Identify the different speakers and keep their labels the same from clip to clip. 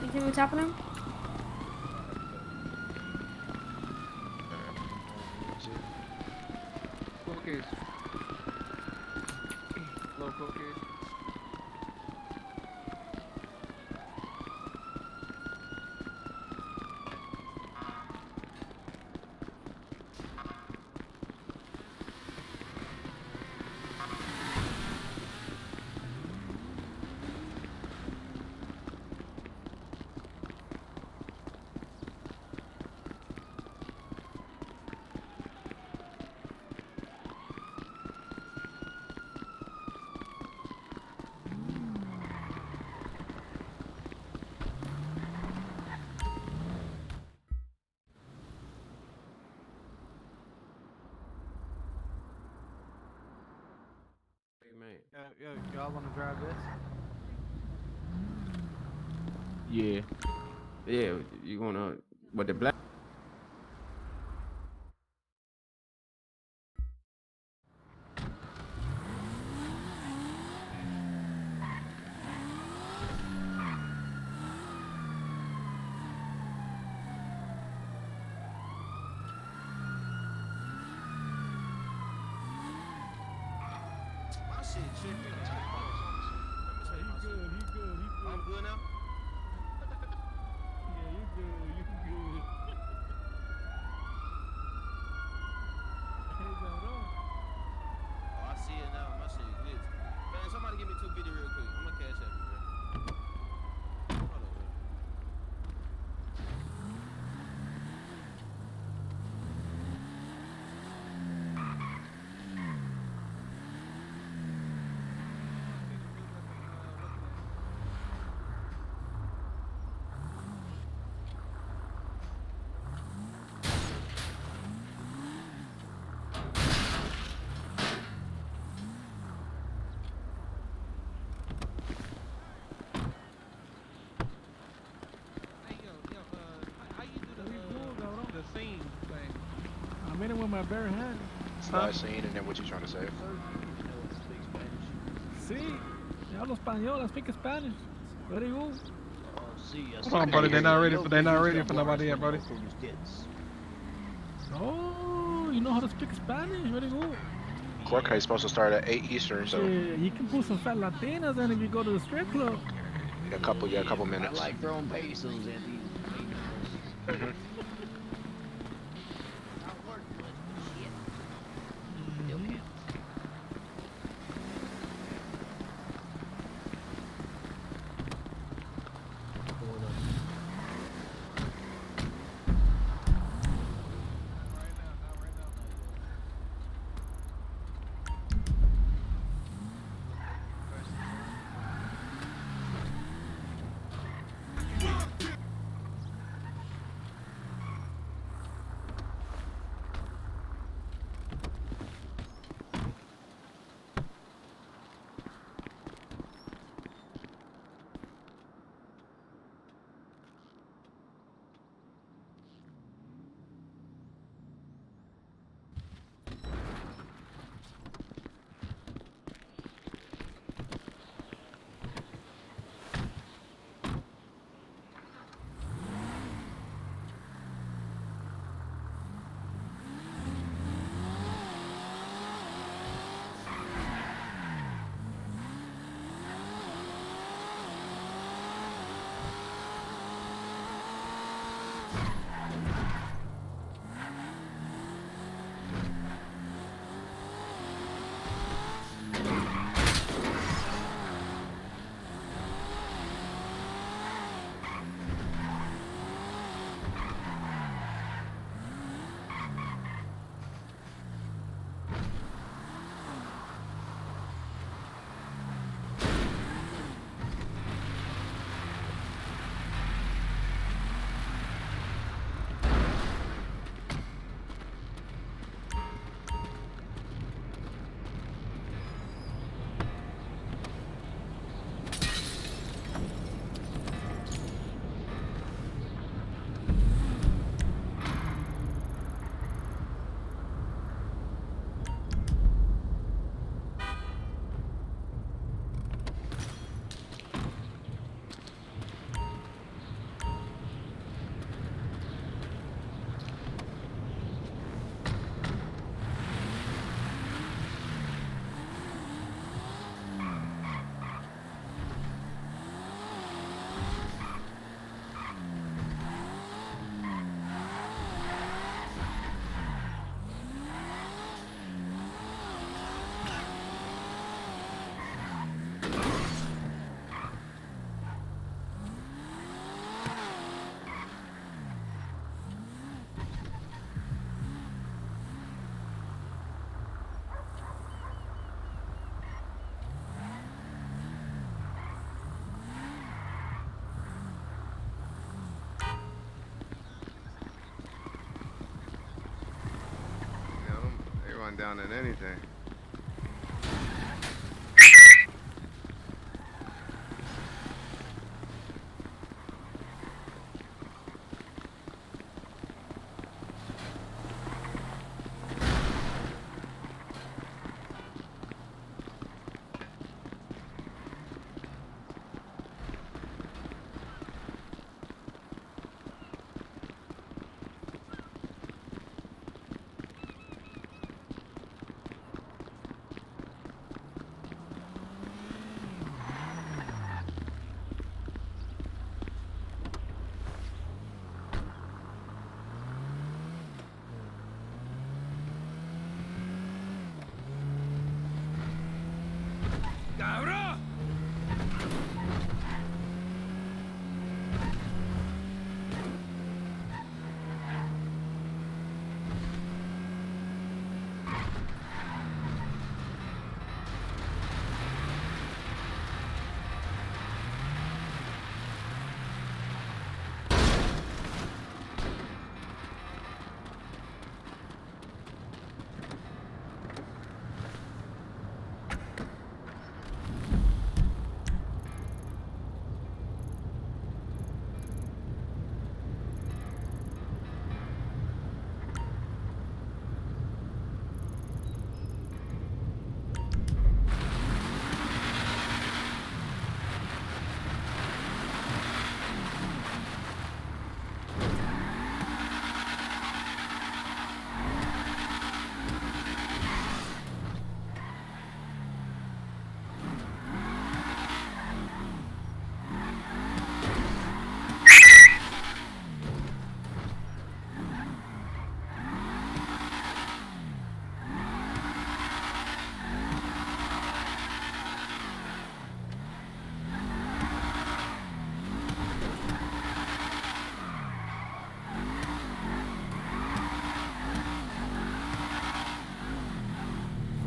Speaker 1: You see what's happening?
Speaker 2: Cool case. Low cool case.
Speaker 3: Yo, y'all want to drive this?
Speaker 4: Yeah. Yeah, you gonna but the black
Speaker 5: My shit tripping. He good. I'm good now.
Speaker 3: Yeah, you good. You good. Hey, cabrón.
Speaker 5: Oh, I see it now. My shit glitch. Man, somebody give me 250 real quick. I'm gonna cash out you, bro. Hold on, bro.
Speaker 2: Hey, how you do the scene thing?
Speaker 3: I'm in it with my bare hand.
Speaker 6: Slide scene, and then what you trying to say?
Speaker 3: See? Yo hablo español. I speak Spanish. Very good.
Speaker 7: Hold on, brother. They're not ready for. They're not ready for nobody yet, brother.
Speaker 3: Oh, you know how to speak Spanish. Very good.
Speaker 6: Court case supposed to start at 8 Eastern, so
Speaker 3: Shit, you can put some fat Latinas in if you go to the strip club.
Speaker 6: a couple minutes.
Speaker 8: I like throwing pesos at these.
Speaker 6: Mhm.
Speaker 8: Not worth much, but shit. Still counts.
Speaker 1: going down in anything.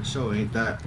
Speaker 9: For sure, ain't that?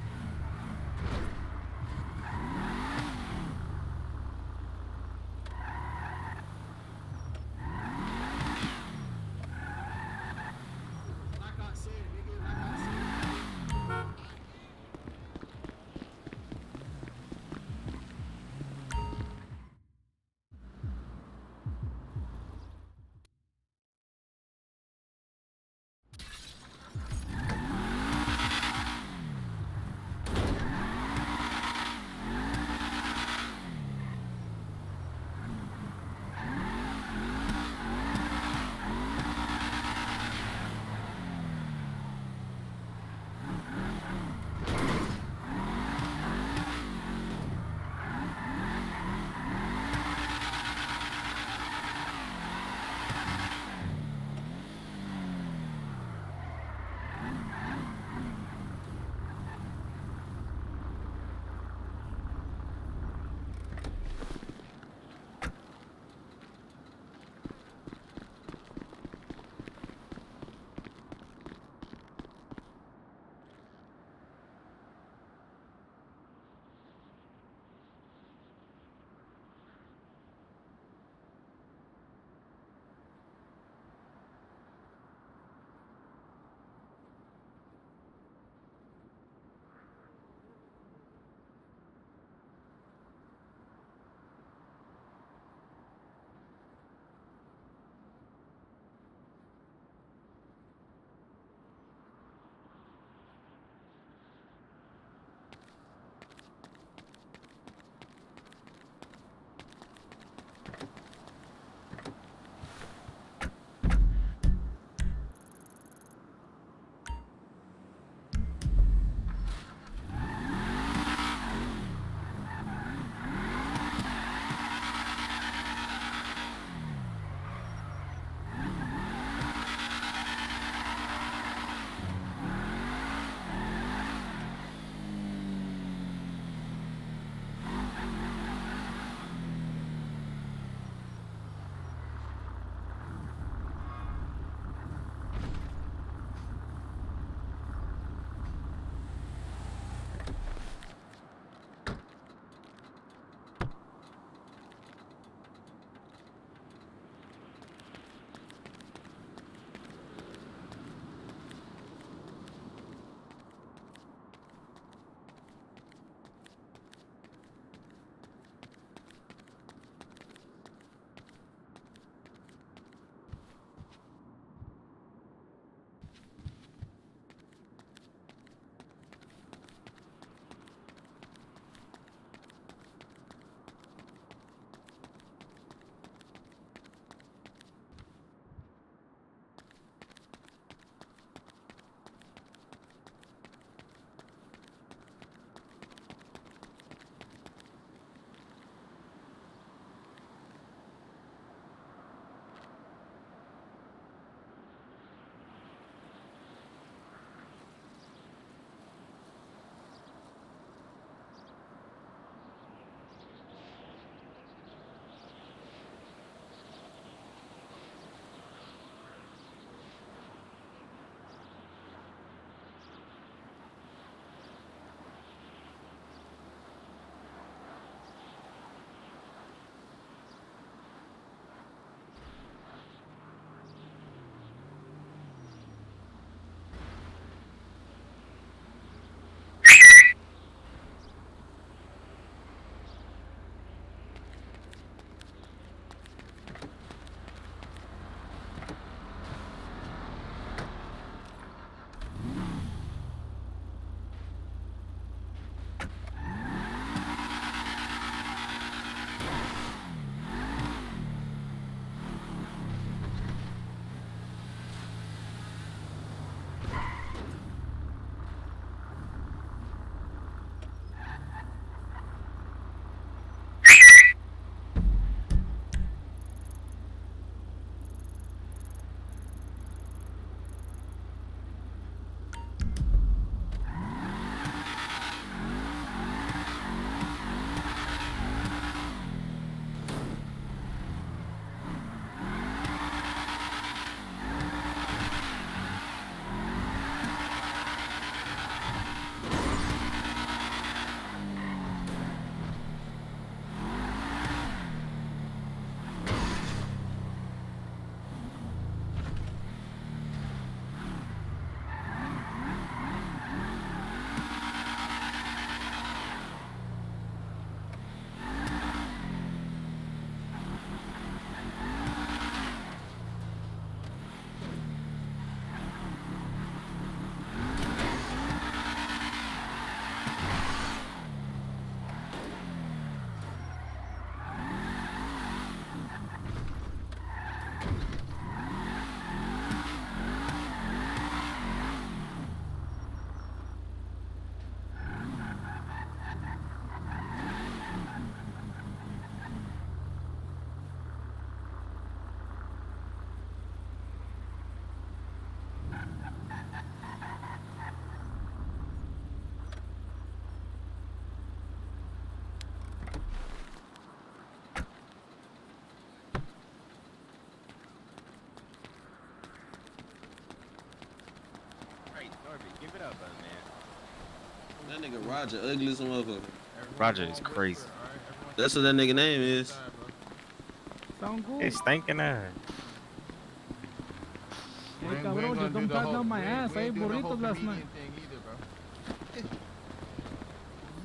Speaker 5: That nigga Roger, ugly as a motherfucker.
Speaker 1: Roger is crazy.
Speaker 5: That's what that nigga name is.
Speaker 3: Sound good?
Speaker 1: It's stinking ass.
Speaker 3: Hey, cabrón, just don't pass down my ass. I ate burritos last night.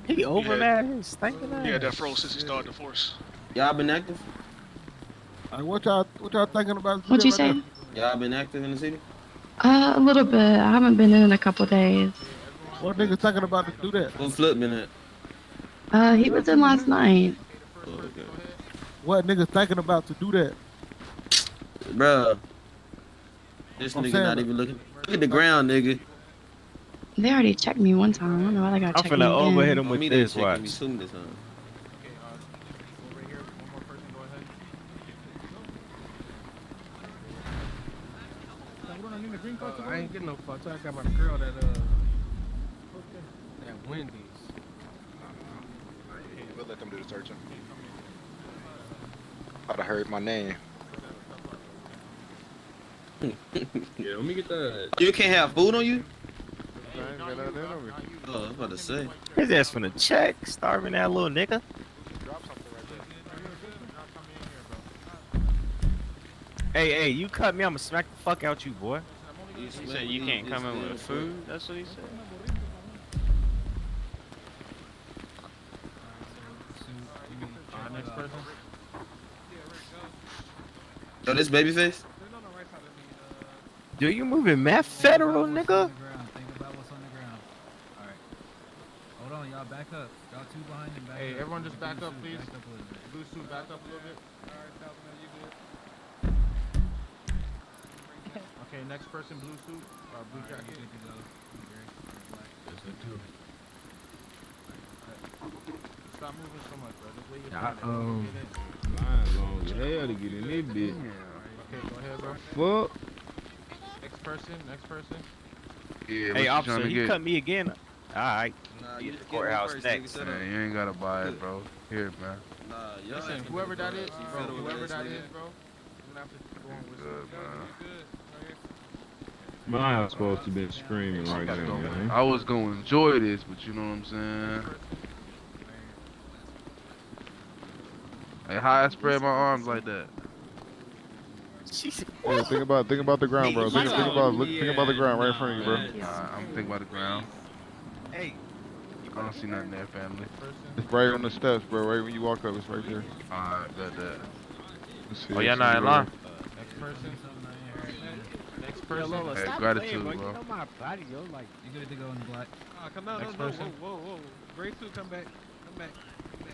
Speaker 1: He over that. He's stinking ass.
Speaker 7: Yeah, that froze since he started the force.
Speaker 5: Y'all been active?
Speaker 10: What y'all thinking about?
Speaker 8: What'd you say?
Speaker 5: Y'all been active in the city?
Speaker 8: A little bit. I haven't been in a couple days.
Speaker 10: What niggas thinking about to do that?
Speaker 5: What Flip been at?
Speaker 8: He was in last night.
Speaker 5: Oh, okay.
Speaker 10: What niggas thinking about to do that?
Speaker 5: Bruh. This
Speaker 10: I'm
Speaker 5: nigga
Speaker 10: saying,
Speaker 5: not even looking. Look at the ground, nigga.
Speaker 8: They already checked me one time. I don't know why they got
Speaker 1: I'm
Speaker 8: checked me
Speaker 1: finna overhit
Speaker 8: again.
Speaker 1: him with
Speaker 5: Me, they
Speaker 1: this
Speaker 5: checking
Speaker 1: watch.
Speaker 5: me too many times.
Speaker 2: Over here, one more person, go ahead.
Speaker 3: Cabrón, I need a green card to
Speaker 2: I ain't
Speaker 3: go.
Speaker 2: getting no fucks. I got my girl that Wendy's.
Speaker 6: We'll let them do the searching. I'd have heard my name.
Speaker 4: Yeah, let me get that.
Speaker 5: You can't have food on you?
Speaker 7: I ain't got nothing on me.
Speaker 5: Oh, I was about to say.
Speaker 1: His ass finna check, starving that little nigga.
Speaker 6: Drop something right there.
Speaker 1: Hey, you cut me, I'ma smack the fuck out you, boy.
Speaker 5: He
Speaker 1: said you can't come in with food. That's what he said.
Speaker 2: Next person.
Speaker 5: Yo, this babyface?
Speaker 2: They're on the right side of me.
Speaker 1: Do you moving mad federal, nigga?
Speaker 3: Think about what's on the ground. All right. Hold on, y'all back up. Y'all two behind and back
Speaker 2: Hey,
Speaker 3: up.
Speaker 2: everyone just back
Speaker 3: Blue
Speaker 2: up,
Speaker 3: suit,
Speaker 2: please.
Speaker 3: Back up a little bit.
Speaker 2: Blue suit, back up a little bit. Alright, Falcon, you good? Okay, next person, blue suit, blue
Speaker 3: All right,
Speaker 2: jacket.
Speaker 3: you good to go. You great? Black.
Speaker 2: Stop moving so much, bro. Just wait your
Speaker 4: Yeah,
Speaker 2: turn. Get in.
Speaker 4: Line long as hell to get in this bitch.
Speaker 2: Okay, go ahead, bro.
Speaker 4: Fuck.
Speaker 2: Next person, next person.
Speaker 7: Yeah,
Speaker 1: Hey, officer, you cut me again. Alright.
Speaker 5: Nah,
Speaker 1: You
Speaker 5: you
Speaker 1: the
Speaker 5: just
Speaker 1: courthouse
Speaker 5: get
Speaker 1: next.
Speaker 5: Shut up.
Speaker 7: Man, you ain't gotta buy it, bro. Here, man.
Speaker 5: Nah, y'all
Speaker 2: Listen,
Speaker 5: ain't
Speaker 2: whoever that is,
Speaker 5: finna
Speaker 2: bro,
Speaker 5: go to
Speaker 2: whoever
Speaker 5: ass
Speaker 2: that
Speaker 5: nigga.
Speaker 2: is, bro, you're gonna have to go on with
Speaker 7: Good, man.
Speaker 4: My house supposed to be screaming right now, man.
Speaker 7: I was gonna enjoy this, but you know what I'm saying? Hey, how I spread my arms like that?
Speaker 6: Yeah, think about the ground, bro. Think about the ground right in front of you, bro.
Speaker 7: I'm thinking about the ground.
Speaker 1: Hey.
Speaker 7: I don't see nothing there, family.
Speaker 6: It's right on the steps, bro. Right when you walk up, it's right there.
Speaker 7: Alright, got that.
Speaker 6: Let's see,
Speaker 7: Oh, y'all
Speaker 6: let's
Speaker 7: not
Speaker 6: see
Speaker 7: in
Speaker 6: where-
Speaker 7: line?
Speaker 2: Next person. Next person.
Speaker 7: Hey, gratitude, bro.
Speaker 3: You good to go in the black.
Speaker 2: Come on,
Speaker 5: Next
Speaker 2: no,
Speaker 5: person.
Speaker 2: whoa. Gray two, come back. Come back.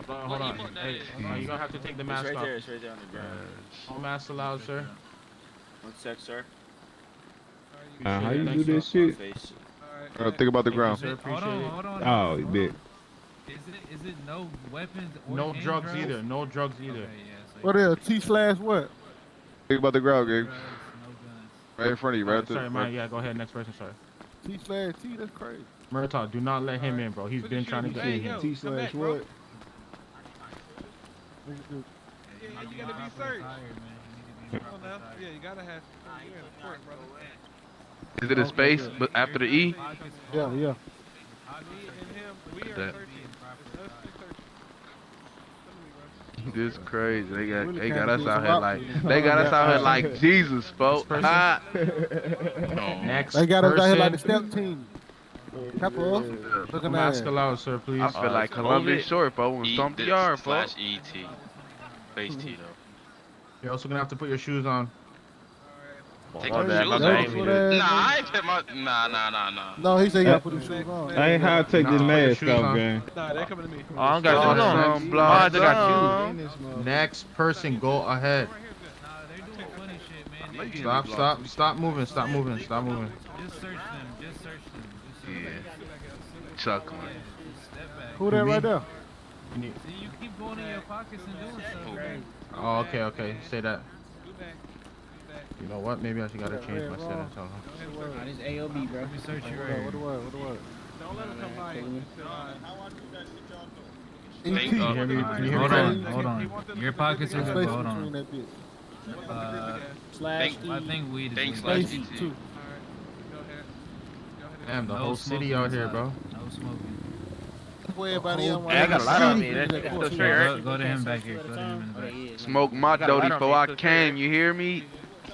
Speaker 5: Hold on.
Speaker 2: Hey, you're gonna have to take the mask off.
Speaker 1: It's right there on the ground.
Speaker 2: All masks allowed, sir.
Speaker 1: One sec, sir.
Speaker 4: How you do
Speaker 2: Thanks,
Speaker 4: this shit?
Speaker 1: Face.
Speaker 6: Think about the ground.
Speaker 2: Sir, appreciate
Speaker 3: Hold
Speaker 2: it.
Speaker 3: on, hold on.
Speaker 4: Oh,
Speaker 3: hold
Speaker 4: bit.
Speaker 3: on. Is it no weapons or
Speaker 2: No
Speaker 3: and
Speaker 2: drugs either. No drugs either.
Speaker 3: Okay, yeah. So
Speaker 10: What is T/what?
Speaker 6: Think about the ground,
Speaker 3: no
Speaker 6: gang.
Speaker 3: drugs, no guns.
Speaker 6: Right in front of you, right
Speaker 2: Sorry,
Speaker 6: there.
Speaker 2: Mike. Yeah, go ahead. Next person, sorry.
Speaker 10: T/T, that's crazy.
Speaker 2: Murtaugh, do not let him in, bro. He's been trying to get Hey, in. yo,
Speaker 3: T/what?
Speaker 2: come back, bro.
Speaker 3: Yeah,
Speaker 2: you gotta be
Speaker 3: proper
Speaker 2: searched.
Speaker 3: attire, man. You need to be
Speaker 2: Come on
Speaker 3: proper
Speaker 2: now.
Speaker 3: attire.
Speaker 2: Yeah, you gotta have. You're in court, brother.
Speaker 7: Is it a space, but after the E?
Speaker 10: Yeah.
Speaker 2: Me and him, we are
Speaker 7: That-
Speaker 2: searching. It's us two searching. Come to me, bro.
Speaker 7: This crazy. They got
Speaker 10: Really
Speaker 7: us
Speaker 10: kinda
Speaker 7: out
Speaker 10: did
Speaker 7: here
Speaker 10: some
Speaker 7: like
Speaker 10: options.
Speaker 7: they got us out here like Jesus, folks.
Speaker 2: person.
Speaker 7: Ah.
Speaker 2: Next
Speaker 10: They got us out here like the
Speaker 2: person.
Speaker 10: step team. Couple of looking
Speaker 2: Mask
Speaker 10: at.
Speaker 2: allowed, sir, please.
Speaker 7: I feel like Columbus short, folks, and stomp the yard, folks.
Speaker 1: ET. Face T, though.
Speaker 2: You're also gonna have to put your shoes on.
Speaker 1: Take
Speaker 7: My
Speaker 1: your
Speaker 7: bad,
Speaker 1: shoes
Speaker 7: my
Speaker 1: off.
Speaker 7: bad.
Speaker 10: Those that-
Speaker 1: I ain't put my. Nah.
Speaker 10: No, he said you gotta put his shoes on.
Speaker 4: I ain't how to take this
Speaker 2: Nah,
Speaker 4: mask
Speaker 2: shoes
Speaker 4: off,
Speaker 2: on.
Speaker 4: gang.
Speaker 2: Nah, they're coming to me.
Speaker 7: I don't got shoes on.
Speaker 2: Blossom.
Speaker 7: Blossom.
Speaker 2: Next person, go ahead.
Speaker 3: Nah, they're doing funny shit, man. They
Speaker 2: Stop moving. Stop moving.
Speaker 3: just search them. Just search them.
Speaker 7: Yeah. Chuckling.
Speaker 3: Just step back.
Speaker 10: Who that right there?
Speaker 3: See, you keep going in your pockets and doing stuff, man.
Speaker 2: Oh, okay. Say that. You know what? Maybe I should gotta change my settings. Hold on.
Speaker 3: This AOB, bro. Let me search you right
Speaker 10: What the word?
Speaker 2: Don't let them come by.
Speaker 10: ET.
Speaker 2: Can you hear me? Can you hear me?
Speaker 3: Hold on. Your pockets are
Speaker 10: Space
Speaker 3: good, but hold
Speaker 10: between
Speaker 3: on.
Speaker 10: that bitch.
Speaker 3: I think weed is
Speaker 1: Thanks,
Speaker 3: legal.
Speaker 10: Space too.
Speaker 2: Damn, the
Speaker 3: No
Speaker 2: whole city
Speaker 3: smoking
Speaker 2: out here,
Speaker 3: inside.
Speaker 2: bro.
Speaker 3: No smoking.
Speaker 10: Where everybody else
Speaker 1: Hey, I got a light on me.
Speaker 10: City.
Speaker 1: That's still straight,
Speaker 3: Go,
Speaker 1: right?
Speaker 3: go to him back here. Go to him in the back.
Speaker 1: Smoke my
Speaker 2: got a light
Speaker 1: doty
Speaker 2: on
Speaker 1: before
Speaker 2: me,
Speaker 1: I
Speaker 2: still
Speaker 1: can.
Speaker 2: straight.
Speaker 1: You hear me?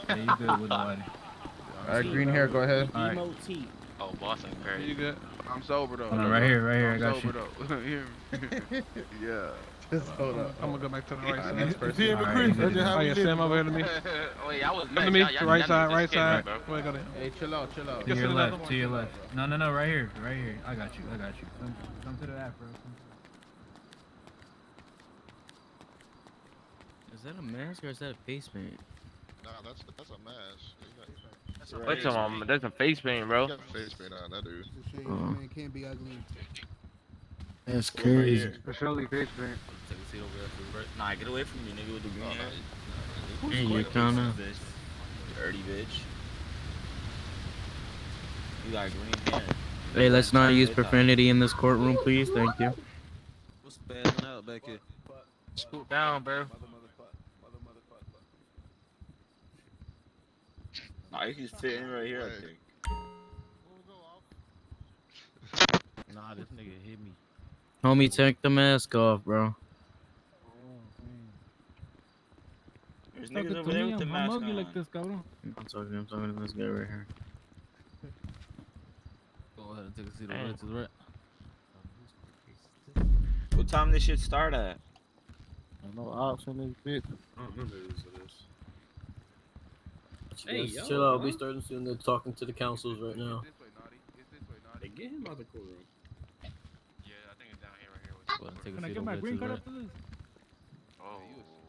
Speaker 3: Yeah, you good with the whitey.
Speaker 2: All right, green hair, go ahead.
Speaker 3: All right.
Speaker 1: Oh, Boston,
Speaker 7: You
Speaker 1: crazy.
Speaker 7: good?
Speaker 1: I'm sober though.
Speaker 3: Hold on, right here, I
Speaker 1: I'm
Speaker 3: got you.
Speaker 1: sober though. Hear me? Yeah.
Speaker 2: Just hold up.
Speaker 7: I'm gonna go back to the right
Speaker 2: Alright,
Speaker 7: side.
Speaker 2: next person.
Speaker 10: Jim
Speaker 3: All
Speaker 10: and
Speaker 3: right,
Speaker 10: Chris,
Speaker 3: you
Speaker 10: that's
Speaker 3: good.
Speaker 10: just how
Speaker 7: Oh
Speaker 10: we
Speaker 7: yeah,
Speaker 10: live.
Speaker 7: Sam over here to me.
Speaker 1: Wait, I was
Speaker 7: Come to me, right side, right side.
Speaker 1: bro.
Speaker 7: Where go there?
Speaker 2: Hey, chill out, chill out.
Speaker 3: To
Speaker 7: Yes,
Speaker 3: your
Speaker 7: sir,
Speaker 3: left,
Speaker 7: another
Speaker 3: to your
Speaker 7: one.
Speaker 3: left. No, right here, right here. I got you. Come to the afro.
Speaker 4: Is that a mask or is that a face paint?
Speaker 6: Nah, that's a mask.
Speaker 1: Wait till that's a face paint, bro.
Speaker 6: You got face paint on that dude.
Speaker 10: Man can't be ugly.
Speaker 9: That's crazy.
Speaker 10: For surely face paint.
Speaker 5: Take a seat over there for the break. Nah, get away from me, nigga, with the green hair.
Speaker 9: Hey, you kinda.
Speaker 5: Dirty bitch. You got green hair.
Speaker 4: Hey, let's not use profanity in this courtroom, please. Thank you.
Speaker 5: What's spazzing out back here?
Speaker 1: Scoot down, bro.
Speaker 5: Nah, you can fit in right here, I think.
Speaker 1: Nah, this nigga hit me.
Speaker 4: Homie, take the mask off, bro.
Speaker 5: There's niggas over there with the mask on.
Speaker 3: like this, cabrón.
Speaker 4: I'm talking to this guy right here.
Speaker 3: Go ahead and take a seat over there to the right.
Speaker 5: What time this shit start at?
Speaker 10: No ops in this bitch.
Speaker 4: Hey, chill out. We starting soon. They're talking to the councils right now.
Speaker 5: They get him out the courtroom.
Speaker 1: Yeah, I think it's down here, right here.
Speaker 3: Go ahead and take
Speaker 7: Can
Speaker 3: a
Speaker 7: I
Speaker 3: seat
Speaker 7: get
Speaker 3: over
Speaker 7: my
Speaker 3: there
Speaker 7: green
Speaker 3: to the
Speaker 7: card
Speaker 3: right.
Speaker 7: after this?
Speaker 1: Oh,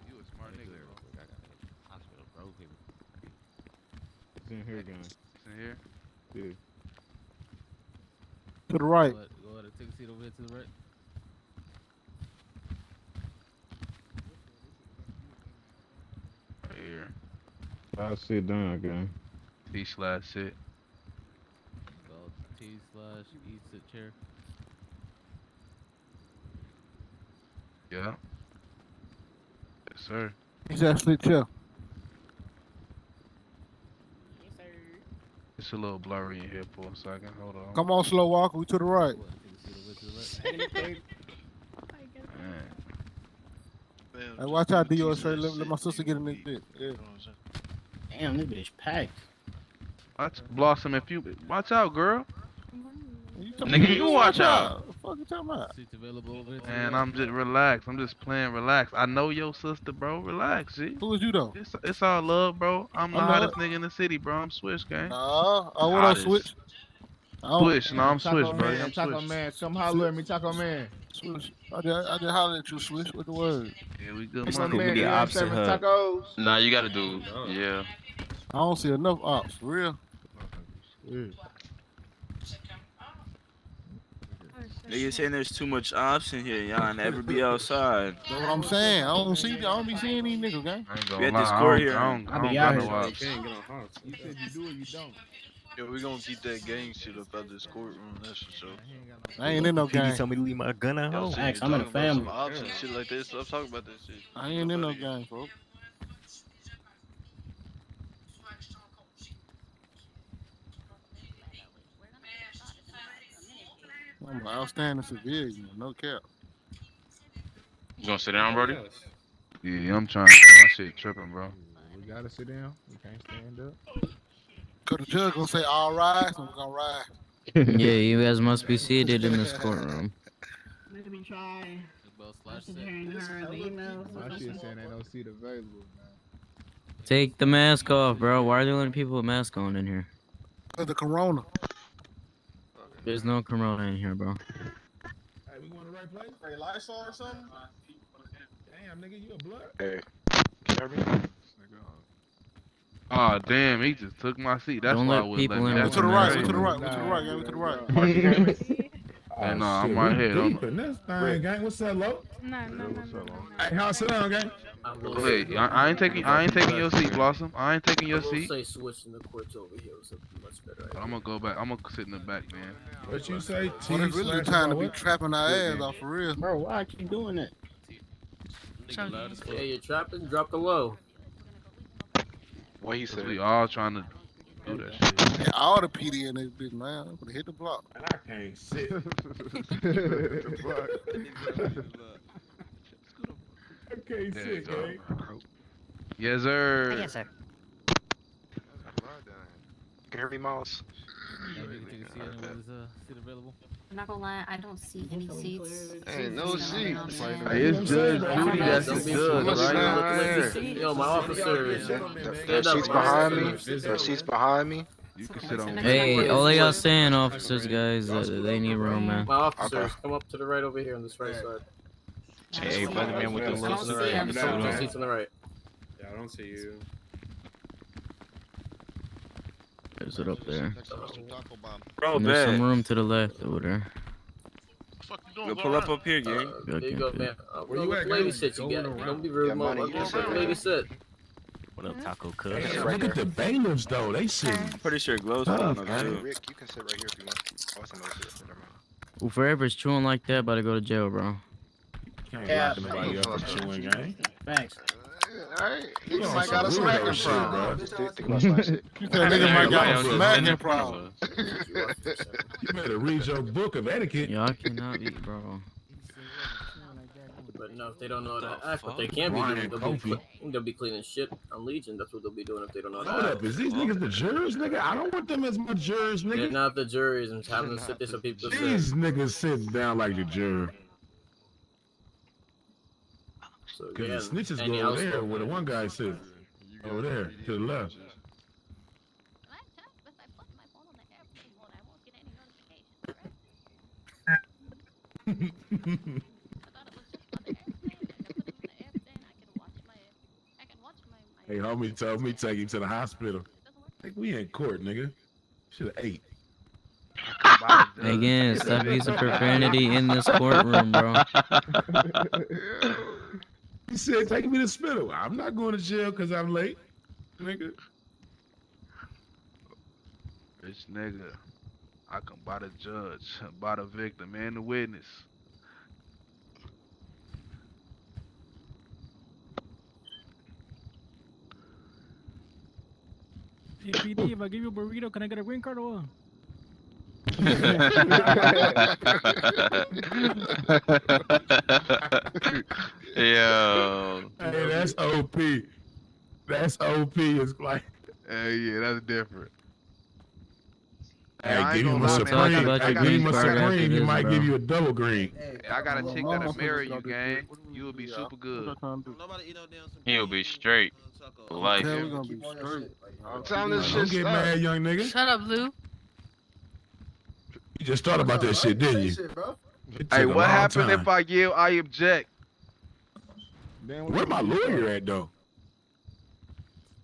Speaker 1: you a smart nigga, bro.
Speaker 3: Hospital, bro.
Speaker 2: It's in here again.
Speaker 1: It's in here.
Speaker 2: Yeah.
Speaker 10: To the right.
Speaker 3: Go ahead and take a seat over there to the right.
Speaker 1: Right here.
Speaker 2: I'll sit down again.
Speaker 1: T/sit.
Speaker 3: Go T/E sit chair.
Speaker 1: Yeah. Yes, sir.
Speaker 10: He's actually chill.
Speaker 1: It's a little blurry in here for a second. Hold on.
Speaker 10: Come on, slow walk. We to the right.
Speaker 3: Go ahead and take a seat over there to the right.
Speaker 1: Man.
Speaker 10: Hey, watch out, D.O. straight. Let my sister get in this bitch. Yeah.
Speaker 9: Damn, this bitch packed.
Speaker 1: Watch Blossom if you watch out, girl.
Speaker 10: talking
Speaker 1: Nigga, you watch out.
Speaker 10: What the fuck you talking about?
Speaker 3: Seats available over there to the
Speaker 1: And
Speaker 3: right.
Speaker 1: I'm just relaxed. I'm just playing relax. I know your sister, bro. Relax, G.
Speaker 10: Who is you though?
Speaker 1: It's all love, bro. I'm the
Speaker 10: I'm not-
Speaker 1: hottest nigga in the city, bro. I'm Swish, gang.
Speaker 10: Nah. Oh, what up,
Speaker 1: Hottest.
Speaker 10: Switch? I don't-
Speaker 1: Swish, no, I'm Swish,
Speaker 2: Taco
Speaker 1: bro.
Speaker 2: man,
Speaker 1: I'm
Speaker 2: Taco
Speaker 1: Swish.
Speaker 2: man, come holler at me, Taco man.
Speaker 10: Switch. I just hollered at you, Switch. What the word?
Speaker 1: Yeah, we good
Speaker 2: Taco
Speaker 1: money.
Speaker 2: man,
Speaker 5: the
Speaker 2: you ain't
Speaker 5: opposite
Speaker 2: serving
Speaker 5: hub.
Speaker 2: tacos.
Speaker 1: Nah, you gotta do. Yeah.
Speaker 10: I don't see enough ops. For real.
Speaker 5: Niggas saying there's too much ops in here, y'all never be outside.
Speaker 10: That's what I'm saying. I don't be seeing these niggas, gang.
Speaker 1: I ain't
Speaker 5: We
Speaker 1: gonna
Speaker 5: at
Speaker 1: lie.
Speaker 5: this
Speaker 1: I
Speaker 5: court
Speaker 1: don't,
Speaker 5: here.
Speaker 1: I don't, I
Speaker 9: I
Speaker 1: don't
Speaker 9: be
Speaker 1: got
Speaker 9: out
Speaker 1: no
Speaker 9: here.
Speaker 1: ops.
Speaker 2: You said you do or you don't.
Speaker 11: Yeah, we gonna keep that gang shit up out this courtroom, that's for sure.
Speaker 10: I ain't in no gang.
Speaker 5: me to leave my gun at
Speaker 11: Y'all see
Speaker 9: Facts,
Speaker 11: you
Speaker 9: I'm in a
Speaker 11: talking about
Speaker 9: family.
Speaker 11: some ops and shit like this. Stop talking about that shit.
Speaker 10: I ain't in no gang, folks. I'm an outstanding civilian, no cap.
Speaker 1: You gonna sit down, Brody? Yeah, I'm trying to get my shit tripping, bro.
Speaker 2: We gotta sit down. We can't stand up.
Speaker 10: Cause the judge gonna say all rise, and we're gonna ride.
Speaker 4: Yeah, you guys must be seated in this courtroom.
Speaker 8: Let me try.
Speaker 3: Both slash set.
Speaker 8: Hearing her the emails.
Speaker 2: My shit saying ain't no seat available, man.
Speaker 4: Take the mask off, bro. Why are they letting people with masks on in here?
Speaker 10: Cause the corona.
Speaker 4: There's no corona in here, bro.
Speaker 2: Hey, we going to the right place?
Speaker 10: Hey, Lysol or something?
Speaker 2: Damn, nigga, you a blood?
Speaker 11: Hey,
Speaker 1: Oh damn, he just took my seat. That's
Speaker 4: Don't
Speaker 1: why I
Speaker 4: let
Speaker 1: wouldn't
Speaker 4: people
Speaker 1: let
Speaker 4: in
Speaker 1: me.
Speaker 10: We
Speaker 4: with
Speaker 1: That's
Speaker 10: to the right, we
Speaker 1: crazy.
Speaker 10: to the right, we to the right, gang, we to the right.
Speaker 1: Hey, no, I'm right here. Don't.
Speaker 2: Deep in this thing, gang. What's up, Lo?
Speaker 8: No.
Speaker 2: Hey, how sit down, gang?
Speaker 1: Wait, I ain't taking your seat, Blossom. I ain't taking your seat.
Speaker 4: say switching the courts over here was something much better.
Speaker 1: I'm gonna go back. I'm gonna sit in the back, man.
Speaker 2: What you say?
Speaker 10: Well, they really trying to be trapping our ass off for real.
Speaker 9: Bro, why I keep doing that?
Speaker 4: Hey, you're trapping? Drop the low.
Speaker 11: what he
Speaker 1: Cause
Speaker 11: said?
Speaker 1: we all trying to do that shit.
Speaker 10: All the PD in this bitch, man. I'm gonna hit the block.
Speaker 6: And I can't sit. I can't sit, man.
Speaker 1: Yes, sir.
Speaker 8: Yes, sir.
Speaker 11: Gary Mouse.
Speaker 3: Seat available.
Speaker 8: I'm not gonna lie, I don't see any seats.
Speaker 11: Ain't no seats.
Speaker 1: Hey, it's Judge Judy. That's the judge, right?
Speaker 4: Yo, my officer.
Speaker 11: There's seats behind me. There's seats behind me.
Speaker 1: You can sit on.
Speaker 8: Hey,
Speaker 12: all they got saying, officers, guys, they need room, man.
Speaker 4: My officers, come up to the right over here on this right side.
Speaker 1: Hey, brother man with the little
Speaker 4: Seats on the right.
Speaker 5: Yeah, I don't see you.
Speaker 12: There's it up there.
Speaker 5: Bro,
Speaker 12: And there's
Speaker 5: bad.
Speaker 12: some room to the left over there.
Speaker 5: We'll pull up here, gang.
Speaker 4: There you go, man.
Speaker 6: Where you at,
Speaker 4: lady
Speaker 6: man?
Speaker 4: sit you got. Don't be rude,
Speaker 11: Yeah, money,
Speaker 4: motherfucker.
Speaker 11: you sit right
Speaker 4: Lady
Speaker 11: here.
Speaker 4: sit.
Speaker 12: What up, Taco Cook?
Speaker 6: Look at the bailiffs, though. They sitting.
Speaker 5: Pretty sure Glow's
Speaker 6: Tough,
Speaker 5: pulling up
Speaker 6: man.
Speaker 5: too.
Speaker 11: Rick, you can sit right here if you want. Oh, somebody sit. Never mind.
Speaker 12: Who forever's chewing like that, about to go to jail, bro.
Speaker 6: Can't
Speaker 9: Yeah.
Speaker 6: lock nobody up for chewing, gang.
Speaker 9: Thanks.
Speaker 11: Alright,
Speaker 6: You
Speaker 11: you
Speaker 6: on
Speaker 11: might got a
Speaker 6: some
Speaker 11: smacking
Speaker 6: weirdo shit,
Speaker 11: problem.
Speaker 6: bro.
Speaker 11: Think about some shit.
Speaker 10: You said nigga might got a
Speaker 1: Hey,
Speaker 10: smacking problem.
Speaker 6: You better read your book of etiquette.
Speaker 12: Y'all cannot be, bro.
Speaker 4: But no, if they don't know how to act, what they can be
Speaker 6: Brian
Speaker 4: doing, they'll be cleaning shit on Legion. That's what they'll be doing if they don't know how
Speaker 6: Hold
Speaker 4: to
Speaker 6: up,
Speaker 4: act.
Speaker 6: is these niggas the jurors, nigga? I don't want them as my jurors,
Speaker 4: They're
Speaker 6: nigga.
Speaker 4: not the juries and having them sit there so people say.
Speaker 6: These niggas sit down like the juror.
Speaker 4: So
Speaker 6: Cause
Speaker 4: again,
Speaker 6: the snitches
Speaker 4: any
Speaker 6: go over
Speaker 4: else-
Speaker 6: there where the one guy sits. Over there, to the left. Hey, homie told me take him to the hospital. Like, we in court, nigga. Should've ate.
Speaker 12: Again, stop using profanity in this courtroom, bro.
Speaker 6: He said, take me to the hospital. I'm not going to jail because I'm late, nigga.
Speaker 1: This nigga, I can buy the judge, buy the victim, and the witness.
Speaker 3: Hey, PD, if I give you a burrito, can I get a green card or what?
Speaker 1: Yo.
Speaker 6: Hey, that's OP. That's OP. It's like,
Speaker 1: Hey, yeah, that's different.
Speaker 6: hey,
Speaker 1: I
Speaker 6: give
Speaker 1: ain't
Speaker 6: him a
Speaker 1: gonna lie, man.
Speaker 6: Supreme.
Speaker 12: Talk about
Speaker 6: Hey,
Speaker 12: your
Speaker 6: give him
Speaker 12: green
Speaker 6: a
Speaker 12: card after
Speaker 6: Supreme. He
Speaker 12: this,
Speaker 6: might
Speaker 12: bro.
Speaker 6: give you a double green.
Speaker 1: I got a chick that'll marry you, gang. You will be super good.
Speaker 5: Nobody eat no damn some
Speaker 11: He'll be straight.
Speaker 5: taco.
Speaker 11: Like
Speaker 10: Okay,
Speaker 11: it.
Speaker 10: we gonna be straight.
Speaker 11: Time this
Speaker 6: Don't
Speaker 11: shit
Speaker 6: get
Speaker 11: start.
Speaker 6: mad, young nigga.
Speaker 8: Shut up, Lou.
Speaker 6: You just thought about that shit, didn't you?
Speaker 1: Hey, what happened if I yell I object?
Speaker 6: Where my lawyer at, though?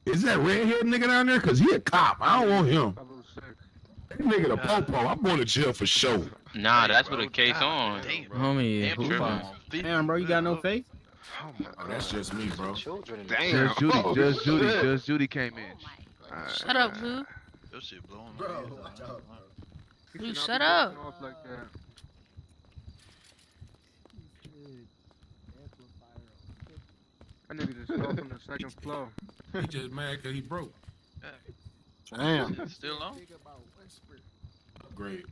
Speaker 6: Is that red-haired nigga down there? Because he a cop. I don't want him. That nigga the popo. I'm going to jail for sure.
Speaker 11: Nah, that's what the case on.
Speaker 12: Homie, who-
Speaker 9: Damn, bro, you got no faith?
Speaker 6: Oh, that's just me, bro.
Speaker 11: Damn.
Speaker 1: Judge Judy came in.
Speaker 8: Shut up, Lou.
Speaker 11: Your shit blowing.
Speaker 8: Lou, shut up.
Speaker 7: I need to just go from the second floor.
Speaker 6: He just mad because he broke.
Speaker 10: Damn.
Speaker 11: Still on?
Speaker 6: Great.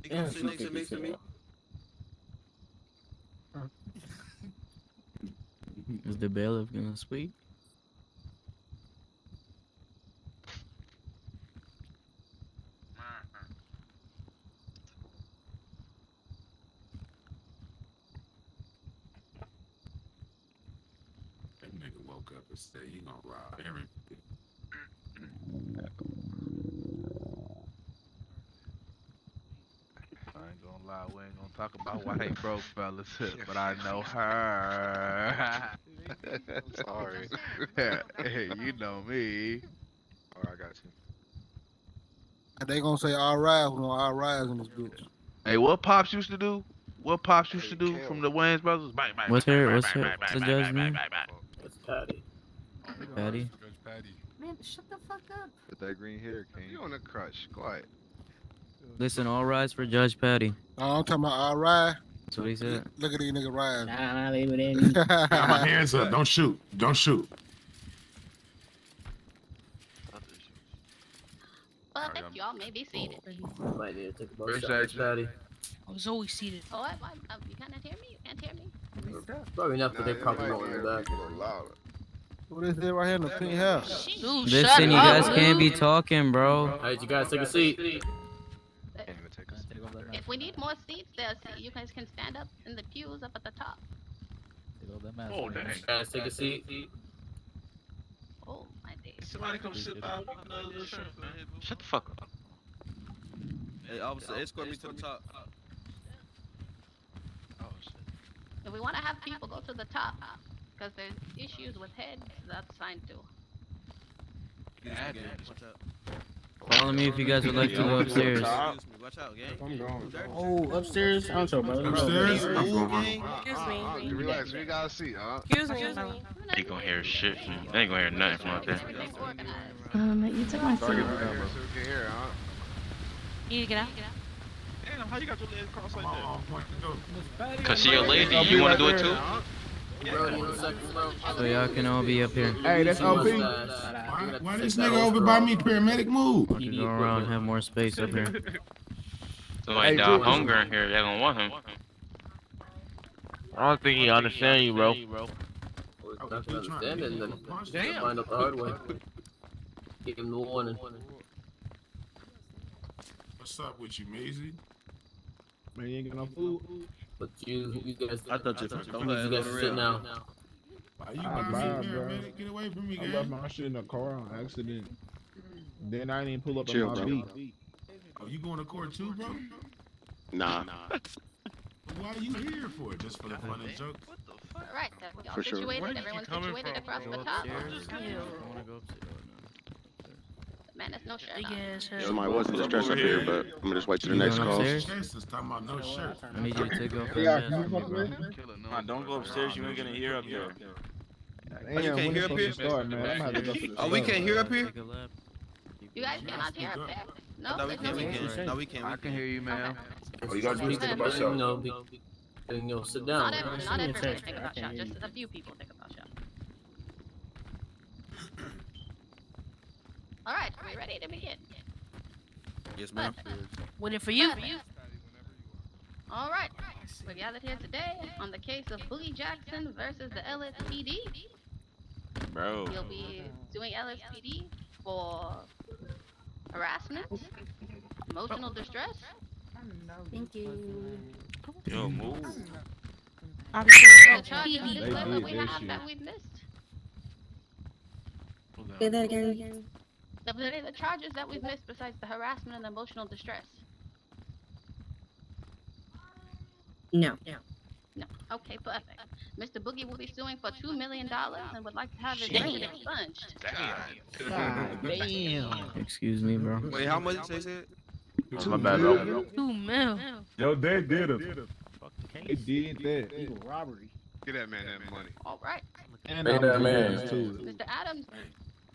Speaker 5: You can sit next to me.
Speaker 12: is the bailiff gonna speak?
Speaker 6: That nigga woke up and said he gonna rob everything.
Speaker 1: I ain't gonna lie, we ain't gonna talk about why they broke, fellas, but I know her.
Speaker 11: Sorry.
Speaker 1: Hey, you know me.
Speaker 11: Oh, I got you.
Speaker 10: They gonna say all rise when all rise in this bitch.
Speaker 1: Hey, what Pops used to do? What Pops used to do from the Wayans brothers? Bang, bang,
Speaker 12: What's
Speaker 1: bang,
Speaker 12: her-
Speaker 1: bang,
Speaker 12: what's
Speaker 1: bang,
Speaker 12: her-
Speaker 1: bang,
Speaker 12: what's the
Speaker 1: bang,
Speaker 12: judge's
Speaker 1: bang,
Speaker 12: name?
Speaker 1: bang, bang,
Speaker 4: It's Patty.
Speaker 12: Patty?
Speaker 8: Man, shut the fuck up.
Speaker 11: With that green hair, King. You on the crush. Quiet.
Speaker 12: Listen, all rise for Judge Patty.
Speaker 10: No, I'm talking about all rise.
Speaker 12: That's what he said.
Speaker 10: Look at these niggas rise.
Speaker 9: Nah, leave it in.
Speaker 6: Got my hands up. Don't shoot. Don't shoot.
Speaker 8: perfect. Y'all may be seated.
Speaker 4: Might need to take a
Speaker 1: Where's
Speaker 4: shot,
Speaker 1: that?
Speaker 4: Miss Patty.
Speaker 8: I was always seated. Oh, you cannot hear me? You can't hear me?
Speaker 4: Probably not, but they probably won't in the back.
Speaker 10: What is that right here in the pink house?
Speaker 8: Dude,
Speaker 12: Listen, you guys can't be talking, bro.
Speaker 4: Alright, you guys take a seat.
Speaker 8: If we need more seats, you guys can stand up in the pews up at the top.
Speaker 1: Oh, dang.
Speaker 4: You guys take a seat.
Speaker 8: Oh, my days.
Speaker 5: Somebody come sit by another shirt, man.
Speaker 1: Shut the fuck up.
Speaker 5: Hey, officer, escort me to the top.
Speaker 1: Oh, shit.
Speaker 8: If we want to have people go to the top, because there's issues with heads, that's fine too.
Speaker 5: Yeah, watch out.
Speaker 12: Follow me if you guys would like to go upstairs.
Speaker 5: Excuse me, watch out, gang.
Speaker 9: I'm going. Oh, upstairs? I'm sorry, brother.
Speaker 6: Upstairs?
Speaker 8: Excuse me.
Speaker 11: Relax, we got a seat, huh?
Speaker 8: Excuse me.
Speaker 1: Ain't gonna hear shit from. They ain't gonna hear nothing from out there.
Speaker 8: Everything's organized.
Speaker 13: You took my
Speaker 11: Sorry,
Speaker 13: seat.
Speaker 11: so we can hear, huh?
Speaker 8: You need to get out.
Speaker 7: Damn, how you got your legs crossed like that?
Speaker 1: Cause she a lady, you wanna do it too?
Speaker 12: So y'all can all be up here.
Speaker 6: Hey, that's OP. Why this nigga over by me? Paramedic move.
Speaker 12: I can go around and have more space up here.
Speaker 1: Somebody die of hunger in here, they gonna want him.
Speaker 11: I don't think he understand you, bro.
Speaker 4: Not to understand it, then find out the hard way. Give him the warning.
Speaker 6: What's up with you, Maisie?
Speaker 2: Man, you ain't got no food.
Speaker 4: But you guys,
Speaker 5: I thought you
Speaker 4: you guys sit now.
Speaker 6: Why you
Speaker 2: I'm
Speaker 6: by me,
Speaker 2: bad, bro.
Speaker 6: paramedic? Get away from me,
Speaker 2: I left
Speaker 6: gang.
Speaker 2: my shit in the car on accident. Then I didn't pull up
Speaker 11: Chill,
Speaker 2: on my
Speaker 11: bro.
Speaker 2: beat.
Speaker 6: Oh, you going to court too, bro?
Speaker 11: Nah.
Speaker 6: Why are you here for? Just for the fun and jokes?
Speaker 8: Alright, we all
Speaker 11: For sure.
Speaker 8: situated, everyone's situated across the top. Man, there's no shirt on.
Speaker 11: Somebody wasn't distressed up here, but I'm gonna just wait till the
Speaker 12: You
Speaker 11: next
Speaker 12: going
Speaker 11: call.
Speaker 12: upstairs?
Speaker 6: Jason's talking about no shirt.
Speaker 12: I need you to take off that
Speaker 10: Yeah,
Speaker 12: mask
Speaker 10: you
Speaker 12: for me, bro.
Speaker 11: Don't go upstairs, you ain't gonna hear up here.
Speaker 2: Damn,
Speaker 5: you can't
Speaker 2: when
Speaker 5: hear
Speaker 2: it's
Speaker 5: up
Speaker 2: supposed
Speaker 5: here?
Speaker 2: to start, man. I'm gonna have to go to the
Speaker 5: Oh, we
Speaker 2: store.
Speaker 5: can't hear up here?
Speaker 12: Take a left.
Speaker 8: You guys cannot hear up there? No,
Speaker 5: No, we
Speaker 8: there's no
Speaker 5: can't. We
Speaker 8: reason.
Speaker 5: can't. No, we can't.
Speaker 1: I can hear you, man.
Speaker 4: Oh, you guys need to think about yourself. Sit down.
Speaker 8: Not everyone think about shot, just a few people think about shot. Alright, are we ready to begin?
Speaker 5: Yes, ma'am.
Speaker 8: Waiting for you. Alright, we're gathered here today on the case of Boogie Jackson versus the LSPD.
Speaker 11: Bro.
Speaker 8: You'll be suing LSPD for harassment, emotional distress.
Speaker 13: Thank you.
Speaker 11: Yo, move.
Speaker 8: The charges on this
Speaker 2: They
Speaker 8: list that
Speaker 2: did
Speaker 8: we
Speaker 2: that
Speaker 8: have
Speaker 2: shit.
Speaker 8: that we've missed.
Speaker 13: Say that again.
Speaker 8: The charges that we've missed besides the harassment and emotional distress.
Speaker 13: No.
Speaker 8: No. Okay, perfect. Mr. Boogie will be suing for $2 million and would like to have his name expunged.
Speaker 2: Damn.
Speaker 12: Excuse me, bro.
Speaker 5: Wait, how much they said?
Speaker 1: Oh, my bad, bro.
Speaker 8: 2 mil.
Speaker 6: Yo, they did it.
Speaker 2: They did that.
Speaker 10: Eagle robbery.
Speaker 11: Get that man that money.
Speaker 8: All right.
Speaker 2: And
Speaker 6: Pay
Speaker 2: I'm
Speaker 6: that
Speaker 2: doing
Speaker 6: man.
Speaker 2: this too.
Speaker 8: Mr. Adams,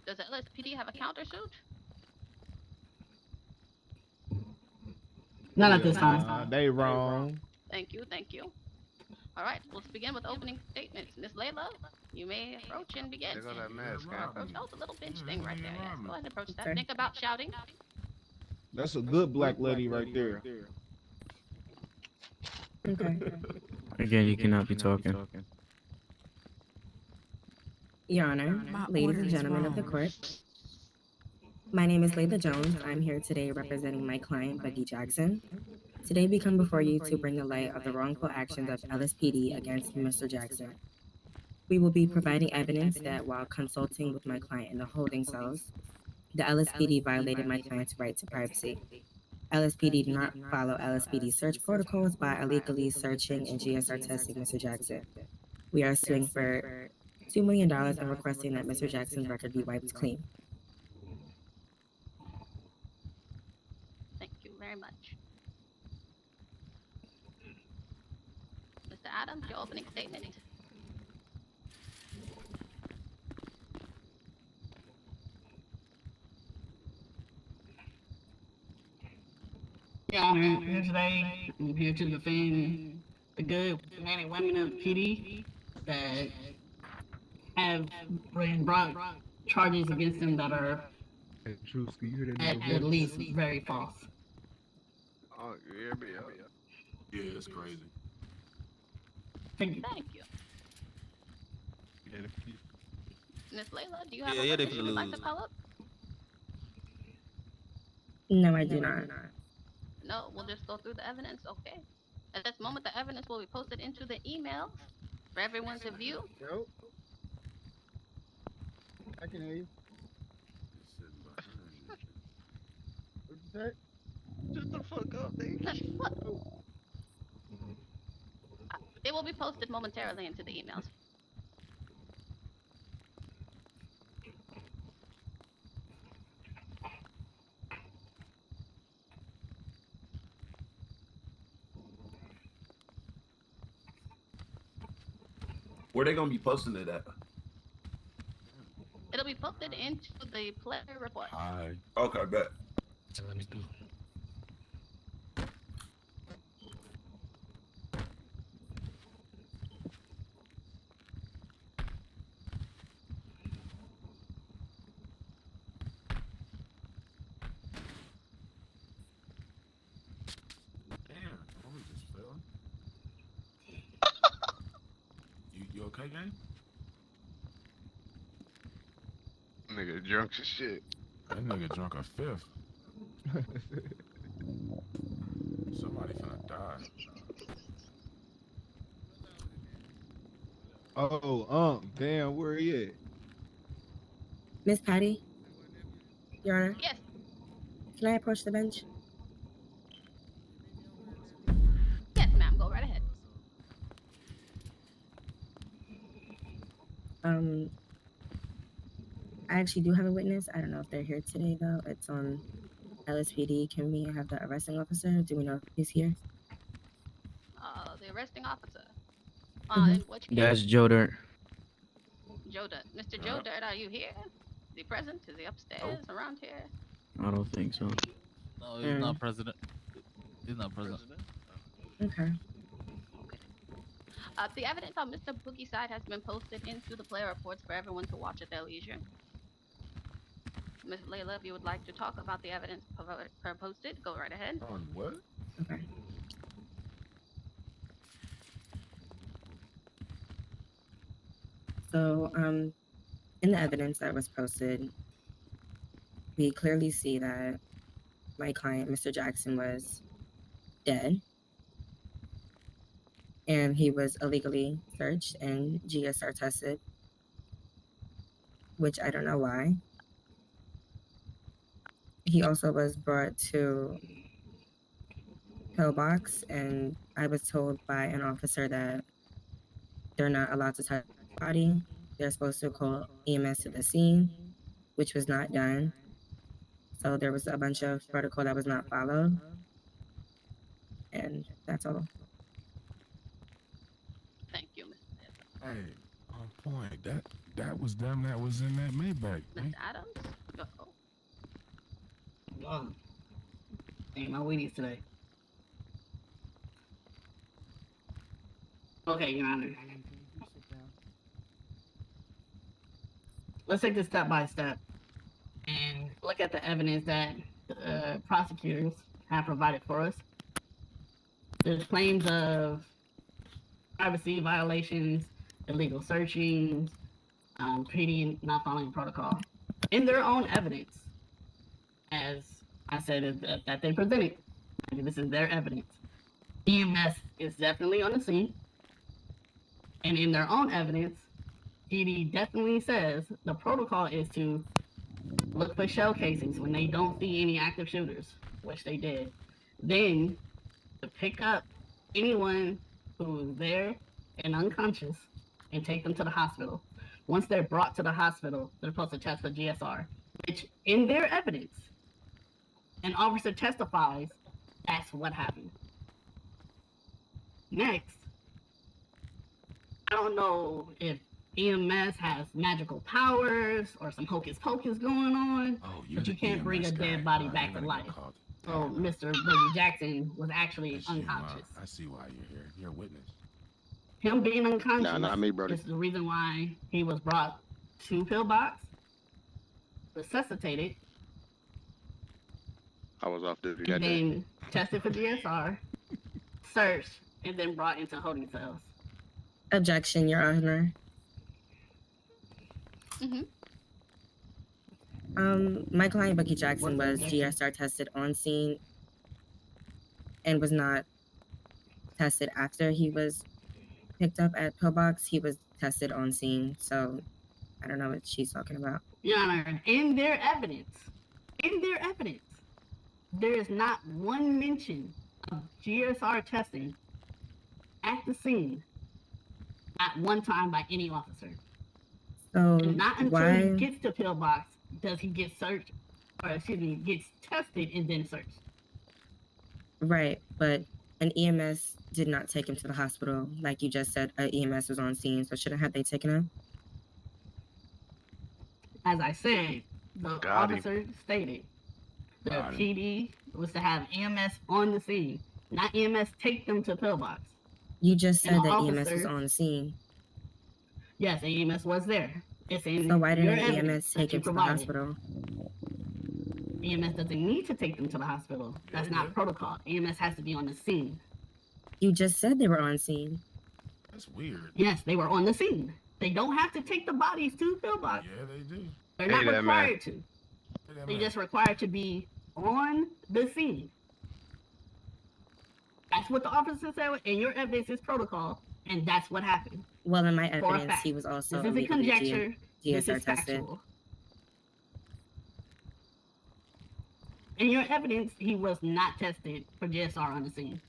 Speaker 8: does the LSPD have a countersuit?
Speaker 13: Not at this time.
Speaker 2: They wrong.
Speaker 8: Thank you, thank you. All right, let's begin with opening statements. Miss Layla, you may approach and begin.
Speaker 11: They got that mask, man.
Speaker 8: Approach. Oh, the little bench thing right there. Yes, go ahead and approach that.
Speaker 13: Okay.
Speaker 8: Think about shouting.
Speaker 2: That's a good black lady right there.
Speaker 13: Okay.
Speaker 12: Again, you cannot be talking.
Speaker 13: Your Honor, ladies and gentlemen of the court, my name is Layla Jones. I'm here today representing my client, Boogie Jackson. Today we come before you to bring the light of the wrongful actions of LSPD against Mr. Jackson. We will be providing evidence that while consulting with my client in the holding cells, the LSPD violated my client's right to privacy. LSPD did not follow LSPD search protocols by illegally searching and GSR testing Mr. Jackson. We are suing for $2 million and requesting that Mr. Jackson's record be wiped clean.
Speaker 8: Thank you very much. Mr. Adams, your opening statement.
Speaker 13: Your Honor, here today, I'm here to defend the good men and women of PD that have brought charges against them that are
Speaker 2: Hey, Drewski, you hear that
Speaker 9: At
Speaker 2: nigga voice?
Speaker 9: least very false.
Speaker 11: Oh, yeah.
Speaker 6: Yeah, it's crazy.
Speaker 9: Thank you.
Speaker 8: Thank you.
Speaker 7: Yeah,
Speaker 8: Miss Layla, do you have
Speaker 5: Yeah,
Speaker 8: a
Speaker 5: yeah, they
Speaker 8: witness you
Speaker 5: finna
Speaker 8: would like to
Speaker 5: lose.
Speaker 8: call up?
Speaker 13: No, I do not.
Speaker 8: No, we'll just go through the evidence. Okay. At this moment, the evidence will be posted into the email for everyone to view.
Speaker 10: Yo. I can hear you. What you say?
Speaker 11: Shut the fuck up, nigga.
Speaker 8: What? They will be posted momentarily into the emails.
Speaker 6: Where they gonna be posting it at?
Speaker 8: It'll be posted into the player report.
Speaker 6: Hi. Okay, bet.
Speaker 9: Let me do.
Speaker 6: Damn, I just fell. You okay, gang?
Speaker 11: Nigga drunk as shit.
Speaker 6: That nigga drunk a fifth. Somebody finna die.
Speaker 7: Oh, damn, where he at?
Speaker 13: Miss Patty, Your Honor,
Speaker 8: Yes.
Speaker 13: can I approach the bench?
Speaker 8: Yes, ma'am. Go right ahead.
Speaker 13: I actually do have a witness. I don't know if they're here today though. It's on LSPD. Can we have the arresting officer? Do we know if he's here?
Speaker 8: The arresting officer.
Speaker 13: Mhm.
Speaker 8: In which case?
Speaker 12: That's Joe Dirt.
Speaker 8: Joe Dirt. Mr. Joe Dirt, are you here? Is he present? Is he upstairs? Around here?
Speaker 12: I don't think so.
Speaker 3: No, he's not president. He's not president.
Speaker 13: Okay.
Speaker 8: The evidence on Mr. Boogie's side has been posted into the player reports for everyone to watch at their leisure. Ms. Layla, if you would like to talk about the evidence posted, go right ahead.
Speaker 6: On what?
Speaker 13: Okay. So, in the evidence that was posted, we clearly see that my client, Mr. Jackson, was dead. And he was illegally searched and GSR tested, which I don't know why. He also was brought to pillbox, and I was told by an officer that they're not allowed to touch the body. They're supposed to call EMS to the scene, which was not done. So there was a bunch of protocol that was not followed. And that's all.
Speaker 8: Thank you, Ms.
Speaker 6: Hey, on point. That was them that was in that Maybach.
Speaker 8: Ms. Adams? Go.
Speaker 9: Ain't my Wheaties today. Okay, Your Honor. Let's take this step by step and look at the evidence that prosecutors have provided for us. There's claims of privacy violations, illegal searchings, PD not following protocol. In their own evidence, as I said, that they presented, this is their evidence. EMS is definitely on the scene. And in their own evidence, PD definitely says the protocol is to look for shell casings when they don't see any active shooters, which they did. Then to pick up anyone who is there and unconscious and take them to the hospital. Once they're brought to the hospital, they're supposed to test for GSR, which in their evidence, an officer testifies that's what happened. Next, I don't know if EMS has magical powers or some hocus pocus going on, but you can't bring a dead body back to life. So Mr. Boogie Jackson was actually unconscious.
Speaker 6: I see why you're here. You're a witness.
Speaker 9: Him being unconscious
Speaker 10: Nah, not me, brother.
Speaker 9: is the reason why he was brought to pillbox, resuscitated,
Speaker 14: I was off duty that day.
Speaker 9: Then tested for GSR, searched, and then brought into holding cells.
Speaker 13: Objection, Your Honor. My client Bucky Jackson was GSR tested on scene and was not tested after he was picked up at Pillbox. He was tested on scene, so I don't know what she's talking about.
Speaker 9: Your Honor, in their evidence, there is not one mention of GSR testing at the scene at one time by any officer.
Speaker 13: So
Speaker 9: And not until
Speaker 13: why?
Speaker 9: he gets to Pillbox does he get searched, or excuse me, gets tested and then searched.
Speaker 13: Right, but an EMS did not take him to the hospital. Like you just said, an EMS was on scene, so shouldn't have they taken him?
Speaker 9: As I said, the
Speaker 14: Got him.
Speaker 9: officer stated the
Speaker 14: Got him.
Speaker 9: PD was to have EMS on the scene, not EMS take them to Pillbox.
Speaker 13: You just said
Speaker 9: And the
Speaker 13: that EMS was
Speaker 9: officer-
Speaker 13: on the scene.
Speaker 9: Yes, the EMS was there. It's in
Speaker 13: So why
Speaker 9: your
Speaker 13: didn't
Speaker 9: evidence
Speaker 13: EMS
Speaker 9: that
Speaker 13: take
Speaker 9: you
Speaker 13: him to the
Speaker 9: provided.
Speaker 13: hospital?
Speaker 9: EMS doesn't need to take them to the hospital. That's not protocol. EMS has to be on the scene.
Speaker 13: You just said they were on scene.
Speaker 6: That's weird.
Speaker 9: Yes, they were on the scene. They don't have to take the bodies to Pillbox.
Speaker 6: Yeah, they do.
Speaker 9: They're
Speaker 14: Hey,
Speaker 9: not
Speaker 14: that man.
Speaker 9: required to. They're just required to be on the scene. That's what the officer said, and your evidence is protocol, and that's what happened.
Speaker 13: Well, in my
Speaker 9: For a
Speaker 13: evidence,
Speaker 9: fact.
Speaker 13: he was also
Speaker 9: This isn't
Speaker 13: illegally
Speaker 9: conjecture. This
Speaker 13: GSR
Speaker 9: is
Speaker 13: tested.
Speaker 9: factual. In your evidence, he was not tested for GSR on the scene.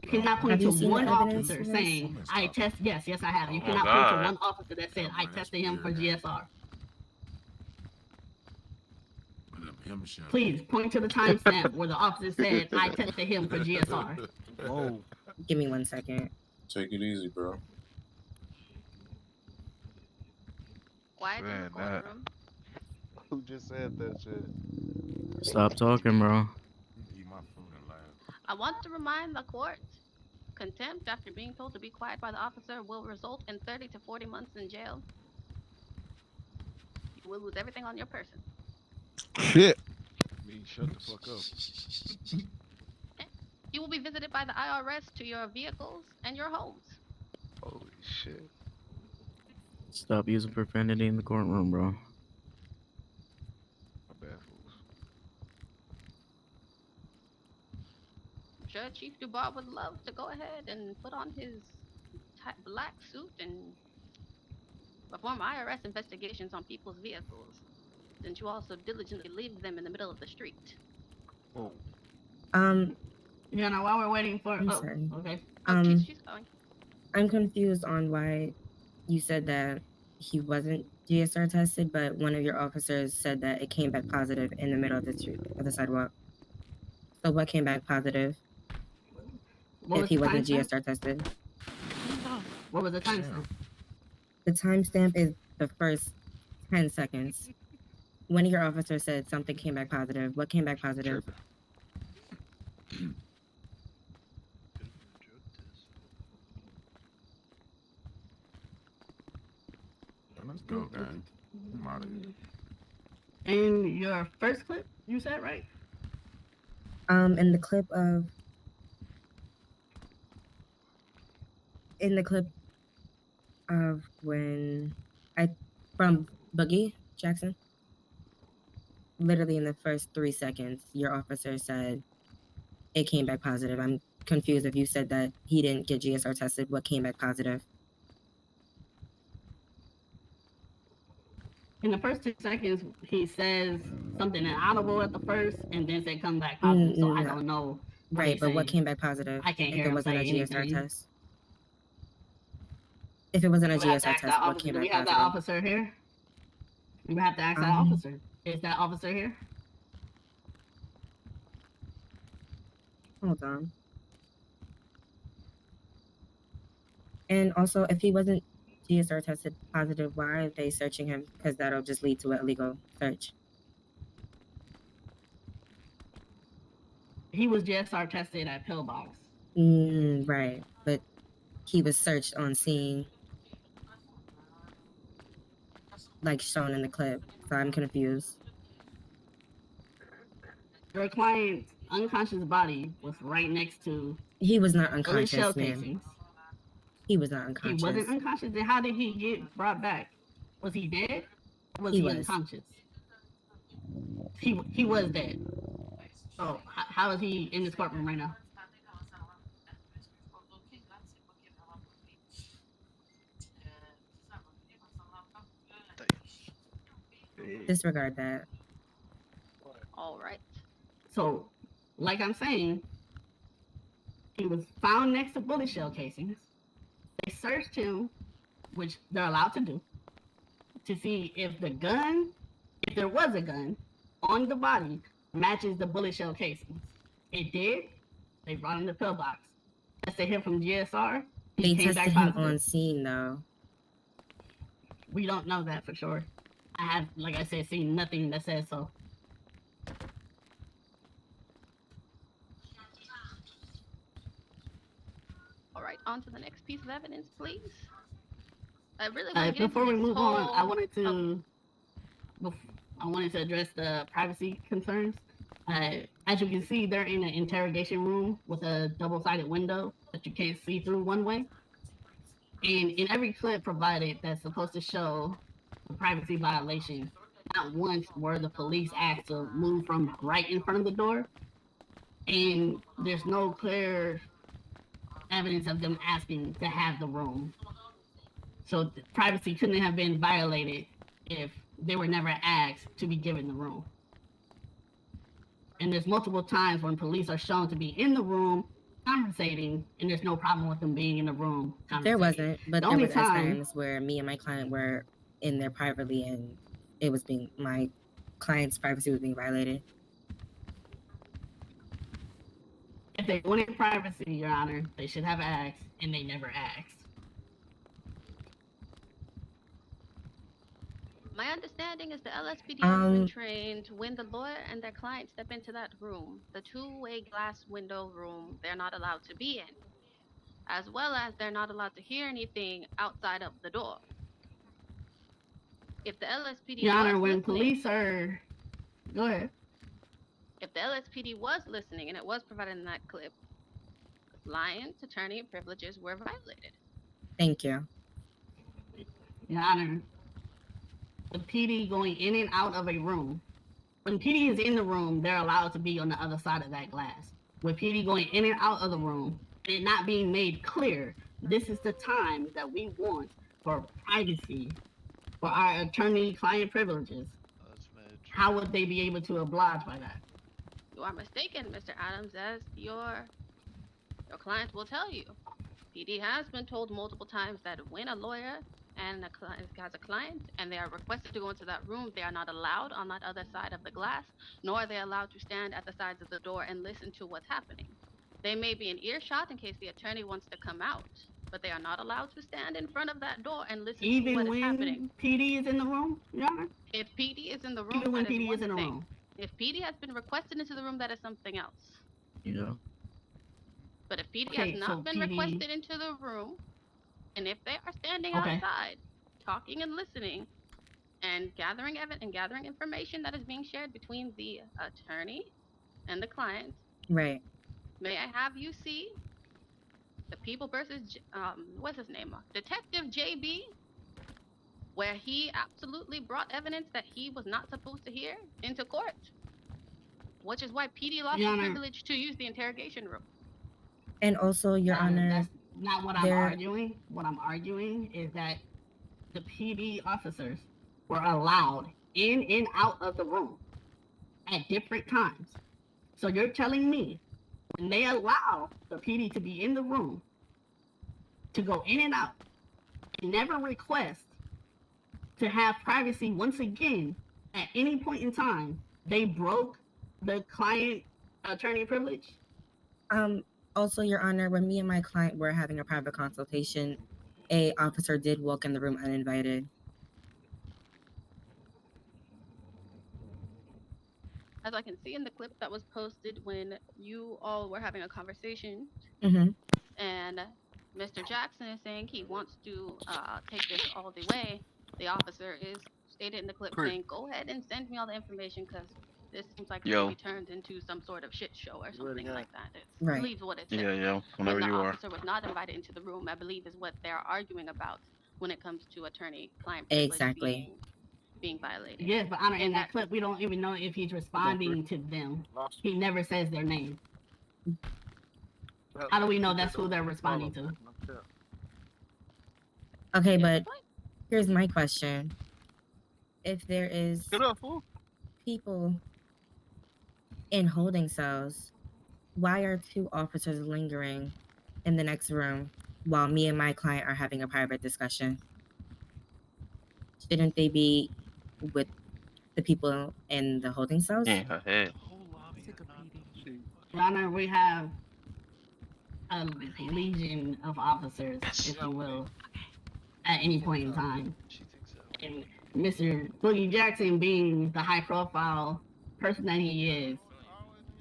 Speaker 9: You cannot point
Speaker 13: Have you
Speaker 9: to
Speaker 13: seen
Speaker 9: one
Speaker 13: the evidence
Speaker 9: officer
Speaker 13: for this?
Speaker 9: saying, I test, yes, I have. You
Speaker 1: Oh,
Speaker 9: cannot point
Speaker 1: God.
Speaker 9: to one officer that said, I tested him for GSR. Please point to the timestamp where the officer said, I tested him for GSR.
Speaker 10: Whoa.
Speaker 13: Give me 1 second.
Speaker 14: Take it easy, bro.
Speaker 8: Quiet in the
Speaker 1: Man, that-
Speaker 8: courtroom.
Speaker 14: Who just said that shit?
Speaker 12: Stop talking, bro.
Speaker 8: I want to remind the court, contempt after being told to be quiet by the officer will result in 30 to 40 months in jail. You will lose everything on your person.
Speaker 10: Shit.
Speaker 14: Shut the fuck up.
Speaker 8: You will be visited by the IRS to your vehicles and your homes.
Speaker 14: Holy shit.
Speaker 12: Stop using profanity in the courtroom, bro.
Speaker 14: My bad, fools.
Speaker 8: I'm sure Chief Dubois would love to go ahead and put on his black suit and perform IRS investigations on people's vehicles, since you also diligently leave them in the middle of the street.
Speaker 14: Whoa.
Speaker 9: You know, while we're waiting for,
Speaker 13: I'm
Speaker 9: oh,
Speaker 13: sorry.
Speaker 9: okay.
Speaker 8: She's going.
Speaker 13: I'm confused on why you said that he wasn't GSR tested, but one of your officers said that it came back positive in the middle of the street, of the sidewalk. So what came back positive
Speaker 9: What
Speaker 13: if
Speaker 9: was
Speaker 13: he
Speaker 9: the
Speaker 13: wasn't
Speaker 9: timestamp?
Speaker 13: GSR tested?
Speaker 9: What was the timestamp?
Speaker 13: The timestamp is the first 10 seconds. One of your officers said something came back positive. What came back positive?
Speaker 6: Let's go, gang. I'm out of here.
Speaker 9: In your first clip, you said, right?
Speaker 13: In the clip of when from Boogie Jackson, literally in the first 3 seconds, your officer said it came back positive. I'm confused if you said that he didn't get GSR tested. What came back positive?
Speaker 9: In the first 2 seconds, he says something inaudible at the first, and then say come back positive. So I
Speaker 13: No.
Speaker 9: don't know.
Speaker 13: Right,
Speaker 9: he's
Speaker 13: but what
Speaker 9: saying.
Speaker 13: came back positive?
Speaker 9: I can't
Speaker 13: if
Speaker 9: hear
Speaker 13: it
Speaker 9: him
Speaker 13: wasn't a
Speaker 9: say
Speaker 13: GSR
Speaker 9: anything.
Speaker 13: test. If it wasn't a
Speaker 9: We have to
Speaker 13: GSR
Speaker 9: ask that
Speaker 13: test, what
Speaker 9: officer.
Speaker 13: came
Speaker 9: Do we
Speaker 13: back
Speaker 9: have that
Speaker 13: positive?
Speaker 9: officer here? We have to ask that officer. Is that officer here?
Speaker 13: Hold on. And also, if he wasn't GSR tested positive, why are they searching him? Because that'll just lead to an illegal search.
Speaker 9: He was GSR tested at Pillbox.
Speaker 13: Right, but he was searched on scene, like shown in the clip. So I'm confused.
Speaker 9: Your client's unconscious body was right next to
Speaker 13: He was not
Speaker 9: bullet shell
Speaker 13: unconscious, ma'am.
Speaker 9: casings.
Speaker 13: He was not
Speaker 9: He
Speaker 13: unconscious.
Speaker 9: wasn't unconscious. Then how did he get brought back? Was he dead? Or was
Speaker 13: He
Speaker 9: he
Speaker 13: was.
Speaker 9: unconscious? He was dead. So how is he in this courtroom right now?
Speaker 13: Disregard that.
Speaker 8: All right.
Speaker 9: So, like I'm saying, he was found next to bullet shell casings. They searched him, which they're allowed to do, to see if the gun, if there was a gun, on the body matches the bullet shell casings. It did. They brought him the pillbox. As they hear from GSR,
Speaker 13: They
Speaker 9: came
Speaker 13: tested
Speaker 9: back
Speaker 13: him
Speaker 9: positive.
Speaker 13: on scene, though.
Speaker 9: We don't know that for sure. I have, like I said, seen nothing that says so.
Speaker 8: All right, on to the next piece of evidence, please. I really want to get
Speaker 9: Before we
Speaker 8: into this
Speaker 9: move on, I
Speaker 8: whole-
Speaker 9: wanted to address the privacy concerns. As you can see, they're in an interrogation room with a double-sided window that you can't see through one way. And in every clip provided that's supposed to show the privacy violation, not once were the police asked to move from right in front of the door, and there's no clear evidence of them asking to have the room. So privacy couldn't have been violated if they were never asked to be given the room. And there's multiple times when police are shown to be in the room conversating, and there's no problem with them being in the room conversating.
Speaker 13: There wasn't, but
Speaker 9: The
Speaker 13: there
Speaker 9: only
Speaker 13: was times where me and my client were in there privately, and it was my client's privacy was being violated.
Speaker 9: If they wanted privacy, Your Honor, they should have asked, and they never asked.
Speaker 8: My understanding is the LSPD has been trained when the lawyer and their client step into that room, the two-way glass window room, they're not allowed to be in, as well as they're not allowed to hear anything outside of the door. If the LSPD
Speaker 9: Your Honor,
Speaker 8: was
Speaker 9: when
Speaker 8: listening-
Speaker 9: police are... Go ahead.
Speaker 8: If the LSPD was listening, and it was provided in that clip, client attorney privileges were violated.
Speaker 13: Thank you.
Speaker 9: Your Honor, the PD going in and out of a room, when PD is in the room, they're allowed to be on the other side of that glass. With PD going in and out of the room, and it not being made clear, this is the time that we want for privacy, for our attorney-client privileges. How would they be able to oblige by that?
Speaker 8: You are mistaken, Mr. Adams, as your client will tell you. PD has been told multiple times that when a lawyer and a client has a client and they are requested to go into that room, they are not allowed on that other side of the glass, nor are they allowed to stand at the sides of the door and listen to what's happening. They may be in earshot in case the attorney wants to come out, but they are not allowed to stand in front of that door and listen to what is happening.
Speaker 9: Even when PD is in the room, Your Honor?
Speaker 8: If PD is in the room,
Speaker 9: Even when
Speaker 8: that is
Speaker 9: PD
Speaker 8: one
Speaker 9: is in the
Speaker 8: thing.
Speaker 9: room.
Speaker 8: If PD has been requested into the room, that is something else.
Speaker 12: Yeah.
Speaker 8: But if PD
Speaker 9: Okay,
Speaker 8: has not
Speaker 9: so
Speaker 8: been
Speaker 9: PD
Speaker 8: requested into the room, and if they are standing
Speaker 9: Okay.
Speaker 8: outside, talking and listening, and gathering information that is being shared between the attorney and the client,
Speaker 13: Right.
Speaker 8: may I have you see the People versus what's his name? Detective JB, where he absolutely brought evidence that he was not supposed to hear into court, which is why PD lost
Speaker 9: Your
Speaker 8: the
Speaker 9: Honor.
Speaker 8: privilege to use the interrogation room.
Speaker 13: And also, Your Honor,
Speaker 9: That's not what I'm
Speaker 13: there-
Speaker 9: arguing. What I'm arguing is that the PD officers were allowed in and out of the room at different times. So you're telling me when they allow the PD to be in the room to go in and out and never request to have privacy once again at any point in time, they broke the client attorney privilege?
Speaker 13: Also, Your Honor, when me and my client were having a private consultation, a officer did walk in the room uninvited.
Speaker 8: As I can see in the clip that was posted when you all were having a conversation,
Speaker 13: Mm-hmm.
Speaker 8: and Mr. Jackson is saying he wants to take this all the way, the officer is stated in the clip
Speaker 11: Correct.
Speaker 8: saying, go ahead and send me all the information because This seems like
Speaker 11: Yo.
Speaker 8: really turned into some sort of shit show or something like that. It's,
Speaker 13: Right.
Speaker 8: I believe what it says.
Speaker 11: Yeah, yeah.
Speaker 8: When
Speaker 11: Whenever
Speaker 8: the
Speaker 11: you are.
Speaker 8: officer was not invited into the room, I believe is what they're arguing about when it comes to attorney-client privilege
Speaker 13: Exactly.
Speaker 8: being violated.
Speaker 9: Yes, but Honor, in that clip, we don't even know if he's responding to them. He never says their name. How do we know that's who they're responding to?
Speaker 13: Okay, but here's my question. If there is people in holding cells, why are 2 officers lingering in the next room while me and my client are having a private discussion? Shouldn't they be with the people in the holding cells?
Speaker 11: Yeah, hey.
Speaker 9: Your Honor, we have a legion of officers, if you will, at any point in time. And Mr. Boogie Jackson being the high-profile person that he is,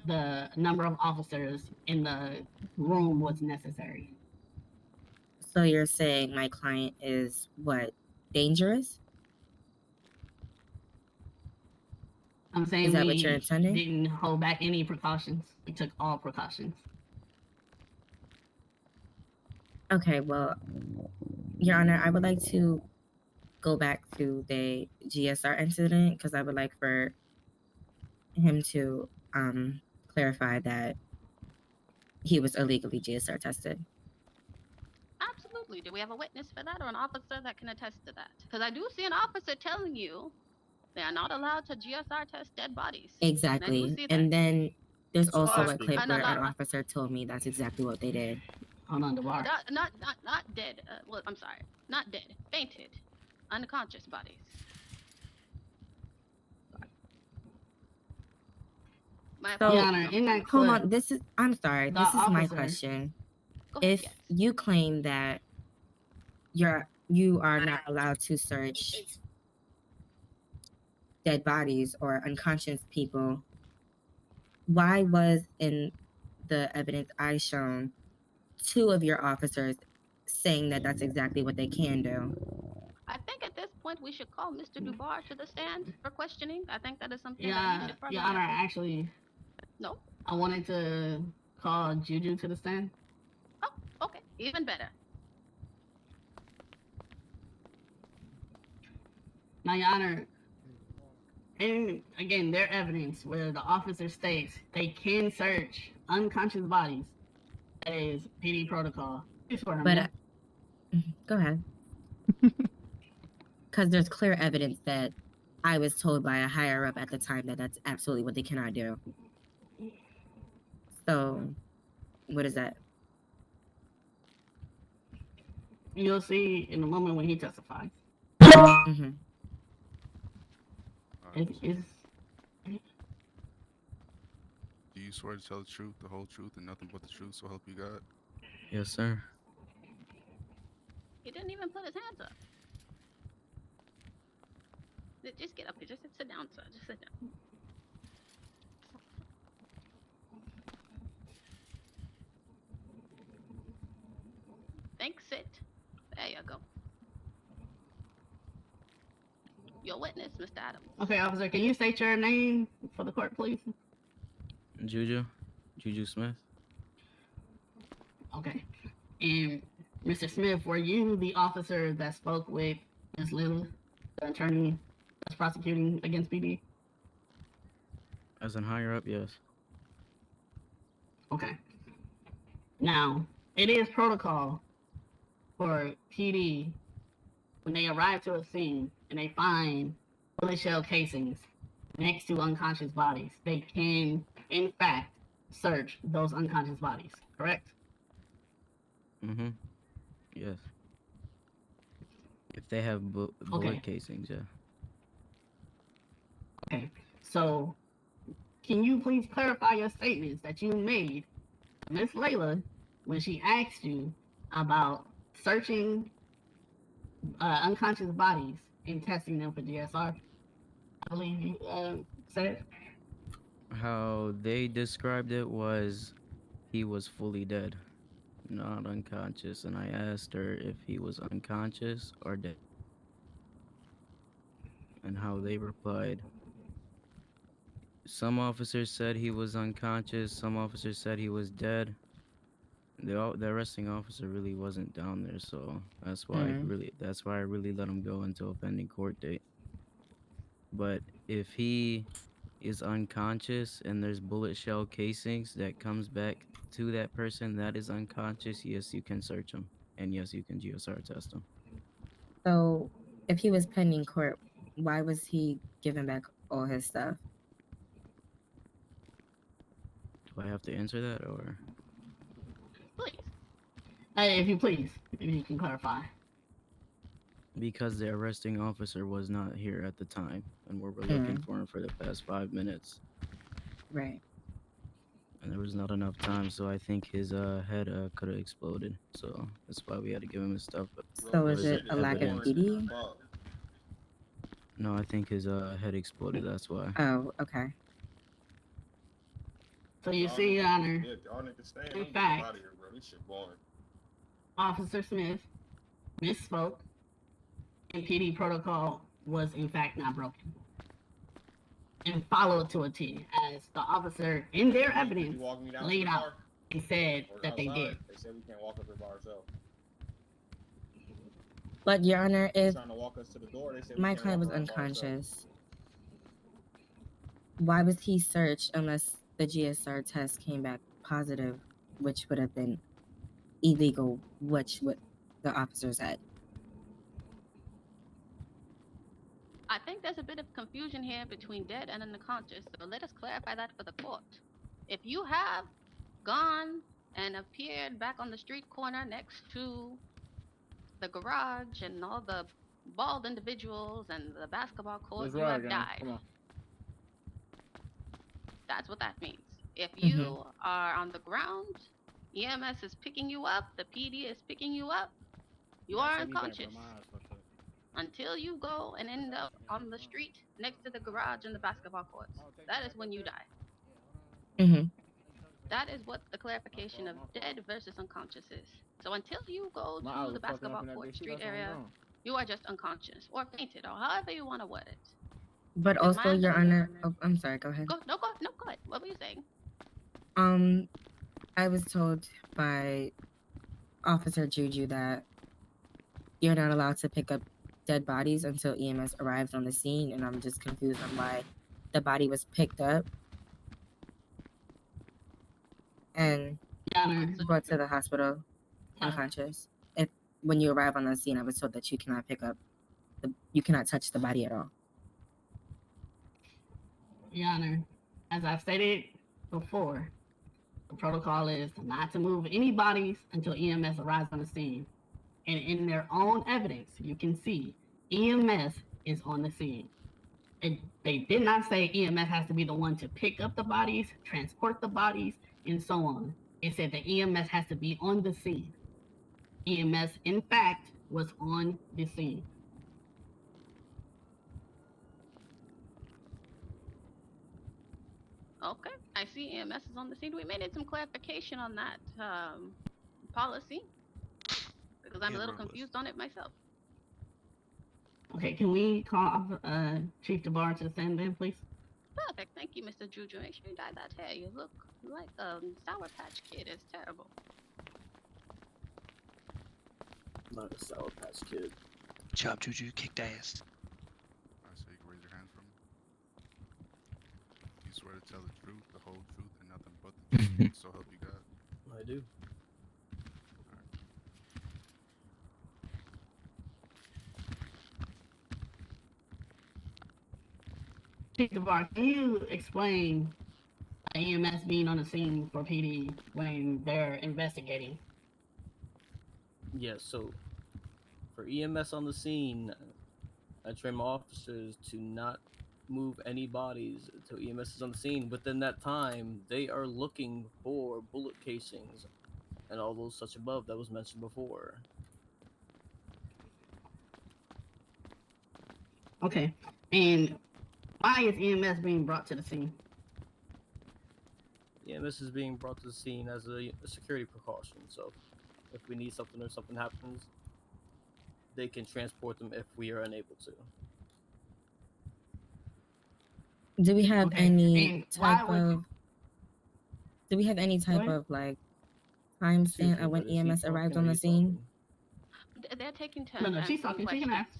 Speaker 9: the number of officers in the room was necessary.
Speaker 13: So you're saying my client is what? Dangerous?
Speaker 9: I'm saying
Speaker 13: Is that
Speaker 9: we
Speaker 13: what you're intending?
Speaker 9: didn't hold back any precautions. We took all precautions.
Speaker 13: Okay, well, Your Honor, I would like to go back to the GSR incident because I would like for him to clarify that he was illegally GSR tested.
Speaker 8: Absolutely. Do we have a witness for that or an officer that can attest to that? Because I do see an officer telling you they are not allowed to GSR test dead bodies.
Speaker 13: Exactly.
Speaker 8: see
Speaker 13: And then there's
Speaker 8: Well,
Speaker 13: also a clip
Speaker 8: and
Speaker 13: where
Speaker 8: a
Speaker 13: an
Speaker 8: lot-
Speaker 13: officer told me that's exactly what they did.
Speaker 9: Hold on, DeVar.
Speaker 8: Not dead. Well, I'm sorry. Not dead. Fainted. Unconscious bodies. My
Speaker 13: So,
Speaker 9: Your Honor, in that
Speaker 13: hold
Speaker 9: clip,
Speaker 13: on. This is, I'm sorry.
Speaker 9: the
Speaker 13: This is my
Speaker 9: officer-
Speaker 13: question.
Speaker 8: Go ahead,
Speaker 13: If you claim that you are not allowed to search dead bodies or unconscious people, why was in the evidence I shown 2 of your officers saying that that's exactly what they can do?
Speaker 8: I think at this point we should call Mr. Dubar to the stand for questioning. I think that is something that
Speaker 9: Yeah,
Speaker 8: we should probably
Speaker 9: Your Honor,
Speaker 8: have to-
Speaker 9: actually,
Speaker 8: No?
Speaker 9: I wanted to call Juju to the stand.
Speaker 8: Okay, even better.
Speaker 9: Now, Your Honor, and again, their evidence where the officer states they can search unconscious bodies. That is PD protocol. Please swear to
Speaker 13: But
Speaker 9: me.
Speaker 13: go ahead. Because there's clear evidence that I was told by a higher up at the time that that's absolutely what they cannot do. So, what is that?
Speaker 9: You'll see in a moment when he testifies.
Speaker 13: Mm-hmm.
Speaker 9: It's
Speaker 15: Do you swear to tell the truth, the whole truth, and nothing but the truth, so help you God?
Speaker 12: Yes, sir.
Speaker 8: He didn't even put his hands up. Just get up here. Just sit down, sir. Just sit down. Thanks, sit. There you go. Your witness, Mr. Adams.
Speaker 9: okay, officer. Can you state your name for the court, please?
Speaker 12: Juju Smith.
Speaker 9: Okay. And Mr. Smith, were you the officer that spoke with Ms. Lila, the attorney that's prosecuting against PD?
Speaker 12: As in higher up, yes.
Speaker 9: Okay. Now, it is protocol for PD when they arrive to a scene and they find bullet shell casings next to unconscious bodies. They can, in fact, search those unconscious bodies, correct?
Speaker 12: Mm-hmm. Yes. If they have bullet
Speaker 9: Okay.
Speaker 12: casings, yeah.
Speaker 9: Okay. So, can you please clarify your statements that you made to Miss Layla when she asked you about searching unconscious bodies and testing them for GSR? I believe you said.
Speaker 12: How they described it was he was fully dead, not unconscious, and I asked her if he was unconscious or dead. And how they replied, Some officers said he was unconscious. Some officers said he was dead. The arresting officer really wasn't down there, so that's why I really let him go until a pending court date. But if he is unconscious and there's bullet shell casings that comes back to that person that is unconscious, yes, you can search him, and yes, you can GSR test him.
Speaker 13: So, if he was pending court, why was he giving back all his stuff?
Speaker 12: Do I have to answer that, or?
Speaker 8: Please.
Speaker 9: If you please, if you can clarify.
Speaker 12: Because the arresting officer was not here at the time, and we were looking for him for the past 5 minutes.
Speaker 13: Right.
Speaker 12: And there was not enough time, so I think his head could have exploded. So that's why we had to give him his stuff. But
Speaker 13: So is it a lack of PD?
Speaker 12: No, I think his head exploded. That's why.
Speaker 13: Oh, okay.
Speaker 9: So you see, Your Honor, in fact, Officer Smith misspoke, and PD protocol was in fact not broken and followed to a T, as the officer in their evidence laid out and said that they did.
Speaker 16: They said we can't walk up here by ourselves.
Speaker 13: But Your Honor, if
Speaker 16: Trying to walk us to the door, they said we
Speaker 13: my
Speaker 16: can't
Speaker 13: client was
Speaker 16: walk up by ourselves.
Speaker 13: unconscious, why was he searched unless the GSR test came back positive, which would have been illegal, which what the officer said?
Speaker 8: I think there's a bit of confusion here between dead and unconscious, so let us clarify that for the court. If you have gone and appeared back on the street corner next to the garage and all the bald individuals and the basketball court, you have died.
Speaker 2: Come on.
Speaker 8: That's what that means. If you are on the ground, EMS is picking you up, the PD is picking you up, you are unconscious. Until you go and end up on the street next to the garage and the basketball courts. That is when you die. That is what the clarification of dead versus unconscious is. So until you go to the basketball court street area, you are just unconscious or fainted or however you want to word it.
Speaker 13: But
Speaker 8: Because
Speaker 13: also,
Speaker 8: my
Speaker 13: Your
Speaker 8: understanding-
Speaker 13: Honor, oh, I'm sorry, go ahead.
Speaker 8: Go ahead. What were you saying?
Speaker 13: I was told by Officer Juju that you're not allowed to pick up dead bodies until EMS arrives on the scene, and I'm just confused on why the body was picked up and brought to the hospital unconscious. If when you arrive on the scene, I was told that you cannot you cannot touch the body at all.
Speaker 9: Your Honor, as I've stated before, the protocol is not to move any bodies until EMS arrives on the scene. And in their own evidence, you can see EMS is on the scene. And they did not say EMS has to be the one to pick up the bodies, transport the bodies, and so on. It said that EMS has to be on the scene. EMS, in fact, was on the scene.
Speaker 8: Okay, I see EMS is on the scene. We may need some clarification on that policy because I'm a little confused on it myself.
Speaker 9: Okay, can we call Chief DeBar to the stand then, please?
Speaker 8: Perfect, thank you, Mr. Juju. Make sure you dye that hair. You look like a Sour Patch Kid. It's terrible.
Speaker 4: Not a Sour Patch Kid.
Speaker 17: Job, Juju, kicked ass.
Speaker 15: I say you can raise your hand for me. You swear to tell the truth, the whole truth, and nothing but the truth, so help you God.
Speaker 4: I do.
Speaker 9: Chief DeBar, can you explain EMS being on the scene for PD when they're investigating?
Speaker 18: Yes, so for EMS on the scene, I train my officers to not move any bodies until EMS is on the scene. Within that time, they are looking for bullet casings and all those such above that was mentioned before.
Speaker 9: Okay, and why is EMS being brought to the scene?
Speaker 18: EMS is being brought to the scene as a security precaution, so if we need something or something happens, they can transport them if we are unable to.
Speaker 13: Do we have
Speaker 9: Okay,
Speaker 13: any
Speaker 9: and why
Speaker 13: type
Speaker 9: would you-
Speaker 13: of? Do we have any type
Speaker 9: ahead.
Speaker 13: of like timestamp of when EMS arrived on the scene?
Speaker 8: They're taking turns.
Speaker 9: No, no, she's
Speaker 8: answering
Speaker 9: talking. She can
Speaker 8: questions.
Speaker 9: ask.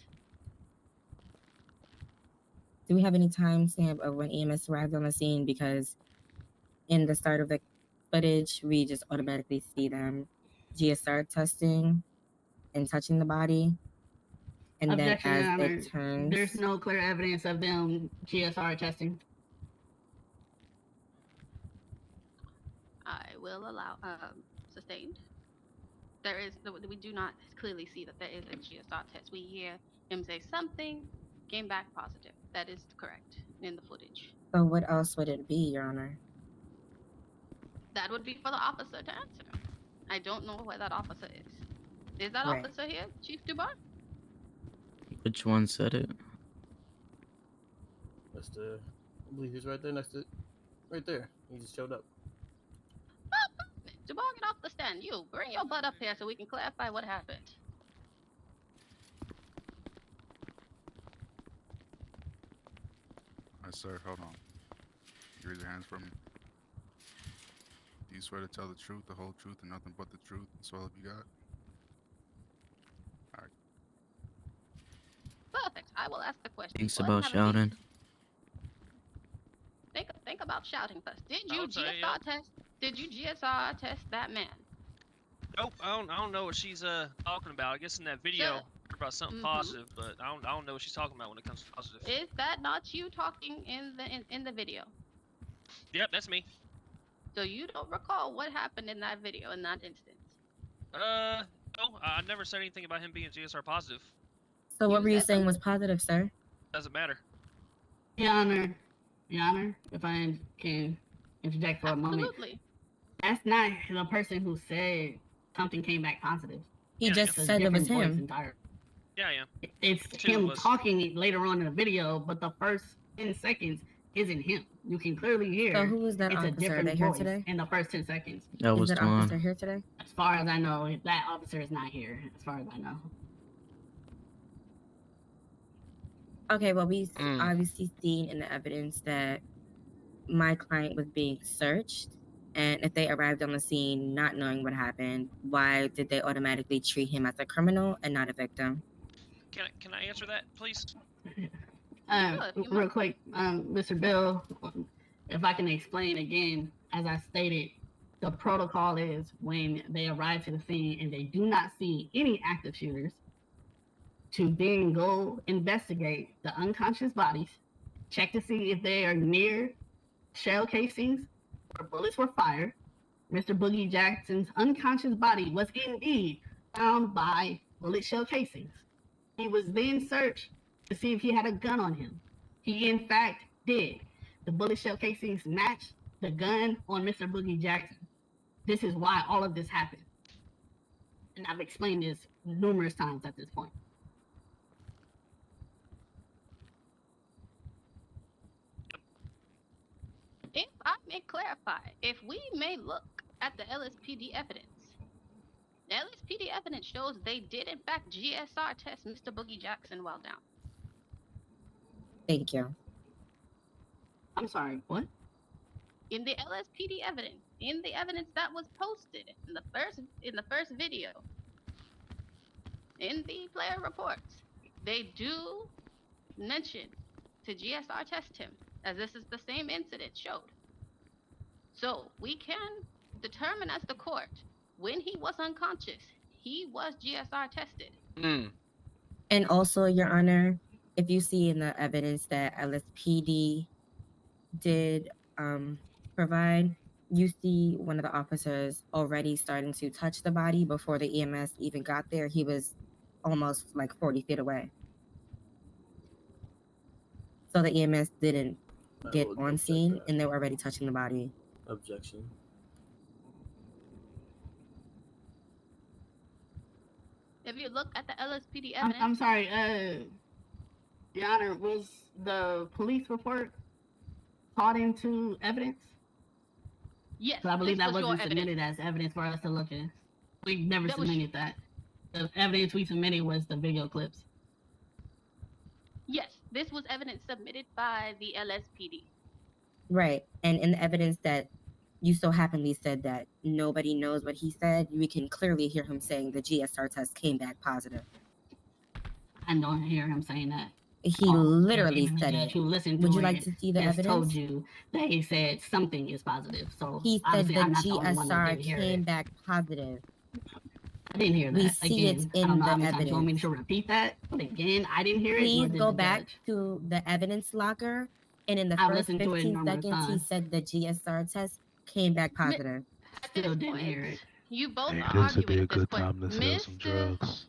Speaker 13: Do we have any timestamp of when EMS arrived on the scene? Because in the start of the footage, we just automatically see them GSR testing and touching the body. And
Speaker 9: Objection,
Speaker 13: then
Speaker 9: Your
Speaker 13: as
Speaker 9: Honor.
Speaker 13: it turns,
Speaker 9: There's no clear evidence of them GSR testing.
Speaker 8: I will allow sustained. There is we do not clearly see that there is a GSR test. We hear him say something, came back positive. That is correct in the footage.
Speaker 13: so what else would it be, Your Honor?
Speaker 8: That would be for the officer to answer. I don't know where that officer is. Is that
Speaker 13: Right.
Speaker 8: officer here, Chief Dubois?
Speaker 12: Which one said it?
Speaker 18: That's the. I believe he's right there next to. Right there. He just showed up.
Speaker 8: Dubois, get off the stand. You bring your butt up here so we can clarify what happened.
Speaker 15: Alright, sir, hold on. You raise your hands for me. Do you swear to tell the truth, the whole truth, and nothing but the truth, so help you God? Alright.
Speaker 8: Perfect. I will ask the question.
Speaker 12: Thinks
Speaker 8: Go ahead
Speaker 12: about
Speaker 8: and have a seat.
Speaker 12: shouting.
Speaker 8: Think about shouting first. Did
Speaker 5: I
Speaker 8: you
Speaker 5: would say,
Speaker 8: GSR
Speaker 5: yeah.
Speaker 8: test? Did you GSR test that man?
Speaker 5: Nope, I don't know what she's talking about. I guess in that video,
Speaker 8: Sure.
Speaker 5: heard about something
Speaker 8: Mhm.
Speaker 5: positive, but I don't know what she's talking about when it comes to positive.
Speaker 8: Is that not you talking in the video?
Speaker 5: Yep, that's me.
Speaker 8: So you don't recall what happened in that video in that instance?
Speaker 5: No, I never said anything about him being GSR positive.
Speaker 13: So what were you saying was positive, sir?
Speaker 5: Doesn't matter.
Speaker 9: Your Honor, if I can interject for a moment.
Speaker 8: Absolutely.
Speaker 9: That's not the person who said something came back positive.
Speaker 13: He
Speaker 5: Yeah,
Speaker 13: just
Speaker 9: It's a
Speaker 13: said it was
Speaker 9: different voice
Speaker 13: him.
Speaker 9: entirely.
Speaker 5: Yeah, I am.
Speaker 9: It's
Speaker 5: Two
Speaker 9: him
Speaker 5: of us.
Speaker 9: talking later on in the video, but the first 10 seconds isn't him. You can clearly hear
Speaker 13: So who was that
Speaker 9: it's a
Speaker 13: officer? Are
Speaker 9: different
Speaker 13: they here
Speaker 9: voice
Speaker 13: today?
Speaker 9: in the first 10 seconds.
Speaker 12: That
Speaker 13: Is
Speaker 12: was
Speaker 13: that
Speaker 12: Twan.
Speaker 13: officer here today?
Speaker 9: As far as I know, that officer is not here, as far as I know.
Speaker 13: Okay, well, we obviously seen in the evidence that my client was being searched, and if they arrived on the scene not knowing what happened, why did they automatically treat him as a criminal and not a victim?
Speaker 5: Can I answer that, please?
Speaker 9: Real quick, Mr. Bill, if I can explain again, as I stated, the protocol is when they arrive to the scene and they do not see any active shooters, to then go investigate the unconscious bodies, check to see if they are near shell casings where bullets were fired. Mr. Boogie Jackson's unconscious body was indeed found by bullet shell casings. He was then searched to see if he had a gun on him. He in fact did. The bullet shell casings matched the gun on Mr. Boogie Jackson. This is why all of this happened. And I've explained this numerous times at this point.
Speaker 8: If I may clarify, if we may look at the LSPD evidence, the LSPD evidence shows they did in fact GSR test Mr. Boogie Jackson while down.
Speaker 13: Thank you.
Speaker 9: I'm sorry, what?
Speaker 8: In the LSPD evidence, in the evidence that was posted in the first video, in the player reports, they do mention to GSR test him, as this is the same incident showed. So we can determine as the court, when he was unconscious, he was GSR tested.
Speaker 13: And also, Your Honor, if you see in the evidence that LSPD did provide, you see one of the officers already starting to touch the body before the EMS even got there. He was almost like 40 feet away. So the EMS didn't get on scene and they were already touching the body.
Speaker 18: Objection.
Speaker 8: If you look at the LSPD
Speaker 9: I'm,
Speaker 8: evidence,
Speaker 9: I'm sorry, Your Honor, was the police report caught into evidence?
Speaker 8: yes,
Speaker 9: 'Cause I believe
Speaker 8: this
Speaker 9: that
Speaker 8: was your
Speaker 9: wasn't submitted as evidence for us to look at. We never
Speaker 8: That was-
Speaker 9: submitted that. The evidence we submitted was the video clips.
Speaker 8: Yes, This was evidence submitted by the LSPD.
Speaker 13: Right. And in the evidence that you so happenly said that nobody knows what he said, we can clearly hear him saying the GSR test came back positive.
Speaker 9: I don't hear him saying that.
Speaker 13: He literally
Speaker 9: Even the
Speaker 13: said
Speaker 9: judge
Speaker 13: it.
Speaker 9: who listened to
Speaker 13: Would you
Speaker 9: it
Speaker 13: like to see the
Speaker 9: just
Speaker 13: evidence?
Speaker 9: told you that he said something is positive. So
Speaker 13: He said
Speaker 9: obviously
Speaker 13: the
Speaker 9: I'm not the only one that
Speaker 13: GSR
Speaker 9: didn't hear
Speaker 13: came
Speaker 9: it.
Speaker 13: back positive.
Speaker 9: I didn't hear that.
Speaker 13: We see
Speaker 9: Again,
Speaker 13: it
Speaker 9: I don't
Speaker 13: in
Speaker 9: know
Speaker 13: the
Speaker 9: how many times you want me
Speaker 13: evidence.
Speaker 9: to repeat that. But again, I didn't hear it.
Speaker 13: Please
Speaker 9: Nor did
Speaker 13: go
Speaker 9: the
Speaker 13: back
Speaker 9: judge.
Speaker 13: to the evidence locker, and in the
Speaker 9: I've
Speaker 13: first
Speaker 9: listened to it
Speaker 13: 15
Speaker 9: numerous
Speaker 13: seconds, he
Speaker 9: times.
Speaker 13: said the GSR test came back positive.
Speaker 9: Still didn't hear it.
Speaker 8: You both
Speaker 14: Hey,
Speaker 8: are
Speaker 14: this would
Speaker 8: arguing
Speaker 14: be a
Speaker 8: at this
Speaker 14: good
Speaker 8: point.
Speaker 14: time to sell some drugs.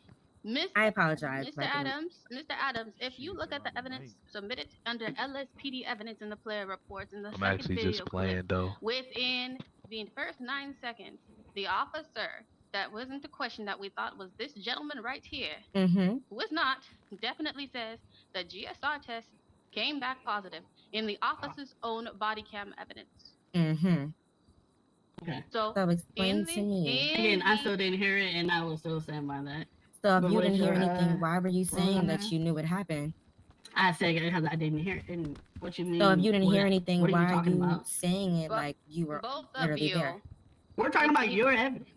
Speaker 13: I apologize.
Speaker 8: Mr.
Speaker 13: but
Speaker 8: Mr. Adams, if you look at the evidence submitted under LSPD evidence in the player reports in the
Speaker 14: I'm
Speaker 8: second
Speaker 14: actually
Speaker 8: video
Speaker 14: just
Speaker 8: clip,
Speaker 14: playing though.
Speaker 8: within the first 9 seconds, the officer that wasn't the question that we thought was this gentleman right here,
Speaker 13: Mm-hmm.
Speaker 8: who is not, definitely says the GSR test came back positive in the officer's own body cam evidence.
Speaker 13: Mm-hmm.
Speaker 9: Okay.
Speaker 8: So
Speaker 13: explain to me.
Speaker 9: Again, I still didn't hear it, and I will still stand by that.
Speaker 13: So if
Speaker 9: But
Speaker 13: you
Speaker 9: what
Speaker 13: didn't
Speaker 9: is
Speaker 13: hear
Speaker 9: your,
Speaker 13: anything, why were you saying
Speaker 9: ruling
Speaker 13: that
Speaker 9: on
Speaker 13: you knew it happened?
Speaker 9: I said it because I didn't hear it. And what you mean?
Speaker 13: So if you didn't
Speaker 9: what-
Speaker 13: hear anything,
Speaker 9: what are
Speaker 13: why are
Speaker 9: talking
Speaker 13: you
Speaker 9: about?
Speaker 13: saying it like you were
Speaker 8: both of
Speaker 13: literally
Speaker 8: you.
Speaker 13: there?
Speaker 9: We're talking about your evidence.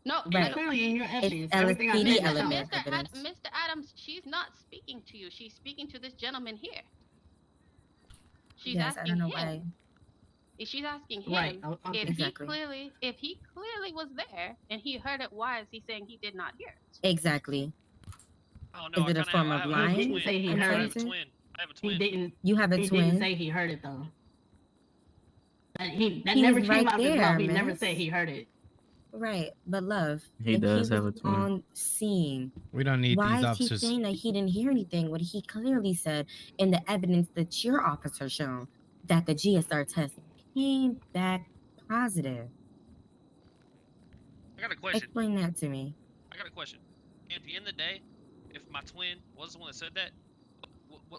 Speaker 8: No,
Speaker 13: Right.
Speaker 9: It's clearly in your
Speaker 13: It's
Speaker 9: evidence. Everything I
Speaker 13: LSPD
Speaker 9: said is shown.
Speaker 13: evidence.
Speaker 8: Mr. Adams, she's not speaking to you. She's speaking to this gentleman here. She's
Speaker 13: Yes, I
Speaker 8: asking
Speaker 13: don't know
Speaker 8: him.
Speaker 13: why.
Speaker 8: She's asking him
Speaker 9: Right, okay.
Speaker 8: if
Speaker 13: Exactly.
Speaker 8: he clearly was there and he heard it. Why is he saying he did not hear it?
Speaker 13: Exactly.
Speaker 19: Oh no,
Speaker 13: Is it a form of
Speaker 9: He
Speaker 13: lying?
Speaker 9: didn't say he
Speaker 13: I'm
Speaker 9: heard
Speaker 13: saying
Speaker 9: it.
Speaker 13: to?
Speaker 19: I have a
Speaker 9: He
Speaker 19: twin.
Speaker 9: didn't.
Speaker 13: You have a
Speaker 9: he
Speaker 13: twin?
Speaker 9: didn't say he heard it though. That
Speaker 13: He
Speaker 9: never
Speaker 13: was
Speaker 9: came
Speaker 13: right
Speaker 9: out of his
Speaker 13: there,
Speaker 9: mouth. He never
Speaker 13: miss.
Speaker 9: said he heard it.
Speaker 13: Right, but love,
Speaker 12: He
Speaker 13: if
Speaker 12: does
Speaker 13: he
Speaker 12: have
Speaker 13: was
Speaker 12: a twin.
Speaker 13: on scene,
Speaker 3: We don't need
Speaker 13: why
Speaker 3: these
Speaker 13: is he
Speaker 3: officers.
Speaker 13: saying that he didn't hear anything when he clearly said in the evidence that your officer shown that the GSR test came back positive?
Speaker 19: I got a question.
Speaker 13: Explain that to me.
Speaker 19: I got a question. At the end of the day, if my twin was the one that said that,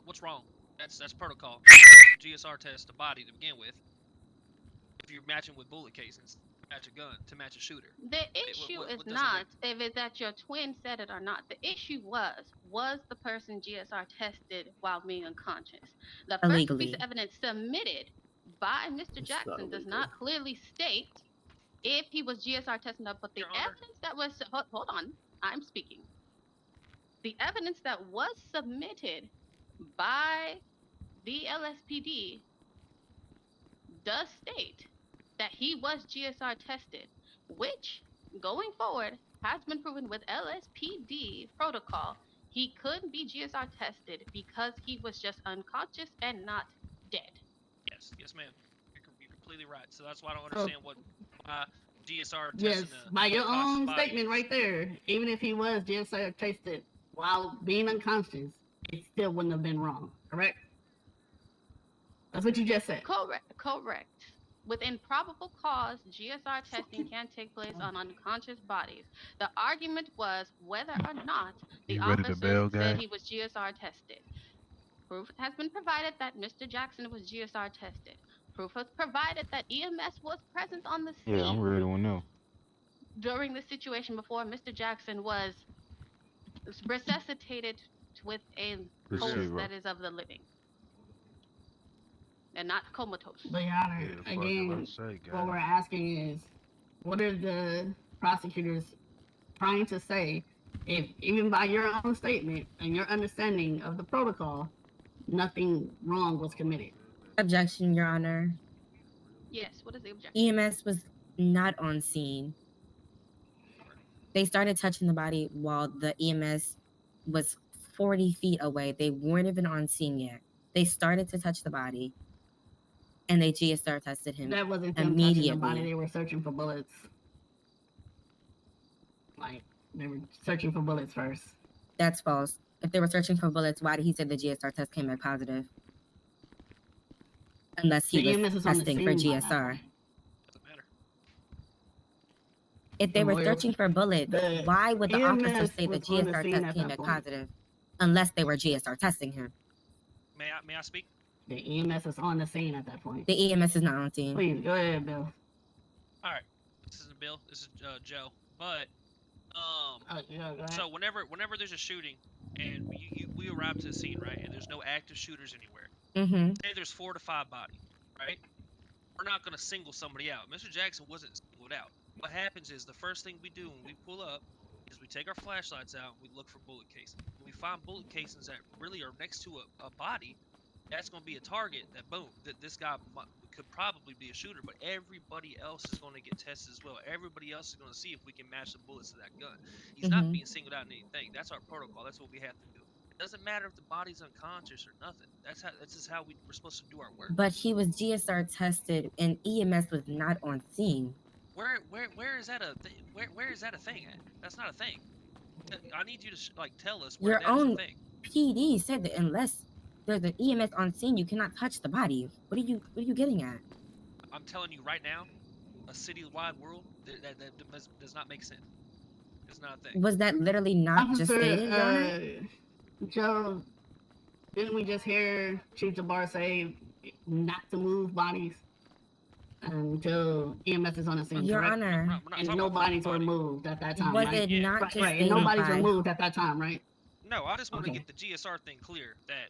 Speaker 19: what's wrong? That's protocol. GSR test the body to begin with. If you're matching with bullet casings, match a gun to match a shooter.
Speaker 8: The issue
Speaker 19: what
Speaker 8: is
Speaker 19: does it
Speaker 8: not if it's that your twin said it or not. The issue was the person GSR tested while being unconscious. The first
Speaker 13: Illegally.
Speaker 8: piece of evidence submitted by Mr. Jackson does not clearly state if he was GSR testing up, but the evidence that was hold on, I'm speaking. The evidence that was submitted by the LSPD does state that he was GSR tested, which going forward has been proven with LSPD protocol. He could be GSR tested because he was just unconscious and not dead.
Speaker 19: Yes, ma'am. You're completely right. So that's why I don't understand what GSR
Speaker 9: Yes,
Speaker 19: testing
Speaker 9: by your
Speaker 19: unconscious
Speaker 9: own
Speaker 19: body
Speaker 9: statement
Speaker 19: is.
Speaker 9: right there. Even if he was GSR tested while being unconscious, it still wouldn't have been wrong. Correct? That's what you just said.
Speaker 8: Correct. Within probable cause, GSR testing can take place on unconscious bodies. The argument was whether or not the
Speaker 14: You ready to
Speaker 8: officer
Speaker 14: bail,
Speaker 8: said
Speaker 14: guy?
Speaker 8: he was GSR tested. Proof has been provided that Mr. Jackson was GSR tested. Proof was provided that EMS was present on the scene
Speaker 14: Yeah, I'm ready to know.
Speaker 8: during the situation before Mr. Jackson was resuscitated with a
Speaker 14: Let's
Speaker 8: pulse
Speaker 14: see, bro.
Speaker 8: that is of the living and not comatose.
Speaker 9: But Your Honor,
Speaker 14: Yeah, fuck it,
Speaker 9: again,
Speaker 14: let's say,
Speaker 9: what
Speaker 14: guy.
Speaker 9: we're asking is, what are the prosecutors trying to say if, even by your own statement and your understanding of the protocol, nothing wrong was committed?
Speaker 13: Objection, Your Honor.
Speaker 8: Yes, what is the objection?
Speaker 13: EMS was not on scene. They started touching the body while the EMS was 40 feet away. They weren't even on scene yet. They started to touch the body, and they GSR tested him
Speaker 9: That wasn't them touching
Speaker 13: immediately.
Speaker 9: the body. They were searching for bullets. Like, they were searching for bullets first.
Speaker 13: That's false. If they were searching for bullets, why did he say the GSR test came back positive? Unless he
Speaker 9: The EMS
Speaker 13: was
Speaker 9: was on the
Speaker 13: testing for
Speaker 9: scene by that
Speaker 13: GSR. If they were
Speaker 9: Well,
Speaker 13: searching for bullets,
Speaker 9: the
Speaker 13: why would the officer
Speaker 9: EMS
Speaker 13: say the
Speaker 9: was on the
Speaker 13: GSR
Speaker 9: scene
Speaker 13: test
Speaker 9: at
Speaker 13: came
Speaker 9: that
Speaker 13: back
Speaker 9: point.
Speaker 13: positive? Unless they were GSR testing him.
Speaker 19: May I speak?
Speaker 9: The EMS is on the scene at that point.
Speaker 13: The EMS is not on scene.
Speaker 9: Please, go ahead, Bill.
Speaker 19: All right. This isn't Bill. This is Joe. But
Speaker 9: yeah, go ahead.
Speaker 19: so whenever there's a shooting and we you arrive to the scene, right, and there's no active shooters anywhere.
Speaker 13: Mm-hmm.
Speaker 19: Say there's 4 to 5 bodies, right? We're not gonna single somebody out. Mr. Jackson wasn't singled out. What happens is the first thing we do when we pull up is we take our flashlights out and we look for bullet casings. When we find bullet casings that really are next to a body, that's gonna be a target that boom, that this guy could probably be a shooter, but everybody else is going to get tested as well. Everybody else is going to see if we can match the bullets to that gun. He's not being singled out in anything. That's our protocol. That's what we have to do. It doesn't matter if the body's unconscious or nothing. That's just how we're supposed to do our work.
Speaker 13: But he was GSR tested and EMS was not on scene.
Speaker 19: Where is that a where is that a thing at? That's not a thing. I need you to tell us where
Speaker 13: Your
Speaker 19: that is a
Speaker 13: own
Speaker 19: thing.
Speaker 13: PD said that unless there's an EMS on scene, you cannot touch the body. What are you getting at?
Speaker 19: I'm telling you right now, a city-wide world that does not make sense. It's not a thing.
Speaker 13: Was that literally not just stated, Your Honor?
Speaker 9: Joe, didn't we just hear Chief Jabbar say not to move bodies until EMS is on the scene?
Speaker 13: Your
Speaker 9: correct?
Speaker 13: Honor.
Speaker 9: And no bodies were moved at that time,
Speaker 13: Was
Speaker 9: right?
Speaker 13: it not just
Speaker 9: right, and no
Speaker 13: stated
Speaker 9: bodies were
Speaker 13: by-
Speaker 9: moved at that time, right?
Speaker 19: No, I just want to
Speaker 9: Okay.
Speaker 19: get the GSR thing clear that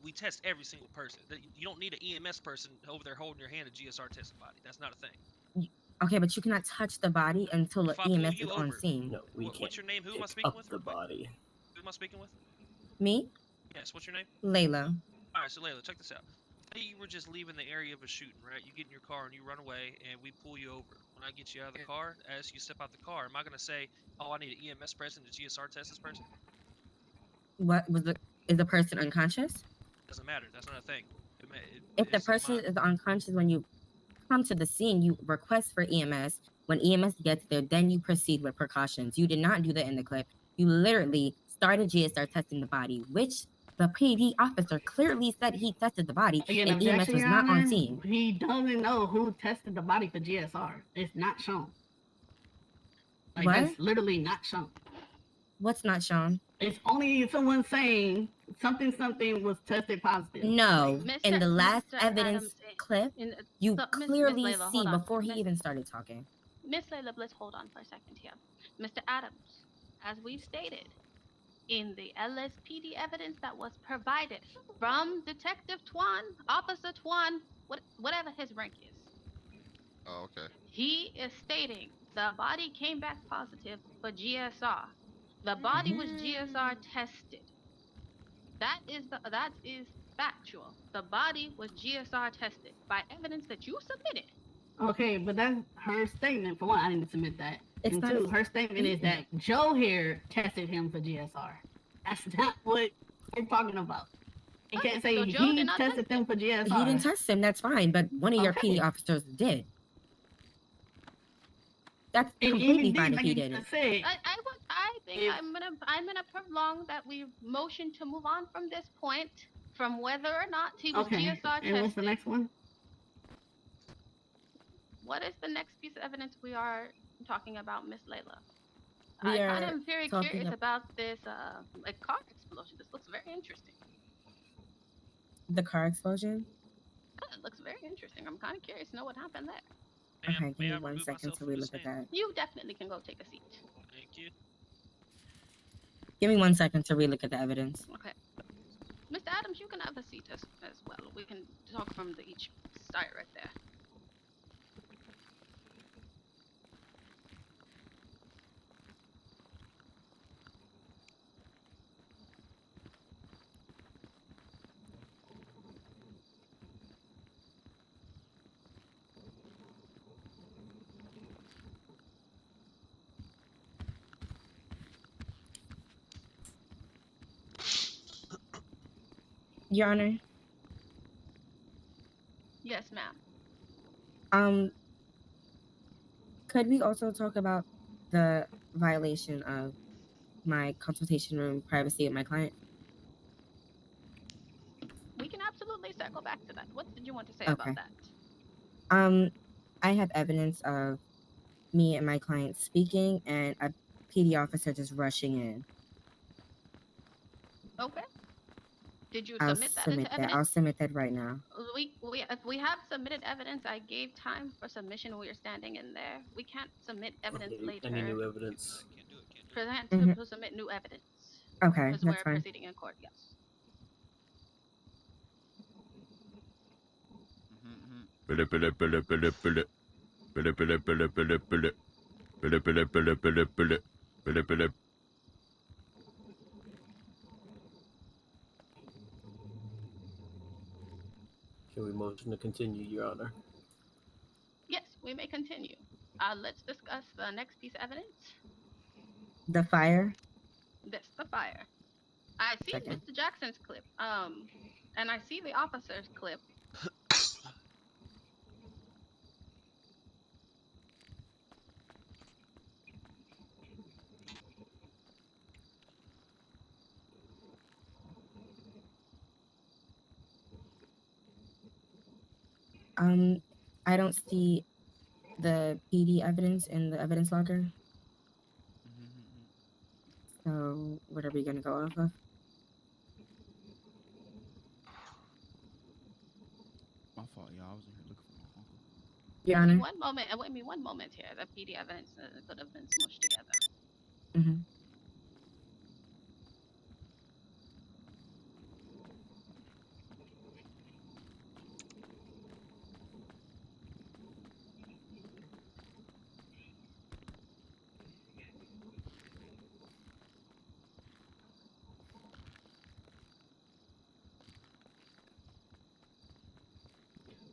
Speaker 19: we test every single person. That you don't need an EMS person over there holding your hand to GSR test body. That's not a thing.
Speaker 13: Okay, but you cannot touch the body until the
Speaker 19: If I pull
Speaker 13: EMS
Speaker 19: you
Speaker 13: is on
Speaker 19: over,
Speaker 13: scene.
Speaker 4: No, we can't.
Speaker 19: What's your name? Who am I
Speaker 4: pick
Speaker 19: speaking
Speaker 4: up
Speaker 19: with?
Speaker 4: the body.
Speaker 19: Who am I speaking with?
Speaker 13: Me?
Speaker 19: Yes. What's your name?
Speaker 13: Layla.
Speaker 19: All right, so Layla, check this out. Say you were just leaving the area of a shooting, right? You get in your car and you run away, and we pull you over. When I get you out of the car, as you step out the car, am I gonna say, "Oh, I need an EMS person to GSR test this person"?
Speaker 13: What was is the person unconscious?
Speaker 19: Doesn't matter. That's not a thing.
Speaker 13: If the person is unconscious when you come to the scene, you request for EMS. When EMS gets there, then you proceed with precautions. You did not do that in the clip. You literally started GSR testing the body, which the PD officer clearly said he tested the body,
Speaker 9: Again,
Speaker 13: and EMS
Speaker 9: objection,
Speaker 13: was
Speaker 9: Your
Speaker 13: not on
Speaker 9: Honor.
Speaker 13: scene.
Speaker 9: He doesn't know who tested the body for GSR. It's not shown. Like,
Speaker 13: What?
Speaker 9: that's literally not shown.
Speaker 13: What's not shown?
Speaker 9: It's only someone saying something was tested positive.
Speaker 13: No, in the last
Speaker 8: Mr.
Speaker 13: evidence
Speaker 8: Adams,
Speaker 13: clip,
Speaker 8: in-
Speaker 13: you
Speaker 8: so, Miss
Speaker 13: clearly
Speaker 8: Layla,
Speaker 13: see
Speaker 8: hold on.
Speaker 13: before he even started talking.
Speaker 8: Miss Layla, let's hold on for a second here. Mr. Adams, as we've stated, in the LSPD evidence that was provided from Detective Twan, Officer Twan, whatever his rank is,
Speaker 20: Oh, okay.
Speaker 8: he is stating the body came back positive for GSR. The body was GSR tested. That is factual. The body was GSR tested by evidence that you submitted.
Speaker 9: Okay, but that's her statement. For one, I didn't submit that.
Speaker 13: It's
Speaker 9: And
Speaker 13: not
Speaker 9: two,
Speaker 13: a
Speaker 9: her statement is that Joe here tested him for GSR. That's not what we're talking about. You
Speaker 8: Okay,
Speaker 9: can't say
Speaker 8: so Joe
Speaker 9: he
Speaker 8: did not
Speaker 9: tested them for GSR.
Speaker 13: He didn't test him, that's fine, but one of your
Speaker 9: Okay.
Speaker 13: PD officers did. That's
Speaker 9: And
Speaker 13: completely
Speaker 9: even
Speaker 13: fine
Speaker 9: then,
Speaker 13: if
Speaker 9: like
Speaker 13: he
Speaker 9: you
Speaker 13: didn't.
Speaker 9: just said,
Speaker 8: I think
Speaker 9: If-
Speaker 8: I'm gonna prolong that we motion to move on from this point, from whether or not he was
Speaker 9: okay.
Speaker 8: GSR
Speaker 9: And what's the
Speaker 8: tested.
Speaker 9: next one?
Speaker 8: What is the next piece of evidence we are talking about, Miss Layla?
Speaker 13: We
Speaker 8: I
Speaker 13: are
Speaker 8: am very
Speaker 13: talking
Speaker 8: curious
Speaker 13: ab-
Speaker 8: about this like car explosion. This looks very interesting.
Speaker 13: The car explosion?
Speaker 8: It looks very interesting. I'm kind of curious to know what happened there.
Speaker 13: Okay, give
Speaker 19: may
Speaker 13: me
Speaker 19: I
Speaker 13: 1
Speaker 19: remove
Speaker 13: second
Speaker 19: myself
Speaker 13: to
Speaker 19: from the
Speaker 13: relook at
Speaker 19: stand?
Speaker 13: that.
Speaker 8: You definitely can go take a seat.
Speaker 19: Thank you.
Speaker 13: Give me 1 second to relook at the evidence.
Speaker 8: Okay. Mr. Adams, you can have a seat as well. We can talk from each side right there.
Speaker 13: Your Honor,
Speaker 8: Yes, ma'am.
Speaker 13: could we also talk about the violation of my consultation room privacy of my client?
Speaker 8: We can absolutely circle back to that. What did you want to say
Speaker 13: Okay.
Speaker 8: about that?
Speaker 13: I have evidence of me and my client speaking and a PD officer just rushing in.
Speaker 8: Okay. Did you
Speaker 13: I'll
Speaker 8: submit that
Speaker 13: submit
Speaker 8: into
Speaker 13: that. I'll
Speaker 8: evidence?
Speaker 13: submit that right now.
Speaker 8: If we have submitted evidence, I gave time for submission. We are standing in there. We can't submit evidence later.
Speaker 4: Any new evidence?
Speaker 8: Present
Speaker 13: Mhm.
Speaker 8: to submit new evidence.
Speaker 13: Okay,
Speaker 8: Because
Speaker 13: that's
Speaker 8: we're
Speaker 13: fine.
Speaker 8: proceeding in court, yes.
Speaker 6: Pele, pele, pele, pele, pele. Pele, pele, pele, pele, pele. Pele, pele, pele, pele, pele. Pele, pele.
Speaker 18: Can we motion to continue, Your Honor?
Speaker 8: Yes, we may continue. Let's discuss the next piece of evidence.
Speaker 13: The fire.
Speaker 8: This, the fire. I see
Speaker 13: Second.
Speaker 8: Mr. Jackson's clip. And I see the officer's clip.
Speaker 13: I don't see the PD evidence in the evidence logger. So what are we gonna go off of?
Speaker 2: My fault, y'all. I was in here looking for my uncle.
Speaker 13: Your Honor.
Speaker 8: One moment. Wait me 1 moment here. The PD evidence could have been smushed together.
Speaker 13: Mm-hmm.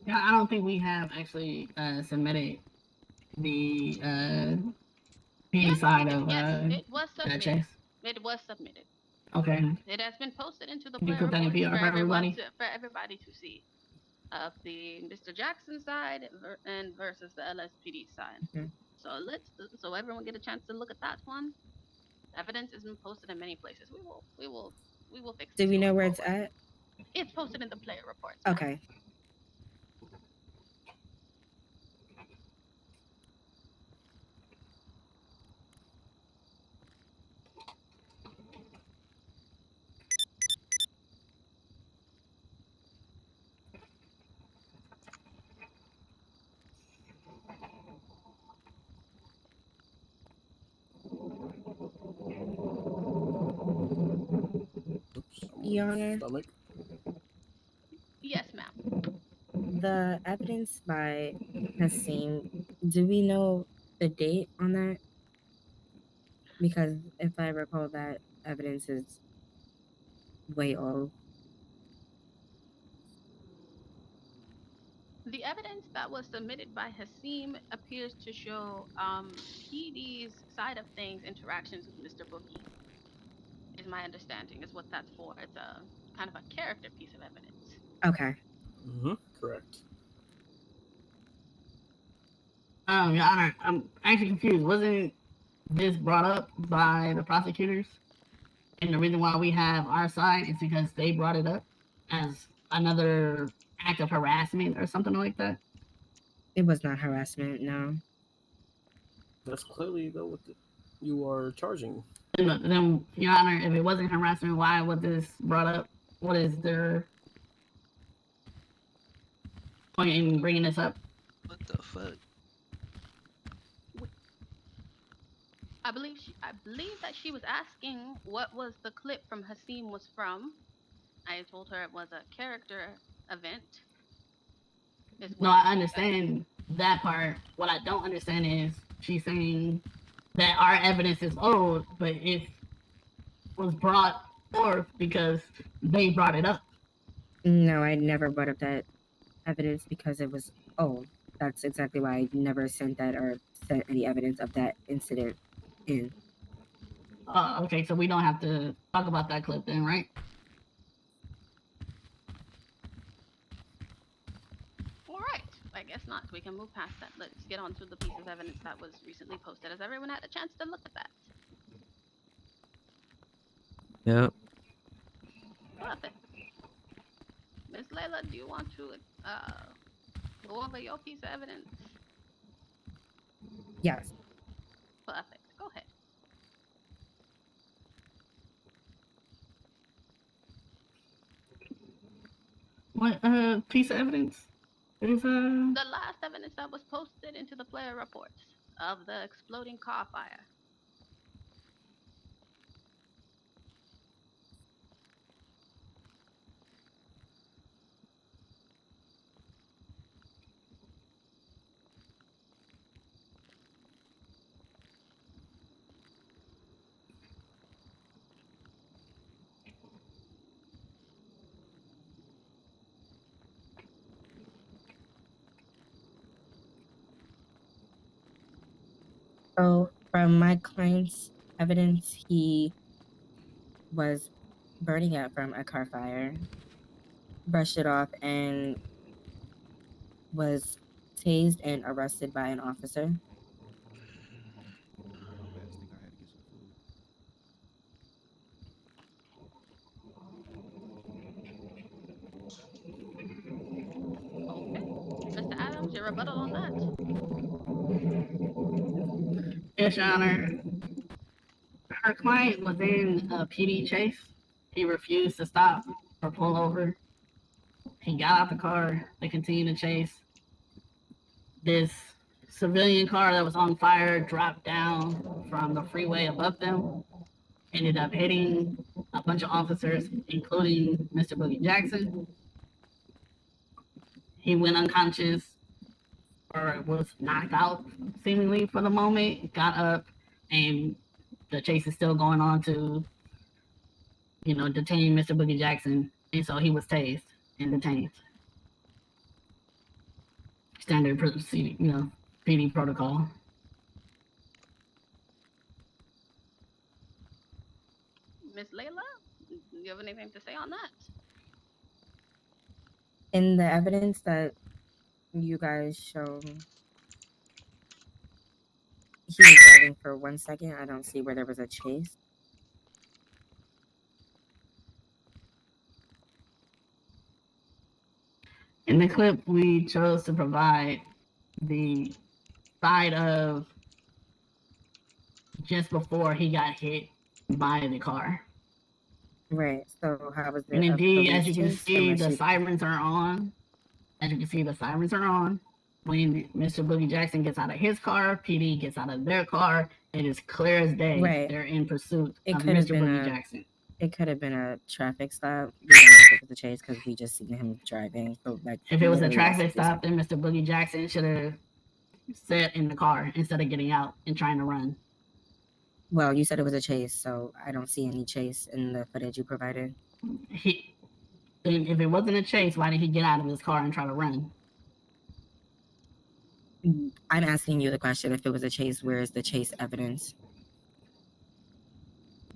Speaker 9: Yeah, I don't think we have actually submitted the PD side of
Speaker 8: It was
Speaker 9: that
Speaker 8: submitted.
Speaker 9: chase.
Speaker 8: It was submitted.
Speaker 9: Okay.
Speaker 8: It has been posted into the
Speaker 9: Can you
Speaker 8: player
Speaker 9: put that in
Speaker 8: reports
Speaker 9: PR for everybody?
Speaker 8: for everybody to see. Of the Mr. Jackson side and versus the LSPD side.
Speaker 13: Okay.
Speaker 8: So everyone get a chance to look at that one. Evidence has been posted in many places. We will fix
Speaker 13: Do
Speaker 8: this
Speaker 13: we know
Speaker 8: going
Speaker 13: where it's
Speaker 8: forward.
Speaker 13: at?
Speaker 8: It's posted in the player reports.
Speaker 13: Okay. Your Honor.
Speaker 18: Stomach.
Speaker 8: Yes, ma'am.
Speaker 13: The evidence by Hasim, do we know the date on that? Because if I recall, that evidence is way old.
Speaker 8: The evidence that was submitted by Hasim appears to show PD's side of things interactions with Mr. Bookie. Is my understanding is what that's for. It's a kind of a character piece of evidence.
Speaker 13: Okay.
Speaker 18: Mm-hmm. Correct.
Speaker 9: Your Honor, I'm actually confused. Wasn't this brought up by the prosecutors? And the reason why we have our side is because they brought it up as another act of harassment or something like that?
Speaker 13: It was not harassment, no.
Speaker 18: That's clearly though what you are charging.
Speaker 9: Then, Your Honor, if it wasn't harassment, why was this brought up? What is their point in bringing this up?
Speaker 17: What the fuck?
Speaker 8: I believe that she was asking what was the clip from Hasim was from. I told her it was a character event.
Speaker 9: No, I understand that part. What I don't understand is she's saying that our evidence is old, but it was brought forth because they brought it up.
Speaker 13: No, I never brought up that evidence because it was old. That's exactly why I never sent that or sent any evidence of that incident in.
Speaker 9: Okay, so we don't have to talk about that clip then, right?
Speaker 8: Alright, I guess not. We can move past that. Let's get on to the piece of evidence that was recently posted. Has everyone had a chance to look at that?
Speaker 12: Yep.
Speaker 8: Perfect. Miss Layla, do you want to go over your piece of evidence?
Speaker 13: Yes.
Speaker 8: Perfect. Go ahead.
Speaker 9: What piece of evidence? Is
Speaker 8: The last evidence that was posted into the player reports of the exploding car fire.
Speaker 13: So, from my client's evidence, he was burning up from a car fire, brushed it off, and was tased and arrested by an officer.
Speaker 8: Okay. Mr. Adams, your rebuttal on that?
Speaker 9: Yes, Your Honor. Her client was in a PD chase. He refused to stop or pull over. He got out the car. They continued to chase. This civilian car that was on fire dropped down from the freeway above them. Ended up hitting a bunch of officers, including Mr. Boogie Jackson. He went unconscious or was knocked out seemingly for the moment, got up, and the chase is still going on to, detain Mr. Boogie Jackson. And so he was tased and detained. Standard procedure, PD protocol.
Speaker 8: Miss Layla, do you have anything to say on that?
Speaker 13: In the evidence that you guys show, he was driving for 1 second. I don't see where there was a chase.
Speaker 9: In the clip, we chose to provide the side of just before he got hit by the car.
Speaker 13: Right. So how was it?
Speaker 9: And indeed, as you can
Speaker 13: chase,
Speaker 9: see,
Speaker 13: unless
Speaker 9: the
Speaker 13: you-
Speaker 9: sirens are on. As you can see, the sirens are on. When Mr. Boogie Jackson gets out of his car, PD gets out of their car, it is clear as day.
Speaker 13: Right.
Speaker 9: They're in pursuit
Speaker 13: It
Speaker 9: of
Speaker 13: could have
Speaker 9: Mr.
Speaker 13: been
Speaker 9: Boogie
Speaker 13: a
Speaker 9: Jackson.
Speaker 13: It could have been a traffic stop. We don't know if it was a chase because we just seen him driving. So like,
Speaker 9: If it was a
Speaker 13: literally
Speaker 9: traffic
Speaker 13: less than
Speaker 9: stop, then Mr. Boogie Jackson should have sat in the car instead of getting out and trying to run.
Speaker 13: Well, you said it was a chase, so I don't see any chase in the footage you provided.
Speaker 9: If it wasn't a chase, why did he get out of his car and try to run?
Speaker 13: I'm asking you the question. If it was a chase, where is the chase evidence?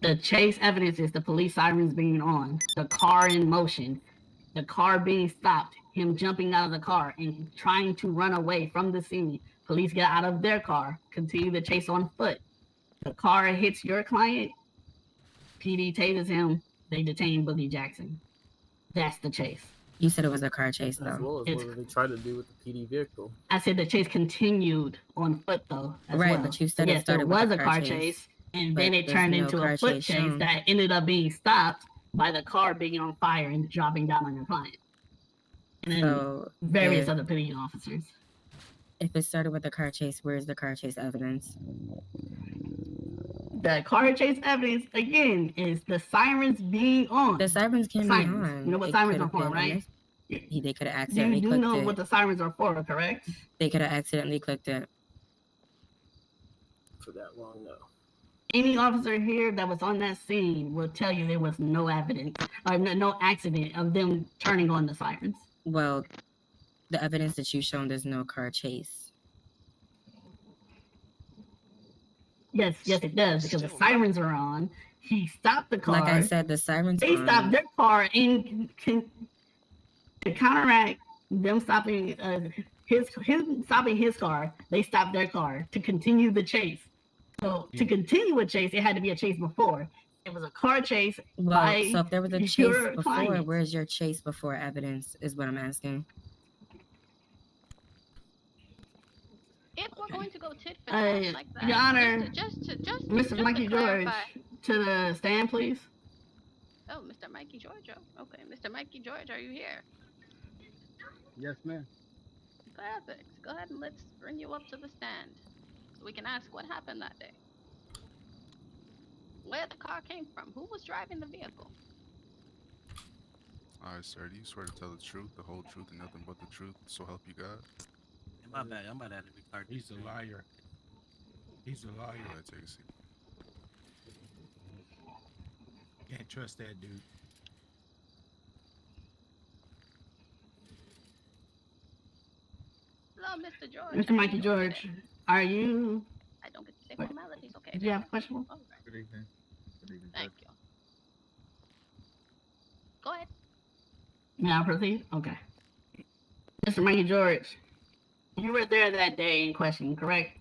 Speaker 9: The chase evidence is the police sirens being on, the car in motion, the car being stopped, him jumping out of the car and trying to run away from the scene. Police get out of their car, continue the chase on foot. The car hits your client, PD tases him, they detain Boogie Jackson. That's the chase.
Speaker 13: You said it was a car chase, though.
Speaker 18: As well as what they tried to do with the PD vehicle.
Speaker 9: I said the chase continued on foot, though.
Speaker 13: Right,
Speaker 9: well.
Speaker 13: but you said
Speaker 9: yes,
Speaker 13: it started
Speaker 9: there
Speaker 13: with
Speaker 9: was
Speaker 13: a
Speaker 9: a car chase, and
Speaker 13: but
Speaker 9: then it
Speaker 13: there's
Speaker 9: turned
Speaker 13: no
Speaker 9: into
Speaker 13: car
Speaker 9: a foot
Speaker 13: chase
Speaker 9: chase
Speaker 13: shown.
Speaker 9: that ended up being stopped by the car being on fire and dropping down on your client. And then
Speaker 13: So,
Speaker 9: various
Speaker 13: if-
Speaker 9: other police officers.
Speaker 13: If it started with a car chase, where's the car chase evidence?
Speaker 9: The car chase evidence, again, is the sirens being on.
Speaker 13: The sirens can be on.
Speaker 9: You know what
Speaker 13: It
Speaker 9: sirens
Speaker 13: could
Speaker 9: are
Speaker 13: have
Speaker 9: for,
Speaker 13: been a
Speaker 9: right?
Speaker 13: mis- They could have
Speaker 9: You
Speaker 13: accidentally
Speaker 9: do
Speaker 13: clicked
Speaker 9: know
Speaker 13: it.
Speaker 9: what the sirens are for, correct?
Speaker 13: They could have accidentally clicked it.
Speaker 18: For that long, no.
Speaker 9: Any officer here that was on that scene will tell you there was no evidence, or no accident of them turning on the sirens.
Speaker 13: Well, the evidence that you've shown, there's no car chase.
Speaker 9: Yes, it does, because the sirens are on. He stopped the car.
Speaker 13: Like I said, the sirens
Speaker 9: They
Speaker 13: on.
Speaker 9: stopped their car to counteract them stopping him stopping his car. They stopped their car to continue the chase. So to continue a chase, it had to be a chase before. It was a car chase.
Speaker 13: Well,
Speaker 9: by
Speaker 13: so if there was a chase
Speaker 9: your
Speaker 13: before,
Speaker 9: client.
Speaker 13: where's your chase before evidence? Is what I'm asking.
Speaker 8: If we're going to go tit for tat like that,
Speaker 9: Your Honor,
Speaker 8: just
Speaker 9: Mr.
Speaker 8: to
Speaker 9: Mikey George,
Speaker 8: clarify.
Speaker 9: to the stand, please.
Speaker 8: Oh, Mr. Mikey George. Oh, okay, Mr. Mikey George, are you here?
Speaker 10: Yes, ma'am.
Speaker 8: Perfect. Go ahead and let's bring you up to the stand so we can ask what happened that day. Where the car came from? Who was driving the vehicle?
Speaker 15: Alright, sir, do you swear to tell the truth, the whole truth, and nothing but the truth, so help you God?
Speaker 3: My bad. I'm about to have to restart.
Speaker 6: He's a liar. He's a liar.
Speaker 15: Go ahead, take a seat.
Speaker 6: Can't trust that dude.
Speaker 8: Hello, Mr. George.
Speaker 9: Mr. Mikey George, are you?
Speaker 8: I don't get to say
Speaker 9: Did you have a question?
Speaker 2: Good evening. Good evening.
Speaker 8: Thank you. Go ahead.
Speaker 9: May I proceed? Okay. Mr. Mikey George, you were there that day in question, correct?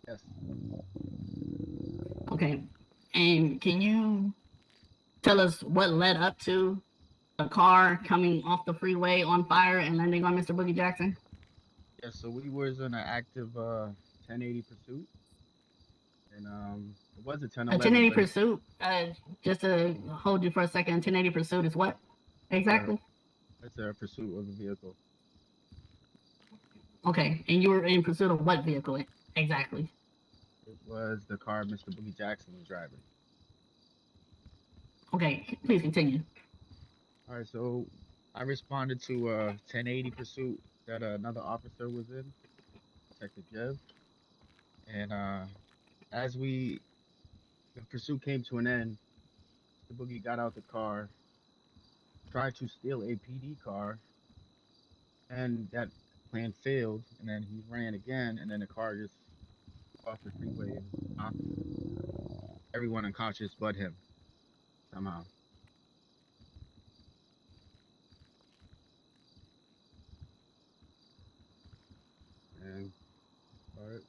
Speaker 2: Yes.
Speaker 9: Okay. And can you tell us what led up to a car coming off the freeway on fire and landing on Mr. Boogie Jackson?
Speaker 2: Yeah, so we was in an active 1080 pursuit. And it was a 1011.
Speaker 9: A 1080 pursuit, just to hold you for a second, 1080 pursuit is what exactly?
Speaker 2: It's a pursuit of a vehicle.
Speaker 9: Okay, and you were in pursuit of what vehicle exactly?
Speaker 2: It was the car Mr. Boogie Jackson was driving.
Speaker 9: Okay, please continue.
Speaker 2: All right, so I responded to a 1080 pursuit that another officer was in, Detective Jev. And as the pursuit came to an end, Mr. Boogie got out the car, tried to steal a PD car, and that plan failed, and then he ran again, and then the car just off the freeway and knocked everyone unconscious but him, somehow. And, alright.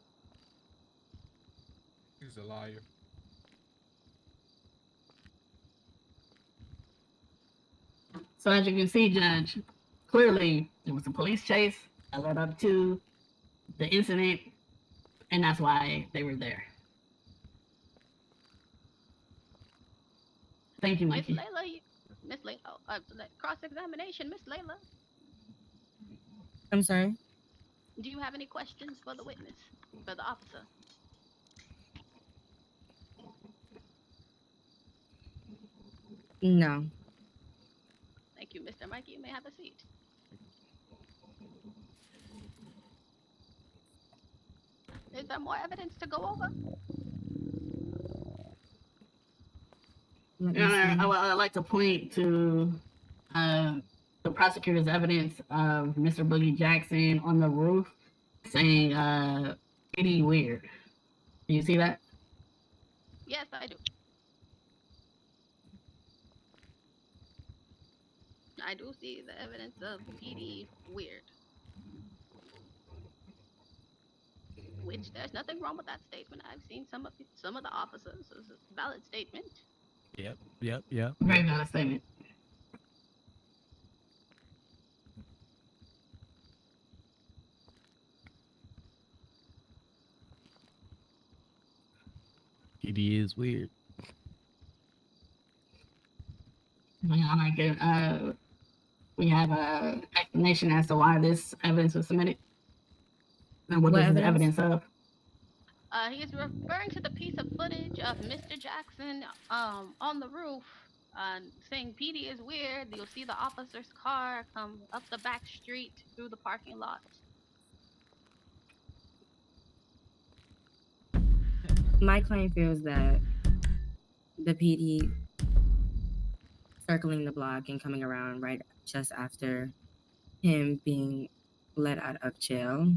Speaker 15: He's a liar.
Speaker 9: So as you can see, Judge, clearly there was a police chase that led up to the incident, and that's why they were there. Thank you, Mikey.
Speaker 8: Miss Layla, cross-examination, Miss Layla.
Speaker 13: I'm sorry?
Speaker 8: Do you have any questions for the witness, for the officer?
Speaker 13: No.
Speaker 8: Thank you, Mr. Mikey. You may have a seat. Is there more evidence to go over?
Speaker 9: I'd like to point to the prosecutor's evidence of Mr. Boogie Jackson on the roof saying, pretty weird. Do you see that?
Speaker 8: Yes, I do. I do see the evidence of PD weird. Which there's nothing wrong with that statement. I've seen some of the officers. It's a valid statement.
Speaker 3: Yep.
Speaker 9: Very valid statement.
Speaker 3: PD is weird.
Speaker 9: We have an explanation as to why this evidence was submitted and what this is evidence of.
Speaker 8: He is referring to the piece of footage of Mr. Jackson on the roof, saying PD is weird. You'll see the officer's car come up the back street through the parking lot.
Speaker 13: My client feels that the PD circling the block and coming around right just after him being let out of jail,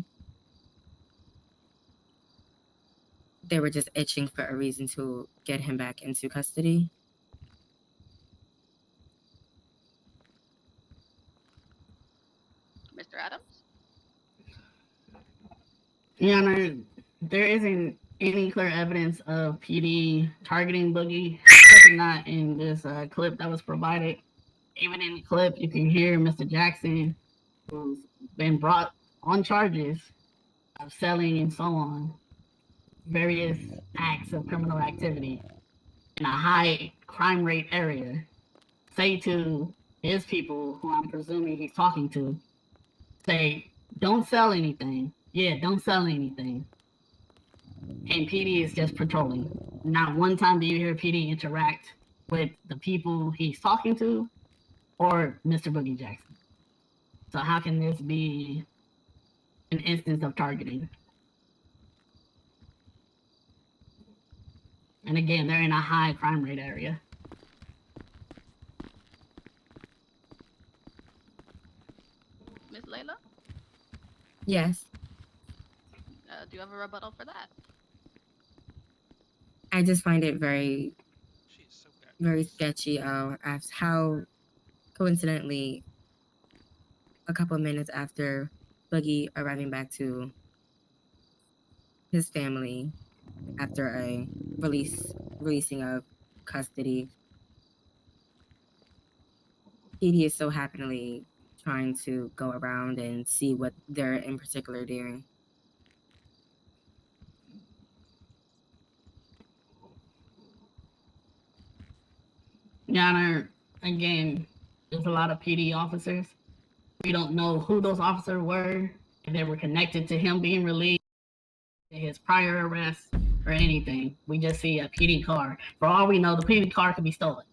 Speaker 13: they were just itching for a reason to get him back into custody.
Speaker 8: Mr. Adams?
Speaker 9: Your Honor, there isn't any clear evidence of PD targeting Boogie, especially not in this clip that was provided. Even in the clip, you can hear Mr. Jackson, who's been brought on charges of selling and so on, various acts of criminal activity in a high crime rate area, say to his people, who I'm presuming he's talking to, say, don't sell anything. Yeah, don't sell anything. And PD is just patrolling. Not one time do you hear PD interact with the people he's talking to or Mr. Boogie Jackson. So how can this be an instance of targeting? And again, they're in a high crime rate area.
Speaker 8: Miss Layla?
Speaker 13: Yes.
Speaker 8: Do you have a rebuttal for that?
Speaker 13: I just find it very, very sketchy as how coincidentally a couple of minutes after Boogie arriving back to his family after a releasing of custody, PD is so happily trying to go around and see what they're in particular doing.
Speaker 9: Your Honor, again, there's a lot of PD officers. We don't know who those officers were, if they were connected to him being released, his prior arrest, or anything. We just see a PD car. For all we know, the PD car could be stolen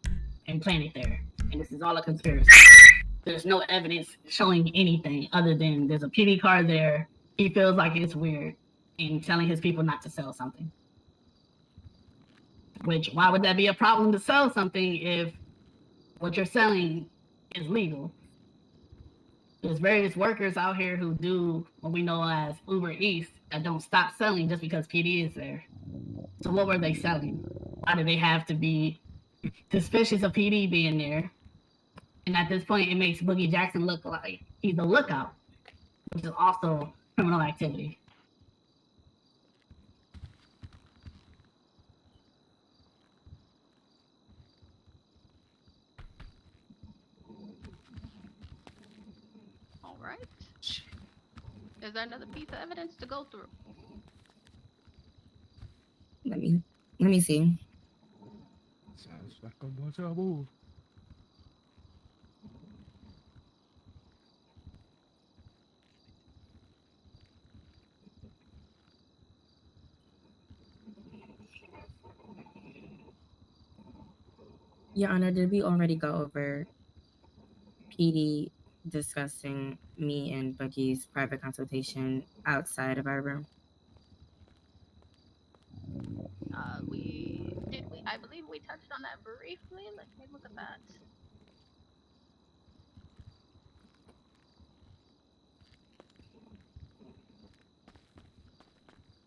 Speaker 9: and planted there. And this is all a conspiracy. There's no evidence showing anything other than there's a PD car there. He feels like it's weird and telling his people not to sell something. Which, why would that be a problem to sell something if what you're selling is legal? There's various workers out here who do what we know as Uber Eats that don't stop selling just because PD is there. So what were they selling? Why do they have to be suspicious of PD being there? And at this point, it makes Boogie Jackson look like he's a lookout, which is also criminal activity.
Speaker 8: All right. Is there another piece of evidence to go through?
Speaker 13: Let me see.
Speaker 7: Sounds like a bunch of bull.
Speaker 13: Your Honor, did we already go over PD discussing me and Boogie's private consultation outside of our room?
Speaker 8: I believe we touched on that briefly. Let me look at that.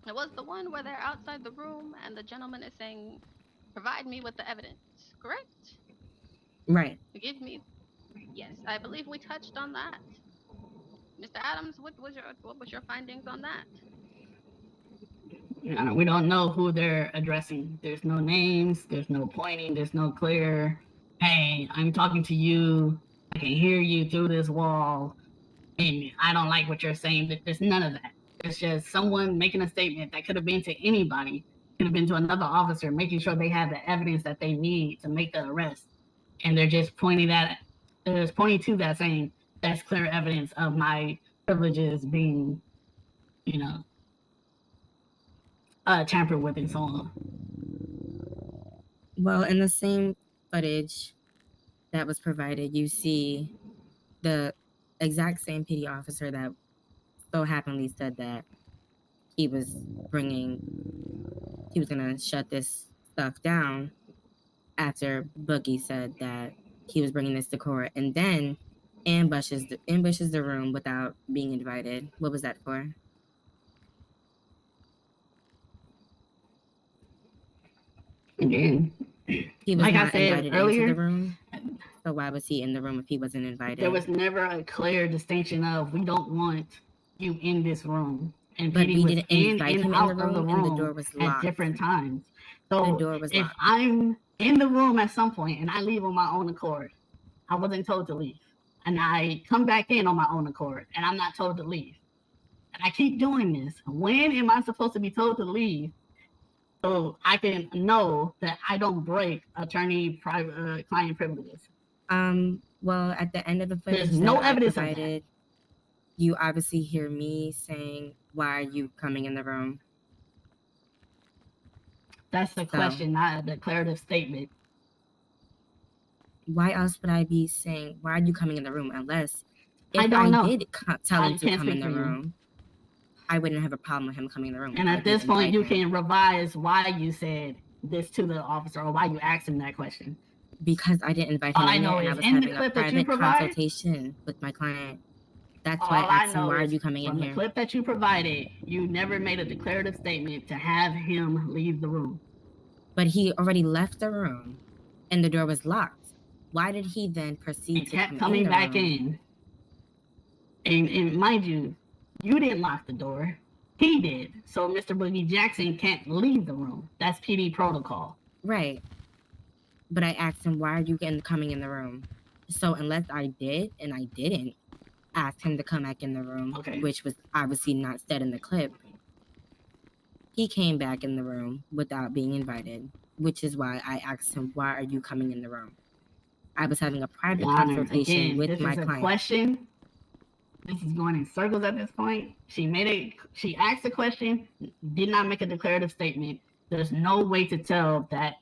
Speaker 8: It was the one where they're outside the room and the gentleman is saying, provide me with the evidence, correct?
Speaker 13: Right.
Speaker 8: Give me. Yes, I believe we touched on that. Mr. Adams, what was your findings on that?
Speaker 9: We don't know who they're addressing. There's no names, there's no pointing, there's no clear, hey, I'm talking to you, I can hear you through this wall, and I don't like what you're saying. There's none of that. It's just someone making a statement that could have been to anybody, could have been to another officer, making sure they have the evidence that they need to make the arrest. And they're just pointing to that saying, that's clear evidence of my privileges being, tampered with and so on.
Speaker 13: Well, in the same footage that was provided, you see the exact same PD officer that so happily said that he was going to shut this stuff down after Boogie said that he was bringing this to court, and then ambushes the room without being invited. What was that for?
Speaker 9: Again,
Speaker 13: he was
Speaker 9: like
Speaker 13: not
Speaker 9: I said
Speaker 13: invited
Speaker 9: earlier,
Speaker 13: into the room. So why was he in the room if he wasn't invited?
Speaker 9: There was never a clear distinction of, we don't want you in this room. And
Speaker 13: but
Speaker 9: PD
Speaker 13: we
Speaker 9: was
Speaker 13: didn't invite him
Speaker 9: out
Speaker 13: in the room,
Speaker 9: of the
Speaker 13: and
Speaker 9: room
Speaker 13: the door was
Speaker 9: at
Speaker 13: locked.
Speaker 9: different times. So
Speaker 13: the door was
Speaker 9: if
Speaker 13: locked.
Speaker 9: I'm in the room at some point and I leave on my own accord, I wasn't told to leave, and I come back in on my own accord and I'm not told to leave, and I keep doing this, when am I supposed to be told to leave so I can know that I don't break attorney-client privileges?
Speaker 13: Well, at the end of the footage
Speaker 9: There's no
Speaker 13: that I
Speaker 9: evidence of that.
Speaker 13: provided, you obviously hear me saying, "Why are you coming in the room?"
Speaker 9: That's the question, not a declarative statement.
Speaker 13: Why else would I be saying, "Why are you coming in the room?" Unless if
Speaker 9: I don't know.
Speaker 13: did tell him to
Speaker 9: can't
Speaker 13: come in
Speaker 9: speak
Speaker 13: the
Speaker 9: for you.
Speaker 13: room, I wouldn't have a problem with him coming in the room.
Speaker 9: And
Speaker 13: I
Speaker 9: at this
Speaker 13: did
Speaker 9: point, you
Speaker 13: invite him.
Speaker 9: can revise why you said this to the officer or why you asked him that question.
Speaker 13: Because I didn't invite him
Speaker 9: All I
Speaker 13: in there,
Speaker 9: know
Speaker 13: and I
Speaker 9: is
Speaker 13: was
Speaker 9: in the
Speaker 13: having a
Speaker 9: clip that you
Speaker 13: private
Speaker 9: provided,
Speaker 13: consultation with my client. That's
Speaker 9: all
Speaker 13: why I
Speaker 9: I
Speaker 13: asked him,
Speaker 9: know
Speaker 13: "Why are
Speaker 9: is
Speaker 13: you coming in
Speaker 9: from the
Speaker 13: here?"
Speaker 9: clip that you provided, you never made a declarative statement to have him leave the room.
Speaker 13: but he already left the room and the door was locked. Why did he then proceed
Speaker 9: He
Speaker 13: to
Speaker 9: kept
Speaker 13: come
Speaker 9: coming
Speaker 13: in the
Speaker 9: back
Speaker 13: room?
Speaker 9: in. And mind you, you didn't lock the door. He did. So Mr. Boogie Jackson can't leave the room. That's PD protocol.
Speaker 13: Right. But I asked him, why are you coming in the room? So unless I did, and I didn't ask him to come back in the room, which was obviously not said in the clip, he came back in the room without being invited, which is why I asked him, why are you coming in the room? I was having a private
Speaker 9: Your Honor,
Speaker 13: consultation
Speaker 9: again,
Speaker 13: with
Speaker 9: this
Speaker 13: my
Speaker 9: is a
Speaker 13: client.
Speaker 9: question. This is going in circles at this point. She asked a question, did not make a declarative statement. There's no way to tell that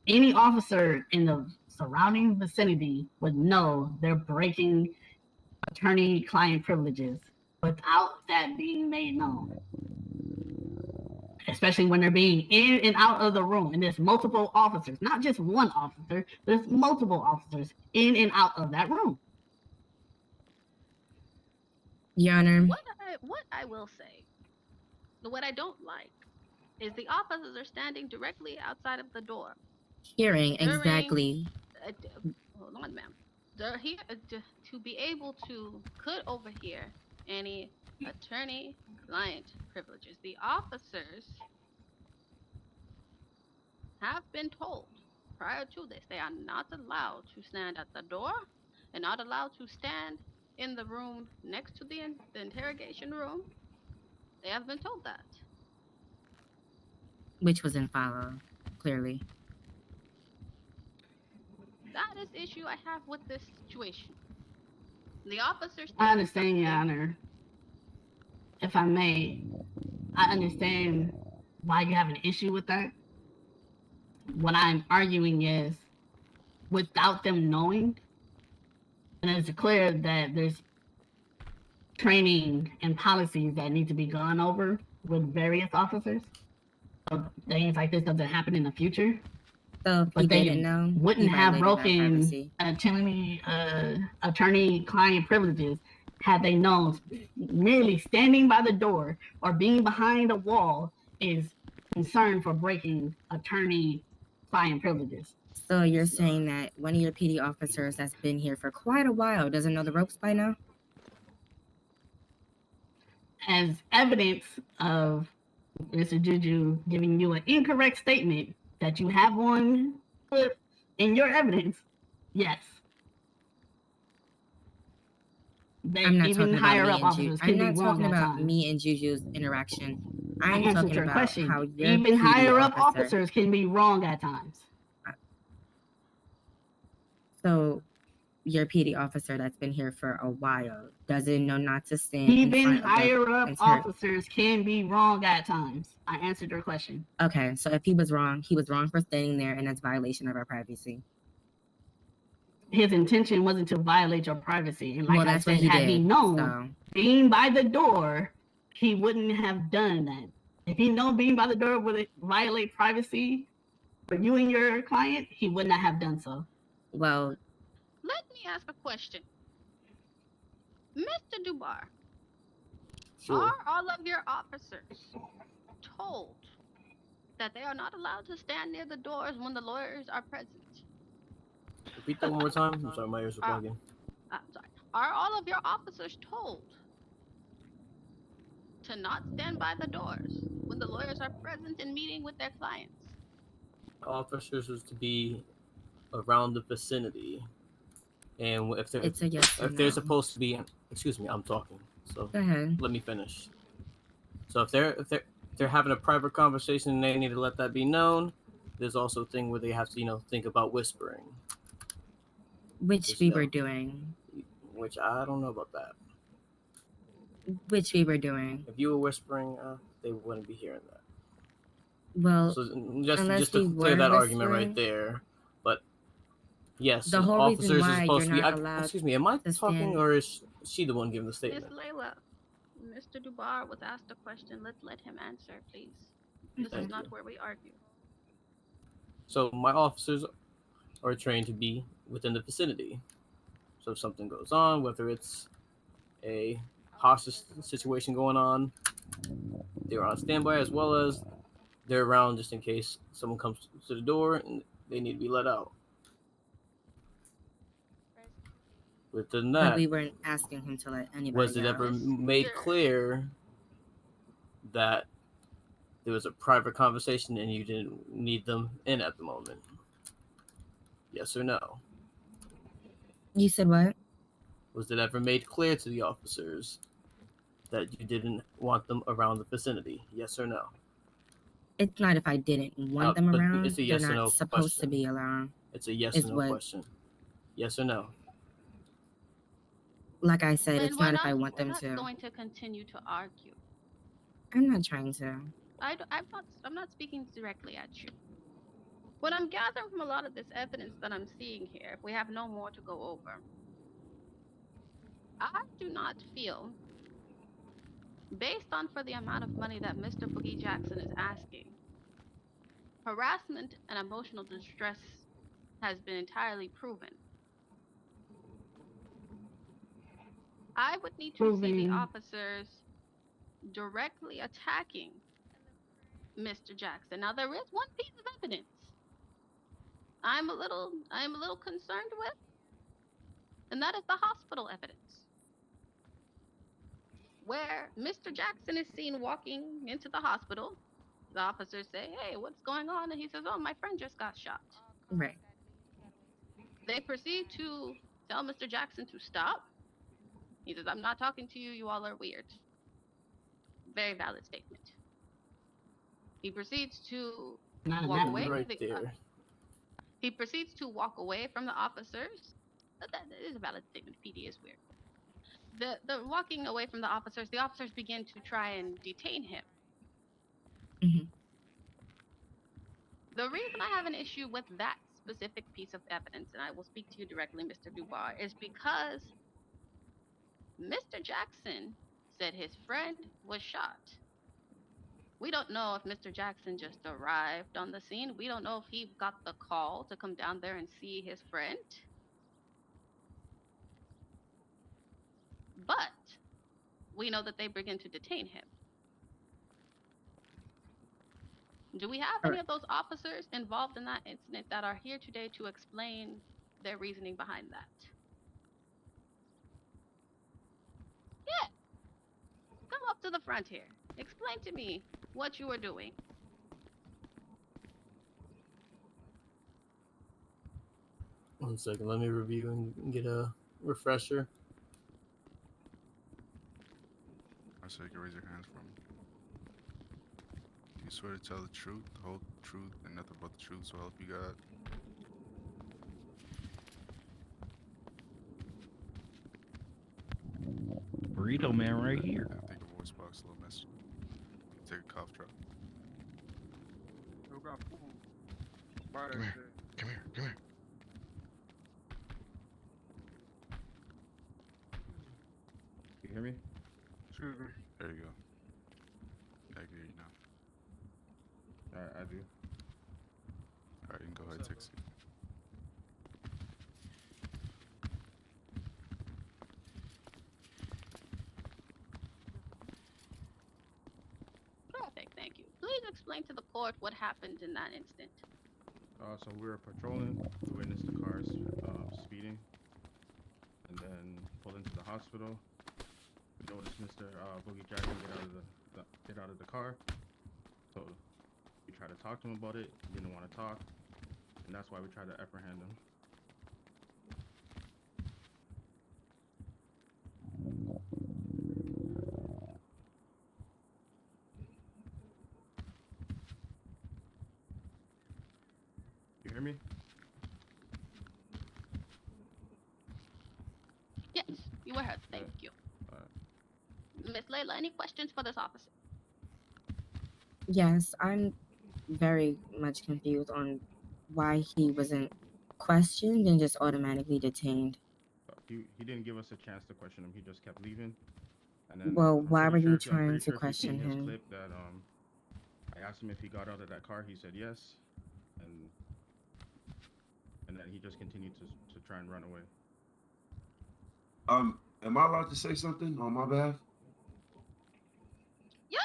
Speaker 9: any officer in the surrounding vicinity would know they're breaking attorney-client privileges without that being made known. Especially when they're being in and out of the room, and there's multiple officers, not just one officer, there's multiple officers in and out of that room.
Speaker 13: Your Honor.
Speaker 8: What I will say, what I don't like, is the officers are standing directly outside of the door.
Speaker 13: Hearing exactly.
Speaker 8: Hold on, ma'am. They're here to be able to could overhear any attorney-client privileges. The officers have been told prior to this they are not allowed to stand at the door and not allowed to stand in the room next to the interrogation room. They have been told that.
Speaker 13: Which was in follow, clearly.
Speaker 8: That is the issue I have with this situation. The officers.
Speaker 9: I understand, Your Honor. If I may, I understand why you have an issue with that. What I'm arguing is, without them knowing, and it's clear that there's training and policies that need to be gone over with various officers, so things like this doesn't happen in the future.
Speaker 13: So if he didn't know,
Speaker 9: wouldn't
Speaker 13: he
Speaker 9: have
Speaker 13: violated our
Speaker 9: broken
Speaker 13: privacy.
Speaker 9: attorney-client privileges had they known merely standing by the door or being behind a wall is concern for breaking attorney-client privileges.
Speaker 13: So you're saying that one of your PD officers that's been here for quite a while doesn't know the ropes by now?
Speaker 9: As evidence of Mr. Juju giving you an incorrect statement that you have on clip in your evidence, yes.
Speaker 13: I'm not
Speaker 9: Even
Speaker 13: talking
Speaker 9: higher
Speaker 13: about
Speaker 9: up officers
Speaker 13: I'm
Speaker 9: can be
Speaker 13: not
Speaker 9: wrong
Speaker 13: talking
Speaker 9: at
Speaker 13: about
Speaker 9: times.
Speaker 13: me and Juju's interaction.
Speaker 9: I
Speaker 13: I'm
Speaker 9: answered
Speaker 13: talking
Speaker 9: your
Speaker 13: about
Speaker 9: question.
Speaker 13: how your
Speaker 9: Even
Speaker 13: PD
Speaker 9: higher up
Speaker 13: officer-
Speaker 9: officers can be wrong at times.
Speaker 13: So your PD officer that's been here for a while doesn't know not to stand in
Speaker 9: Even
Speaker 13: front of the
Speaker 9: higher up
Speaker 13: inter-
Speaker 9: officers can be wrong at times. I answered your question.
Speaker 13: Okay, so if he was wrong for standing there, and that's violation of our privacy.
Speaker 9: His intention wasn't to violate your privacy. And like
Speaker 13: Well,
Speaker 9: I
Speaker 13: that's
Speaker 9: said,
Speaker 13: what he
Speaker 9: had he
Speaker 13: did,
Speaker 9: known,
Speaker 13: so.
Speaker 9: being by the door, he wouldn't have done that. If he known being by the door would violate privacy for you and your client, he would not have done so.
Speaker 13: Well,
Speaker 8: let me ask a question. Mr. Dubar,
Speaker 18: Sure.
Speaker 8: are all of your officers told that they are not allowed to stand near the doors when the lawyers are present?
Speaker 18: Repeat that one more time. I'm sorry, my ears are plugging.
Speaker 8: Sorry. Are all of your officers told to not stand by the doors when the lawyers are present and meeting with their clients?
Speaker 18: Officers is to be around the vicinity, and if they're
Speaker 13: It's a yes or
Speaker 18: if they're
Speaker 13: no.
Speaker 18: supposed to be, excuse me, I'm talking, so
Speaker 13: Go ahead.
Speaker 18: let me finish. So if they're having a private conversation and they need to let that be known, there's also a thing where they have to think about whispering,
Speaker 13: which we were doing.
Speaker 18: which I don't know about that.
Speaker 13: Which we were doing.
Speaker 18: If you were whispering, they wouldn't be hearing that.
Speaker 13: Well,
Speaker 18: so
Speaker 13: unless
Speaker 18: just to
Speaker 13: we
Speaker 18: clear
Speaker 13: were
Speaker 18: that argument
Speaker 13: whispering,
Speaker 18: right there. But yes,
Speaker 13: the whole
Speaker 18: officers
Speaker 13: reason
Speaker 18: are
Speaker 13: why
Speaker 18: supposed to
Speaker 13: you're
Speaker 18: be.
Speaker 13: not allowed
Speaker 18: Excuse me, am I
Speaker 13: to
Speaker 18: talking
Speaker 13: stand-
Speaker 18: or is she the one giving the
Speaker 8: Miss
Speaker 18: statement?
Speaker 8: Layla, Mr. Dubar was asked a question. Let's let him answer, please. This
Speaker 18: Thank
Speaker 8: is not
Speaker 18: you.
Speaker 8: where we argue.
Speaker 18: So my officers are trained to be within the vicinity. So if something goes on, whether it's a hostage situation going on, they're on standby, as well as they're around just in case someone comes to the door and they need to be let out. Within
Speaker 13: But
Speaker 18: that,
Speaker 13: we weren't asking him to let anybody
Speaker 18: was it
Speaker 13: out.
Speaker 18: ever made clear that there was a private conversation and you didn't need them in at the moment? Yes or no?
Speaker 13: You said what?
Speaker 18: Was it ever made clear to the officers that you didn't want them around the vicinity? Yes or no?
Speaker 13: It's not if I didn't want them
Speaker 18: but
Speaker 13: around.
Speaker 18: it's a
Speaker 13: They're
Speaker 18: yes or
Speaker 13: not
Speaker 18: no
Speaker 13: supposed to
Speaker 18: question.
Speaker 13: be around.
Speaker 18: It's a yes
Speaker 13: is
Speaker 18: or no
Speaker 13: what-
Speaker 18: question. Yes or no?
Speaker 13: Like I said,
Speaker 8: Then
Speaker 13: it's
Speaker 8: we're
Speaker 13: not if I want
Speaker 8: we're
Speaker 13: them
Speaker 8: not
Speaker 13: to.
Speaker 8: going to continue to argue.
Speaker 13: I'm not trying to.
Speaker 8: I'm not speaking directly at you. What I'm gathering from a lot of this evidence that I'm seeing here, if we have no more to go over, I do not feel, based on for the amount of money that Mr. Boogie Jackson is asking, harassment and emotional distress has been entirely proven. I would need to see the officers directly attacking Mr. Jackson. Now there is one piece of evidence I am a little concerned with, and that is the hospital evidence, where Mr. Jackson is seen walking into the hospital. The officers say, "Hey, what's going on?" And he says, "Oh, my friend just got shot."
Speaker 13: Right.
Speaker 8: They proceed to tell Mr. Jackson to stop. He says, "I'm not talking to you. You all are weird." Very valid statement. He proceeds to walk away. He proceeds to walk away from the officers. That is a valid statement. PD is weird. The walking away from the officers begin to try and detain him. The reason I have an issue with that specific piece of evidence, and I will speak to you directly, Mr. Dubois, is because Mr. Jackson said his friend was shot. We don't know if Mr. Jackson just arrived on the scene. We don't know if he got the call to come down there and see his friend. But we know that they begin to detain him. Do we have any of those officers involved in that incident that are here today to explain their reasoning behind that? Yeah. Come up to the front here. Explain to me what you were doing.
Speaker 18: One second, let me review and get a refresher.
Speaker 15: I said you can raise your hands for me. You swear to tell the truth, the whole truth, and nothing but the truth, so help you God.
Speaker 7: Burrito man right here.
Speaker 15: Take a voice box, little message. Take a cough drop.
Speaker 1: Come here. Come here. Come here.
Speaker 2: You hear me?
Speaker 15: There you go. I can hear you now.
Speaker 2: I do.
Speaker 15: Alright, you can go ahead and take a seat.
Speaker 8: Perfect, thank you. Please explain to the court what happened in that instant.
Speaker 2: So we were patrolling. We witnessed the cars speeding, and then pulled into the hospital. We noticed Mr. Boogie Jackson get out of the car. So we tried to talk to him about it. He didn't want to talk, and that's why we tried to apprehend him. You hear me?
Speaker 8: Yes, you were heard. Thank you. Miss Layla, any questions for this officer?
Speaker 13: Yes, I'm very much confused on why he wasn't questioned and just automatically detained.
Speaker 2: He didn't give us a chance to question him. He just kept leaving. And then
Speaker 13: Well,
Speaker 2: I'm
Speaker 13: why
Speaker 2: pretty
Speaker 13: were you
Speaker 2: sure if- I'm
Speaker 13: trying
Speaker 2: pretty
Speaker 13: to
Speaker 2: sure if you've
Speaker 13: question
Speaker 2: seen his
Speaker 13: him?
Speaker 2: clip that I asked him if he got out of that car. He said yes, and then he just continued to try and run away.
Speaker 21: Am I allowed to say something on my behalf?
Speaker 8: Yeah,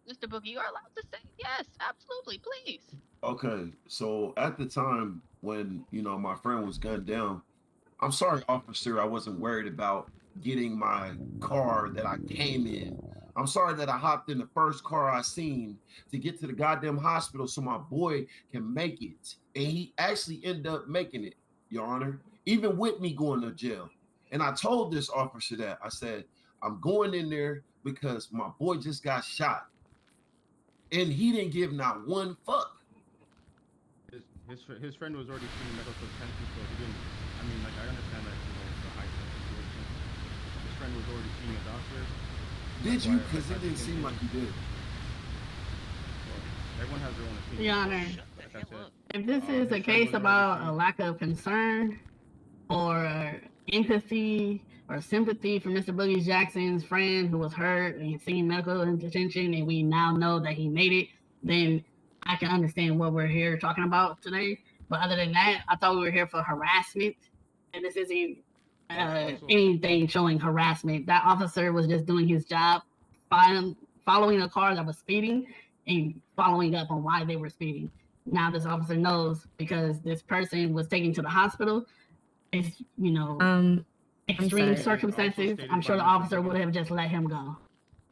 Speaker 8: Mr. Boogie, you're allowed to say yes, absolutely, please.
Speaker 21: Okay, so at the time when my friend was gunned down, I'm sorry, officer, I wasn't worried about getting my car that I came in. I'm sorry that I hopped in the first car I seen to get to the goddamn hospital so my boy can make it. And he actually ended up making it, Your Honor, even with me going to jail. And I told this officer that. I said, I'm going in there because my boy just got shot. And he didn't give not one fuck.
Speaker 2: His friend was already seeing medical attention, so he didn't. I mean, like, I understand that it's a high situation. His friend was already seeing a doctor.
Speaker 21: Did you? Because it didn't seem like you did.
Speaker 2: Everyone has their own opinion.
Speaker 9: Your Honor,
Speaker 2: Like I said,
Speaker 9: if this is a case about a lack of concern or empathy or sympathy for Mr. Boogie Jackson's friend who was hurt and seeking medical attention, and we now know that he made it, then I can understand what we're here talking about today. But other than that, I thought we were here for harassment, and this isn't anything showing harassment. That officer was just doing his job, following a car that was speeding and following up on why they were speeding. Now this officer knows because this person was taken to the hospital. It's, extreme circumstances. I'm sure the officer would have just let him go.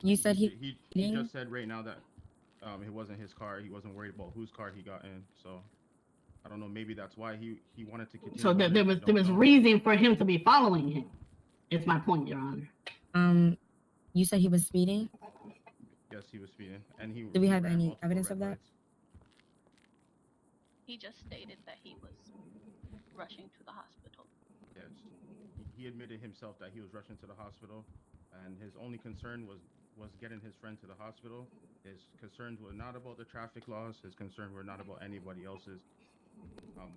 Speaker 13: You said
Speaker 2: he just said right now that it wasn't his car. He wasn't worried about whose car he got in. So I don't know. Maybe that's why he wanted to continue.
Speaker 9: So there was reason for him to be following him. It's my point, Your Honor.
Speaker 13: You said he was speeding?
Speaker 2: Yes, he was speeding, and he.
Speaker 13: Do we have any evidence of that?
Speaker 8: He just stated that he was rushing to the hospital.
Speaker 2: Yes, he admitted himself that he was rushing to the hospital, and his only concern was getting his friend to the hospital. His concerns were not about the traffic laws. His concerns were not about anybody else's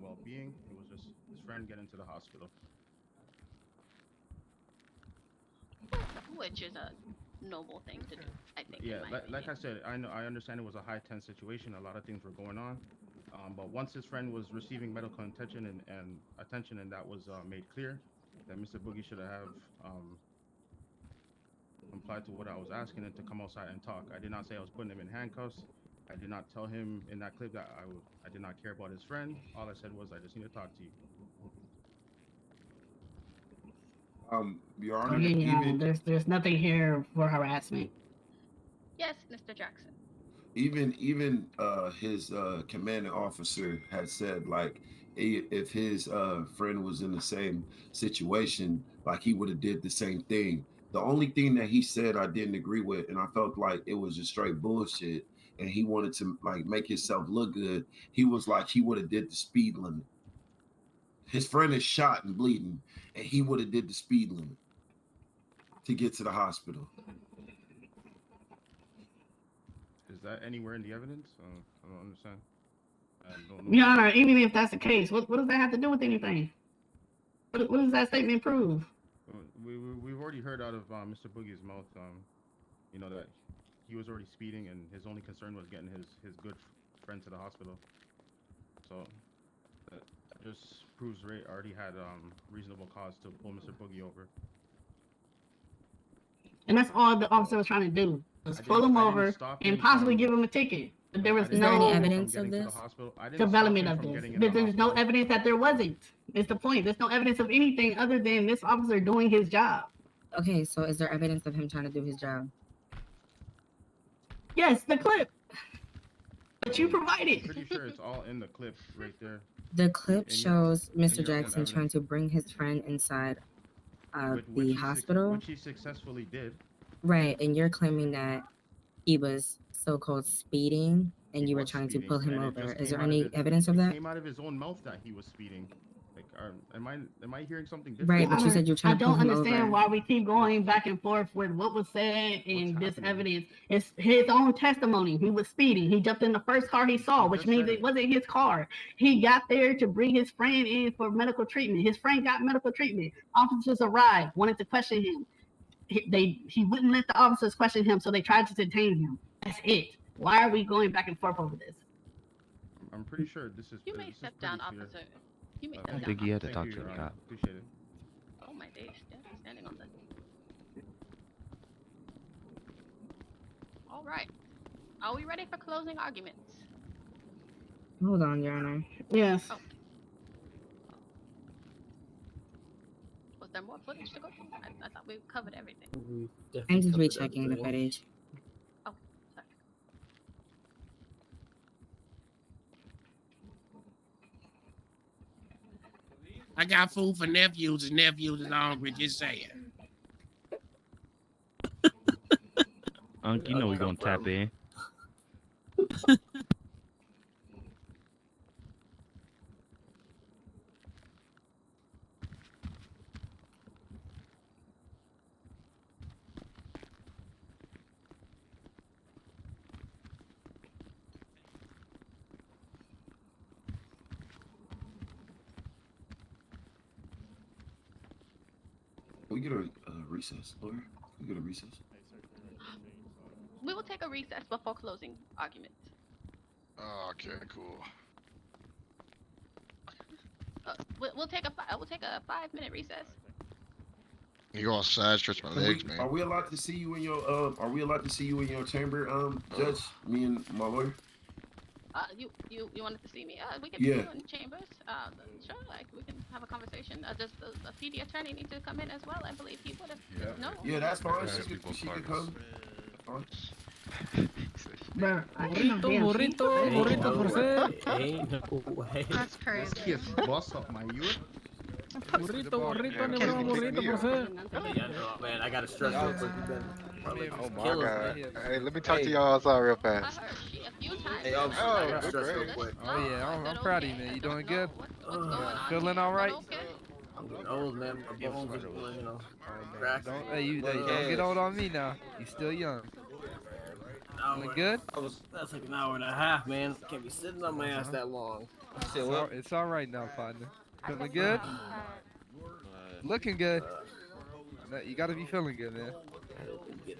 Speaker 2: well-being. It was just his friend getting to the hospital.
Speaker 8: Which is a noble thing to do, I think.
Speaker 2: Yeah, like I said, I understand it was a high tense situation. A lot of things were going on, but once his friend was receiving medical attention and that was made clear, that Mr. Boogie should have complied to what I was asking him to come outside and talk. I did not say I was putting him in handcuffs. I did not tell him in that clip that I did not care about his friend. All I said was I just need to talk to you.
Speaker 21: Your Honor,
Speaker 9: Again, there's nothing here for harassment.
Speaker 8: Yes, Mr. Jackson.
Speaker 21: Even his commanding officer had said, like, if his friend was in the same situation, like, he would have did the same thing. The only thing that he said I didn't agree with, and I felt like it was just straight bullshit, and he wanted to like make himself look good. He was like, he would have did the speed limit. His friend is shot and bleeding, and he would have did the speed limit to get to the hospital.
Speaker 2: Is that anywhere in the evidence? I don't understand.
Speaker 9: Your Honor, even if that's the case, what does that have to do with anything? What does that statement prove?
Speaker 2: We've already heard out of Mr. Boogie's mouth, that he was already speeding, and his only concern was getting his good friend to the hospital. So that just proves Ray already had reasonable cause to pull Mr. Boogie over.
Speaker 9: And that's all the officer was trying to do, was pull him over and possibly give him a ticket. But there was no
Speaker 13: evidence of this?
Speaker 9: Development of this. There's no evidence that there wasn't. It's the point. There's no evidence of anything other than this officer doing his job.
Speaker 13: Okay, so is there evidence of him trying to do his job?
Speaker 9: Yes, the clip that you provided.
Speaker 2: I'm pretty sure it's all in the clip right there.
Speaker 13: The clip shows Mr. Jackson trying to bring his friend inside the hospital.
Speaker 2: Which he successfully did.
Speaker 13: Right, and you're claiming that he was so-called speeding and you were trying to pull him over. Is there any evidence of that?
Speaker 2: It came out of his own mouth that he was speeding. Like, am I hearing something different?
Speaker 13: Right, but you said you're trying to pull him over.
Speaker 9: I don't understand why we keep going back and forth with what was said in this evidence. It's his own testimony. He was speeding. He jumped in the first car he saw, which means it wasn't his car. He got there to bring his friend in for medical treatment. His friend got medical treatment. Officers arrived, wanted to question him. He wouldn't let the officers question him, so they tried to detain him. That's it. Why are we going back and forth over this?
Speaker 2: I'm pretty sure this is.
Speaker 8: You may step down, officer. You may step
Speaker 14: I
Speaker 8: down.
Speaker 14: think he had to talk
Speaker 2: you,
Speaker 14: to the
Speaker 2: Your
Speaker 14: cop.
Speaker 2: Honor. Appreciate it.
Speaker 8: Oh my days, standing on the. All right. Are we ready for closing arguments?
Speaker 13: Hold on, Your Honor.
Speaker 9: Yes.
Speaker 8: Oh. Was there more footage to go through? I thought we covered everything.
Speaker 13: I'm just rechecking the footage.
Speaker 8: Oh, sorry.
Speaker 11: I got food for nephews and nephews is hungry, just saying.
Speaker 12: Unc, you know we're gonna tap in.
Speaker 21: We get a recess, lawyer. We get a recess.
Speaker 8: We will take a recess before closing arguments.
Speaker 20: Okay, cool.
Speaker 8: We'll take a 5-minute recess.
Speaker 20: You go outside, stretch my legs, man.
Speaker 21: Are we allowed to see you in your Are we allowed to see you in your chamber, Judge? Me and my lawyer.
Speaker 8: You wanted to see me? We can
Speaker 21: Yeah.
Speaker 8: see you in chambers. Sure, like we can have a conversation. Does the PD attorney need to come in as well? I believe he would have. No.
Speaker 21: Yeah, that's fine. She could come.
Speaker 9: Bro,
Speaker 3: Burrito por ser.
Speaker 8: That's crazy.
Speaker 2: Kiss boss of my youth.
Speaker 3: Burrito, negro, burrito por ser.
Speaker 18: Yeah, no, man, I gotta stress real quick.
Speaker 22: Oh my god. Hey, let me talk to y'all outside real
Speaker 8: I
Speaker 22: fast.
Speaker 8: heard she a few times.
Speaker 18: Hey, officer, I gotta stress real
Speaker 22: great.
Speaker 18: quick.
Speaker 3: Oh yeah, I'm proud of you, man. You doing good?
Speaker 8: What's going on?
Speaker 3: Feeling all right?
Speaker 18: I'm getting old, man. My bones are, you know, cracking.
Speaker 3: Don't, hey, don't get old on me now. You still young. Feeling good?
Speaker 18: That's like an hour and a half, man. Can't be sitting on my ass that long.
Speaker 3: It's all right now, partner. Feeling good? Looking good. You gotta be feeling good, man.
Speaker 18: Get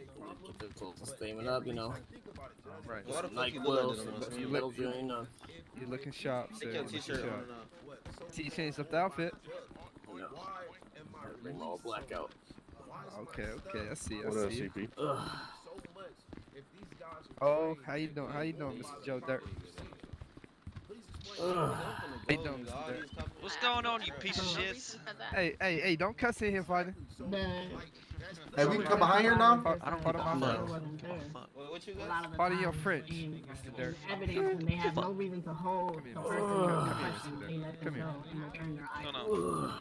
Speaker 18: the steaming up, you know.
Speaker 3: Right.
Speaker 18: NyQuil, you know.
Speaker 3: You're looking sharp, sir.
Speaker 5: Take your
Speaker 3: Looking
Speaker 5: t-shirt
Speaker 3: sharp.
Speaker 5: on.
Speaker 3: You changed up the outfit.
Speaker 18: No. Bring my all black out.
Speaker 3: Okay, I see.
Speaker 22: What up, CP?
Speaker 3: Oh, how you doing? How you doing, Mr. Joe Dirt? How you doing, Mr. Dirt?
Speaker 19: What's going on, you piece of shit?
Speaker 3: Hey, don't cuss in here, partner.
Speaker 10: Hey, we can come behind here now?
Speaker 3: I don't want my
Speaker 9: What you got?
Speaker 3: Part of your French, Mr. Dirt.
Speaker 9: Evidence when they have no reason to hold the person or the person they let them go and return their ID.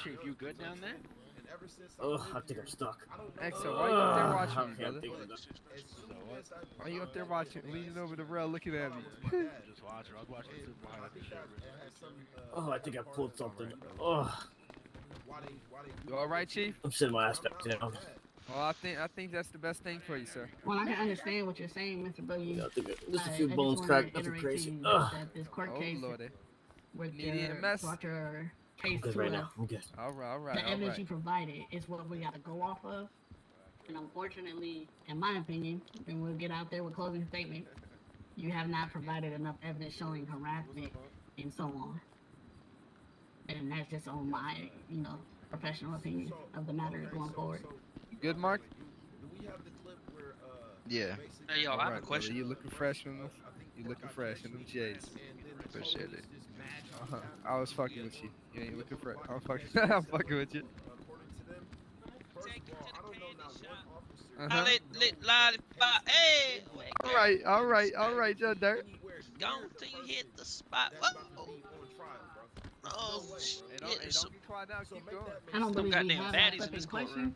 Speaker 22: Chief, you good down there?
Speaker 18: I think I'm stuck.
Speaker 3: Exo, why you up there watching me, brother? Why you up there watching, leaning over the rail looking at me?
Speaker 22: Just watch her. I was watching super behind the shirt.
Speaker 18: Oh, I think I pulled something. Oh,
Speaker 3: You all right, Chief?
Speaker 18: I'm sitting my ass back down.
Speaker 3: Well, I think that's the best thing for you, sir.
Speaker 9: Well, I can understand what you're saying, Mr. Boogie.
Speaker 18: Yeah, I think just a few
Speaker 9: I just
Speaker 18: bones
Speaker 9: wanna
Speaker 18: cracked, nothing
Speaker 9: reiterate
Speaker 18: crazy.
Speaker 9: to you
Speaker 18: Ugh.
Speaker 9: that this court
Speaker 3: Oh,
Speaker 9: case
Speaker 3: Lordy.
Speaker 9: with
Speaker 3: Need
Speaker 9: your,
Speaker 3: EMS?
Speaker 9: brought your case
Speaker 18: I'm good
Speaker 9: to
Speaker 18: right
Speaker 9: a-
Speaker 18: now. I'm good.
Speaker 3: All right.
Speaker 9: the evidence you provided is what we got to go off of. And unfortunately, in my opinion, and we'll get out there with closing statement, you have not provided enough evidence showing harassment and so on. And that's just on my, professional opinion of the matter going forward.
Speaker 3: You good, Mark?
Speaker 22: Yeah.
Speaker 19: Hey, yo, I have a
Speaker 3: Alright,
Speaker 19: question.
Speaker 3: brother, you looking fresh in them? You looking fresh in them J's?
Speaker 22: Appreciate it.
Speaker 3: I was fucking with you. You ain't looking fresh. I'm fucking. I'm fucking with you.
Speaker 19: I lit lollipop. Hey.
Speaker 3: All right, Joe Dirt.
Speaker 19: Gone till you hit the spot. Whoa. Oh shit.
Speaker 3: Don't get quiet now. Keep going.
Speaker 9: I don't
Speaker 19: Some
Speaker 9: believe we
Speaker 19: goddamn
Speaker 9: have
Speaker 19: baddies
Speaker 9: that
Speaker 19: in this
Speaker 9: fucking
Speaker 19: courtroom.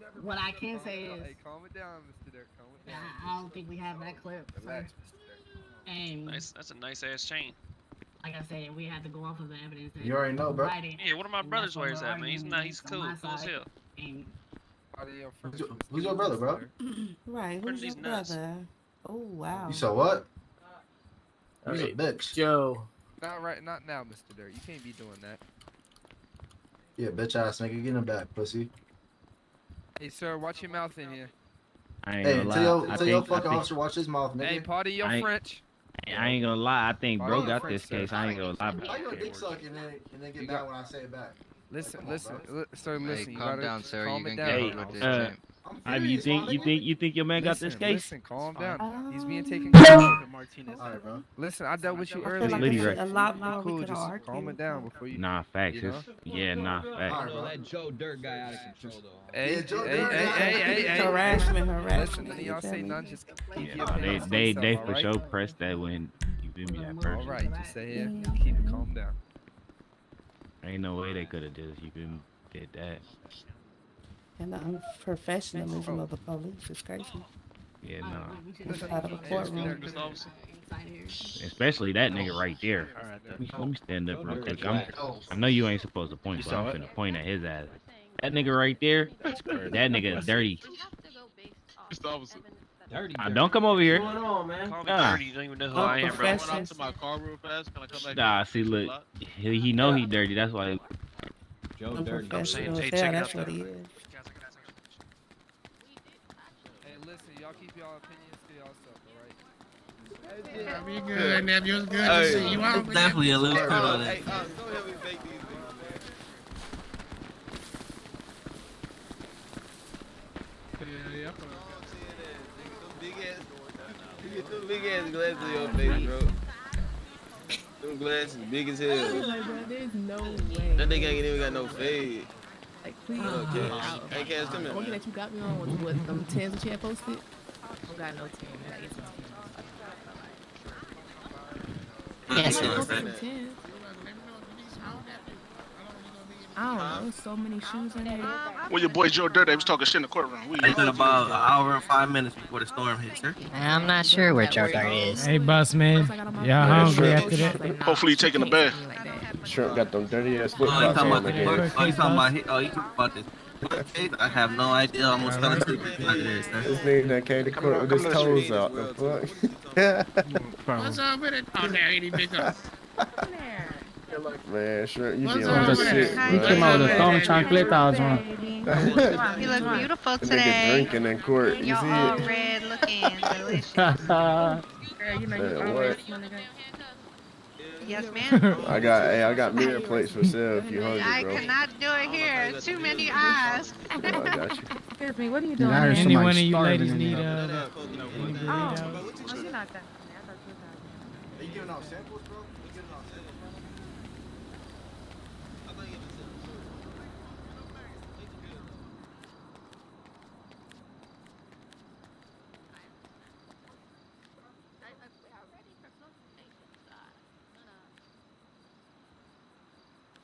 Speaker 9: question. What I can say is,
Speaker 3: Hey, calm it down, Mr. Dirt. Calm it down.
Speaker 9: I don't think we have that clip, sir.
Speaker 3: Relax, Mr. Dirt.
Speaker 9: And
Speaker 19: That's a nice ass chain.
Speaker 9: like I said, we had to go off of the evidence that
Speaker 10: You already know, bro.
Speaker 9: provided.
Speaker 19: Yeah, one of my
Speaker 9: And
Speaker 19: brothers
Speaker 9: that's what
Speaker 19: wears
Speaker 9: we're
Speaker 19: that, man. He's
Speaker 9: arguing
Speaker 19: not. He's
Speaker 9: against
Speaker 19: cool.
Speaker 9: on my
Speaker 19: Cool as
Speaker 9: side.
Speaker 19: hell.
Speaker 9: And
Speaker 3: Part of your friends.
Speaker 10: Who's your brother, bro?
Speaker 23: Right,
Speaker 19: Where's
Speaker 23: who's your
Speaker 19: these nuts?
Speaker 23: brother? Oh, wow.
Speaker 10: You said what? You a
Speaker 18: Alright,
Speaker 10: bitch.
Speaker 18: Joe.
Speaker 3: Not now, Mr. Dirt. You can't be doing that.
Speaker 10: Yeah, bitch ass nigga. Get him back, pussy.
Speaker 3: Hey, sir, watch your mouth in here.
Speaker 12: I ain't
Speaker 10: Hey,
Speaker 12: gonna lie.
Speaker 10: tell
Speaker 12: I
Speaker 10: your
Speaker 12: think-
Speaker 10: fucking officer watch his mouth, nigga.
Speaker 3: Hey, part of your
Speaker 12: I ain't-
Speaker 3: French.
Speaker 4: I ain't gonna lie. I think
Speaker 3: Follow
Speaker 4: bro
Speaker 3: your
Speaker 4: got
Speaker 3: friends,
Speaker 4: this
Speaker 3: sir.
Speaker 4: case. I ain't gonna lie
Speaker 16: Why
Speaker 4: about
Speaker 16: you a
Speaker 4: it.
Speaker 16: dick suck and then get
Speaker 3: You
Speaker 16: mad
Speaker 3: got-
Speaker 16: when I say it back?
Speaker 3: Listen,
Speaker 16: Come on,
Speaker 3: listen,
Speaker 16: bro.
Speaker 3: sir. Listen, you
Speaker 20: calm
Speaker 3: gotta
Speaker 20: down, sir.
Speaker 3: calm
Speaker 20: You
Speaker 3: it
Speaker 20: can
Speaker 3: down.
Speaker 20: get
Speaker 4: Hey,
Speaker 20: with this
Speaker 4: uh,
Speaker 20: champ.
Speaker 4: you think your man got this case?
Speaker 3: Listen, calm down. He's being taken
Speaker 16: Oh.
Speaker 3: care of.
Speaker 16: Martinez. All right, bro.
Speaker 3: Listen, I dealt with you
Speaker 13: I feel
Speaker 3: earlier.
Speaker 13: like
Speaker 4: Liddy
Speaker 13: there's
Speaker 4: right.
Speaker 13: a lot more
Speaker 3: Cool,
Speaker 13: we could
Speaker 3: just
Speaker 13: argue.
Speaker 3: calm it down before you.
Speaker 4: Nah, facts.
Speaker 3: You know?
Speaker 4: Yeah, nah,
Speaker 16: All
Speaker 4: facts.
Speaker 16: right, bro.
Speaker 7: That Joe Dirt guy out of control though.
Speaker 3: Hey,
Speaker 16: Yeah, Joe
Speaker 3: hey,
Speaker 16: Dirt.
Speaker 3: hey.
Speaker 13: Harassment.
Speaker 3: Listen, none of y'all say nothing. Just keep
Speaker 4: Yeah,
Speaker 3: your
Speaker 4: nah,
Speaker 3: opinions to
Speaker 4: they
Speaker 3: yourself,
Speaker 4: for
Speaker 3: all
Speaker 4: sure
Speaker 3: right?
Speaker 4: pressed that when you feel me that
Speaker 3: All
Speaker 4: person.
Speaker 3: right, just stay here. Keep it calm down.
Speaker 4: Ain't no way they could have just you feel me did that.
Speaker 23: And the unprofessionalism of the police is crazy.
Speaker 4: Yeah, nah.
Speaker 23: Out of a courtroom.
Speaker 4: Especially that nigga right there. Let me stand up real quick. I know you ain't supposed to point, but I'm finna point at his ass. That nigga right there, that nigga is dirty.
Speaker 7: Dirty.
Speaker 4: Don't come over here.
Speaker 7: What's going on, man?
Speaker 19: Call me
Speaker 4: Nah.
Speaker 19: dirty. You don't even know who I am, bro.
Speaker 23: Unprofessional.
Speaker 19: Going out to my car real fast. Can I come back?
Speaker 4: Nah, see, look, he know he dirty. That's why.
Speaker 7: Joe Dirty.
Speaker 19: I'm saying,
Speaker 23: Unprofessional.
Speaker 19: hey,
Speaker 23: Yeah,
Speaker 19: check it
Speaker 23: that's
Speaker 19: out
Speaker 23: what
Speaker 19: though.
Speaker 23: he is.
Speaker 3: Hey, listen, y'all keep y'all opinions to yourself, all right?
Speaker 11: Be good, nephew. It's good to see you.
Speaker 18: It's definitely a little bit of that.
Speaker 5: Hey, go ahead and make these. Them big ass glasses on your face, bro. Them glasses big as hell.
Speaker 17: There's no way.
Speaker 5: That nigga ain't even got no fade.
Speaker 17: Like, please.
Speaker 5: Hey, Cass, come here.
Speaker 17: One that you got me on was what them tens that you had posted. I don't got no 10. I get some 10.
Speaker 18: Yes,
Speaker 17: I
Speaker 18: sir.
Speaker 17: posted some 10s. I don't know. So many shoes in there.
Speaker 11: Well, your boy Joe Dirt, they was talking shit in the courtroom.
Speaker 18: It's been about an hour and 5 minutes before the storm hit, sir.
Speaker 24: I'm not sure where Joe Dirt is.
Speaker 25: Hey, boss man. Y'all hungry after that?
Speaker 11: Hopefully you taking a bath.
Speaker 26: Shrimp got them dirty ass flip
Speaker 18: Oh, you
Speaker 26: flops
Speaker 18: talking
Speaker 26: on
Speaker 18: about
Speaker 26: the
Speaker 18: the court?
Speaker 26: head.
Speaker 18: Oh, you talking about this? Okay, I have no idea. I almost fell asleep like this, sir.
Speaker 26: This nigga that came to court with his toes out. The fuck?
Speaker 11: What's up with it? Oh, there he big up.
Speaker 26: Man, Shrimp, you
Speaker 11: What's
Speaker 26: be
Speaker 11: up
Speaker 26: on
Speaker 11: with
Speaker 26: the
Speaker 11: it?
Speaker 26: shit,
Speaker 11: Hi,
Speaker 25: He
Speaker 26: bro.
Speaker 25: came out with a thong chocolate on.
Speaker 27: You look beautiful
Speaker 26: The nigga
Speaker 27: today.
Speaker 26: drinking in court. You
Speaker 27: You're
Speaker 26: see
Speaker 27: all
Speaker 26: it?
Speaker 27: red looking delicious.
Speaker 25: Girl,
Speaker 27: you know
Speaker 26: Man,
Speaker 27: you
Speaker 26: what?
Speaker 27: always smell good. Yes, ma'am.
Speaker 26: I got mirror plates for sale if you hungry,
Speaker 27: I
Speaker 26: bro.
Speaker 27: cannot do it here. Too many eyes.
Speaker 26: I got you.
Speaker 27: Excuse me, what are you
Speaker 25: Yeah,
Speaker 27: doing
Speaker 25: I heard
Speaker 27: here?
Speaker 25: any one of you ladies need any
Speaker 27: Oh,
Speaker 25: burritos?
Speaker 27: well, you're not that.
Speaker 16: Are you giving out samples, bro? You giving out samples?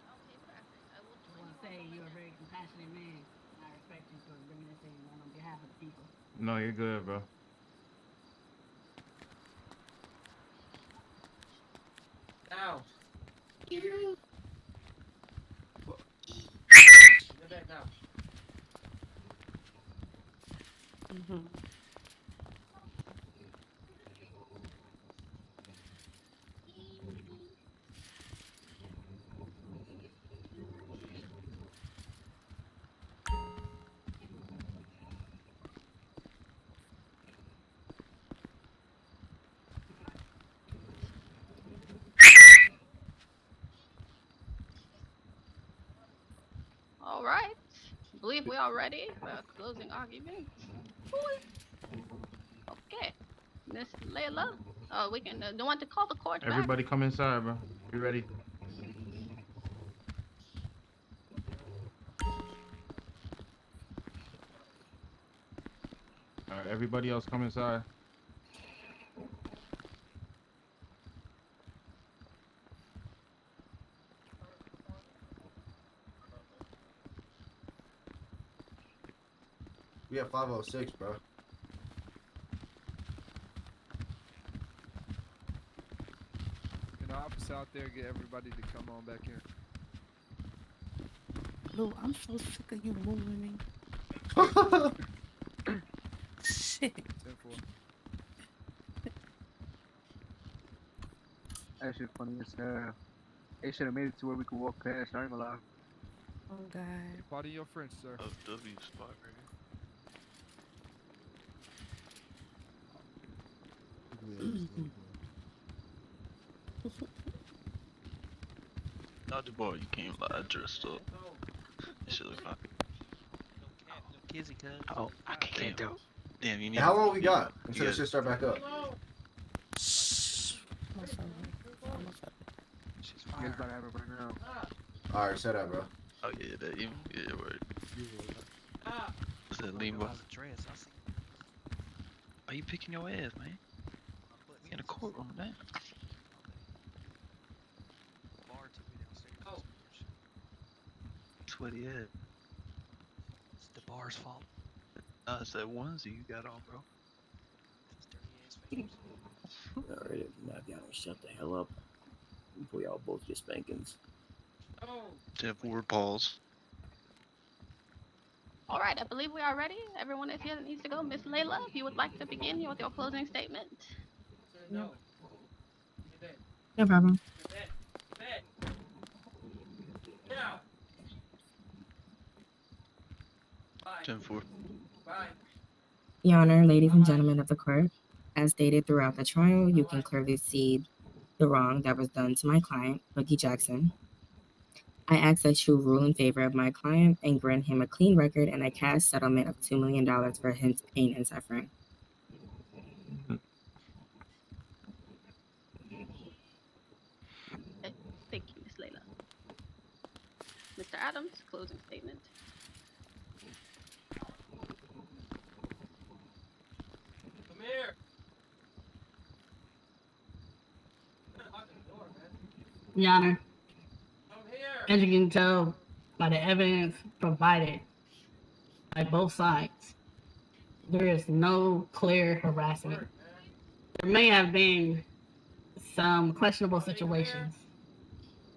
Speaker 9: I want to say you're a very compassionate man. I respect you for bringing this thing on behalf of the people.
Speaker 4: No, you're good, bro.
Speaker 7: Now.
Speaker 8: All right. Believe we are ready for a closing argument. Okay. Miss Layla, we can don't want to call the court back.
Speaker 4: Everybody come inside, bro. You ready? All right, everybody else come inside.
Speaker 16: We have 506, bro.
Speaker 3: An officer out there, get everybody to come on back in.
Speaker 23: Lou, I'm so sick of you moving me. Shit.
Speaker 3: 10-4.
Speaker 28: That shit funny as hell. They should have made it to where we could walk past. I ain't gonna lie.
Speaker 23: Oh God.
Speaker 3: Pardon your French, sir.
Speaker 19: W spot right
Speaker 1: Dodge ball, you can't lie dressed up. That shit look fine.
Speaker 19: Kizzy, cuz.
Speaker 1: Oh, I can't do. Damn, you need.
Speaker 16: Hey, how long we got
Speaker 1: you
Speaker 16: until the shit start back up?
Speaker 28: You guys about to have it right now.
Speaker 16: Alright, set up, bro.
Speaker 1: Oh yeah, that you. Yeah, word. What's that lean boy? Why you picking your ass, man? We in a courtroom, man. Sweaty ass.
Speaker 19: It's the bar's fault.
Speaker 1: Nah, it's that onesie you got on, bro.
Speaker 18: Alright, now if y'all don't shut the hell up before y'all both get spankings.
Speaker 1: 10-4 pause.
Speaker 8: All right, I believe we are ready. Everyone is here that needs to go. Miss Layla, if you would like to begin with your closing statement.
Speaker 13: No problem.
Speaker 1: Bye. 10-4.
Speaker 13: Your Honor, ladies and gentlemen of the court, as stated throughout the trial, you can clearly see the wrong that was done to my client, Boogie Jackson. I ask that you rule in favor of my client and grant him a clean record and a cash settlement of $2 million for his pain and suffering.
Speaker 8: Okay, thank you, Miss Layla. Mr. Adams, closing statement.
Speaker 5: Come here.
Speaker 9: Your Honor, as you can tell by the evidence provided by both sides, there is no clear harassment. There may have been some questionable situations,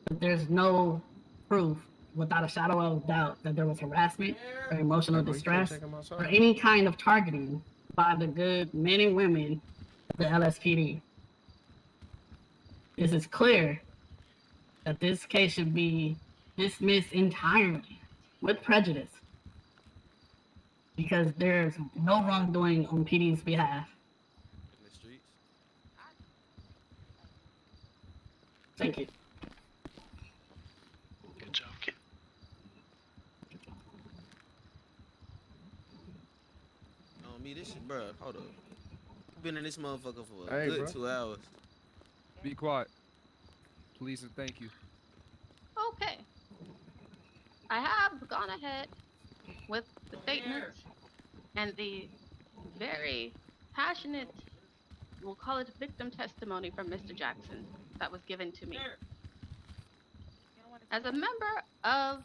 Speaker 9: but there's no proof without a shadow of doubt that there was harassment or emotional distress or any kind of targeting by the good men and women of the LSPD. This is clear that this case should be dismissed entirely with prejudice because there's no wrongdoing on PD's behalf.
Speaker 5: In the streets.
Speaker 9: Thank you.
Speaker 1: Good job, kid.
Speaker 5: Me, this shit, bro. Hold up. Been in this motherfucker for a
Speaker 3: Hey,
Speaker 5: good
Speaker 3: bro.
Speaker 5: 2 hours.
Speaker 3: Be quiet. Please and thank you.
Speaker 8: Okay. I have gone ahead with the statements and the very passionate, we'll call it victim testimony from Mr. Jackson that was given to me. As a member of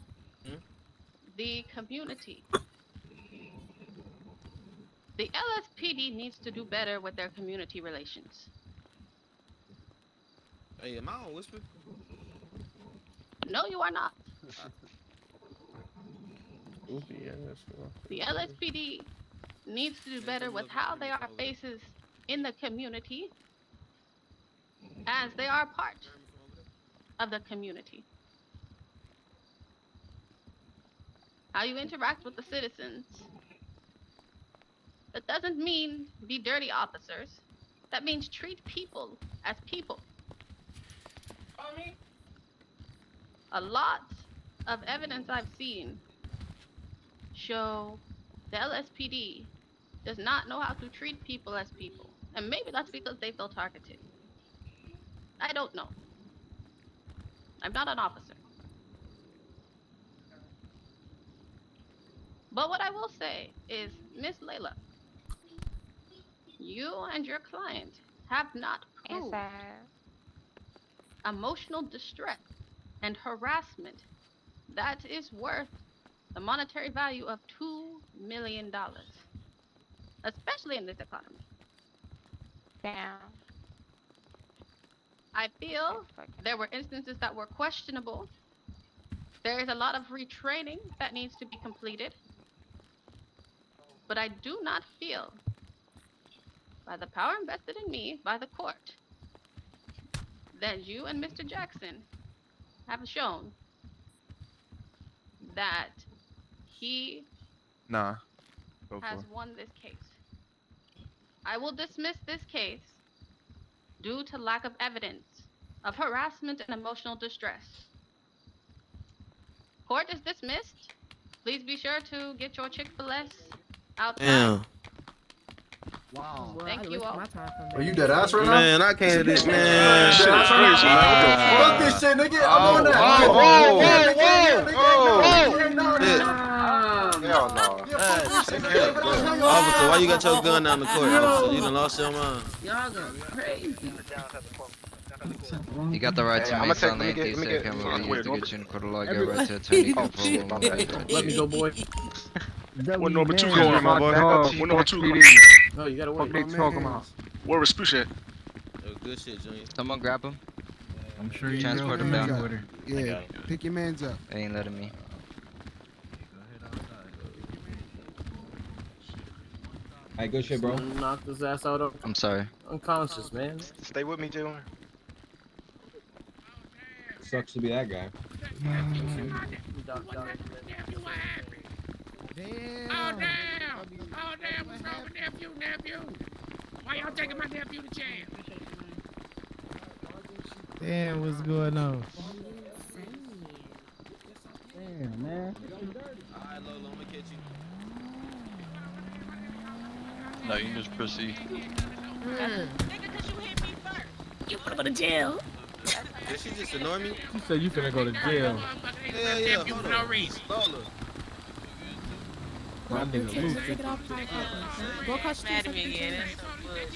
Speaker 8: the community, the LSPD needs to do better with their community relations.
Speaker 5: Hey, am I on whisper?
Speaker 8: No, you are not. The LSPD needs to do better with how they are faces in the community, as they are part of the community. How you interact with the citizens. That doesn't mean be dirty officers. That means treat people as people. A lot of evidence I've seen show the LSPD does not know how to treat people as people. And maybe that's because they feel targeted. I don't know. I'm not an officer. But what I will say is, Miss Layla, you and your client have not proved emotional distress and harassment that is worth the monetary value of $2 million, especially in this economy.
Speaker 27: Damn.
Speaker 8: I feel there were instances that were questionable. There is a lot of retraining that needs to be completed. But I do not feel, by the power invested in me by the court, that you and Mr. Jackson have shown that he
Speaker 7: Nah.
Speaker 8: has won this case. I will dismiss this case due to lack of evidence of harassment and emotional distress. Court is dismissed. Please be sure to get your Chick-fil-A outside.
Speaker 5: Damn.
Speaker 3: Wow.
Speaker 8: Thank you all.
Speaker 16: Are you dead ass right now?
Speaker 5: Man, I can't do this, man.
Speaker 16: Dead ass right now? Fuck this shit, nigga. I'm on that.
Speaker 20: Hell no.
Speaker 5: Officer, why you got your gun down the court? Officer? You done lost your mind.
Speaker 9: Y'all go crazy.
Speaker 2: You got the right to
Speaker 20: I'ma
Speaker 2: remain
Speaker 20: take- let me
Speaker 2: silent.
Speaker 20: get-
Speaker 2: These
Speaker 20: let me
Speaker 2: safe
Speaker 20: get-
Speaker 2: camera will be used to
Speaker 20: wait,
Speaker 2: get you in court of law. Get right to attorney control.
Speaker 18: Let me go, boy.
Speaker 7: What number 2 going, my boy?
Speaker 28: Dog,
Speaker 7: What number 2 going?
Speaker 18: No, you gotta
Speaker 28: What
Speaker 18: wait.
Speaker 28: they talking about?
Speaker 7: Where was Spoosh at?
Speaker 5: Oh, good shit, Junior.
Speaker 2: Someone grab him.
Speaker 6: I'm sure you
Speaker 2: Transport
Speaker 6: know
Speaker 2: him down.
Speaker 6: with her. Yeah, pick your mans up.
Speaker 2: They ain't letting me.
Speaker 26: Alright, good shit, bro.
Speaker 18: Knock his ass out of
Speaker 2: I'm sorry.
Speaker 18: unconscious, man.
Speaker 20: Stay with me, Junior.
Speaker 26: Sucks to be that guy.
Speaker 11: Oh damn, what's wrong with nephew? Why y'all taking my nephew to jail?
Speaker 25: Damn, what's going on?
Speaker 26: Damn, man.
Speaker 5: Alright, Lolo, I'm gonna catch you.
Speaker 1: No, you can just proceed.
Speaker 9: You wanna go to jail?
Speaker 5: Did she just annoy me?
Speaker 25: You said you finna go to jail.
Speaker 5: Hell yeah,
Speaker 11: Nephew
Speaker 5: hold
Speaker 11: for no
Speaker 5: on.
Speaker 11: reason.
Speaker 5: Lola.
Speaker 25: My nigga Luke.
Speaker 17: Go across the street. Mad at me again. That's so good.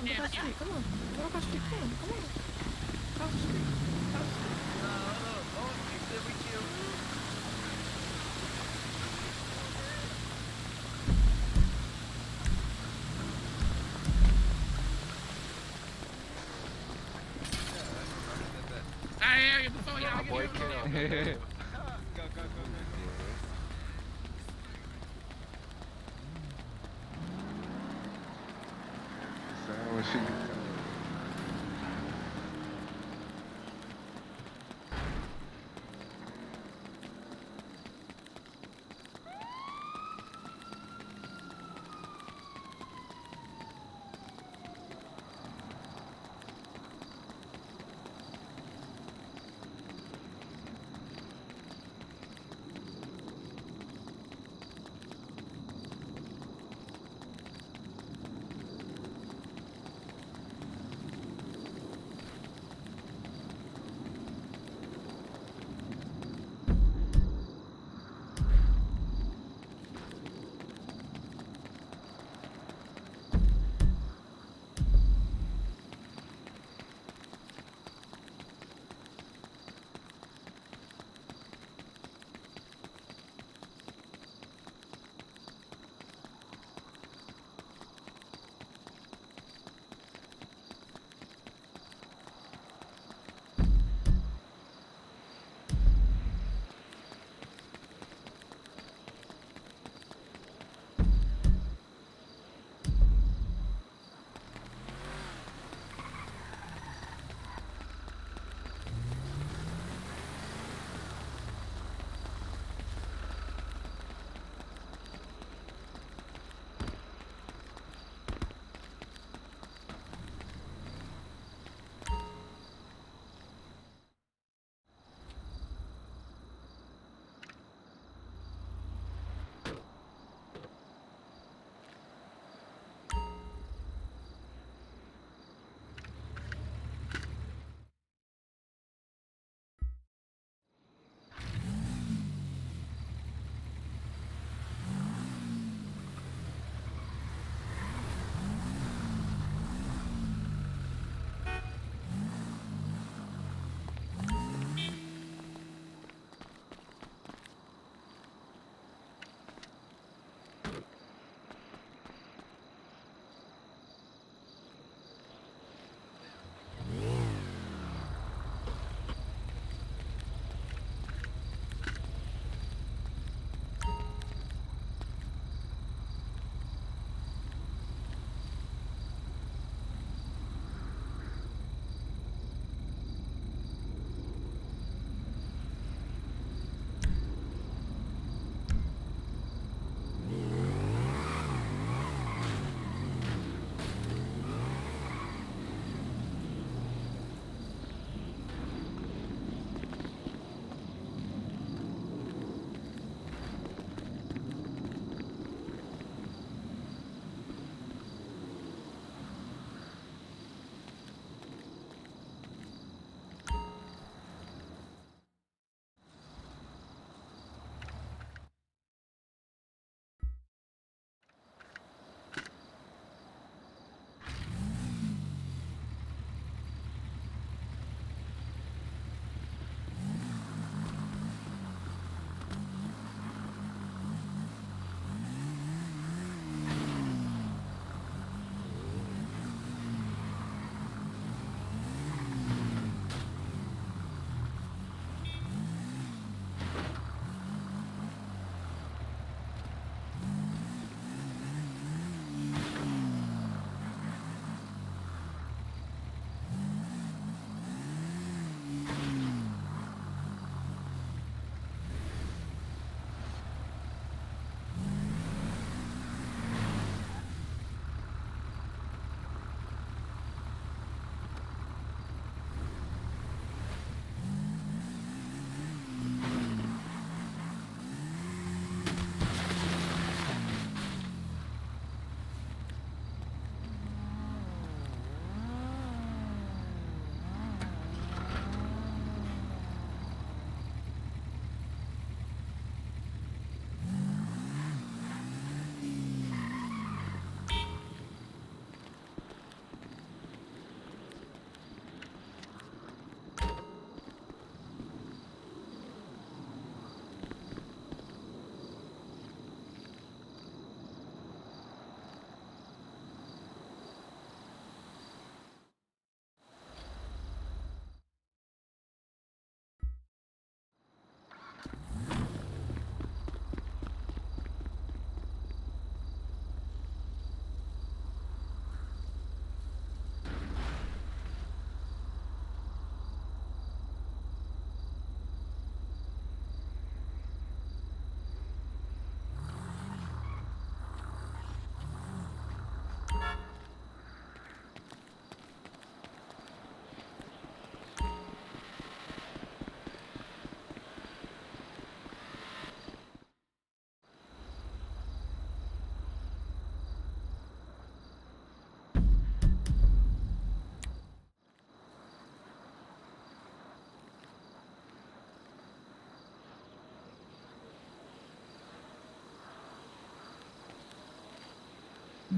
Speaker 17: Go across the street. Come on. Go across the street. Come on. Across the street.
Speaker 11: I hear you before y'all get here.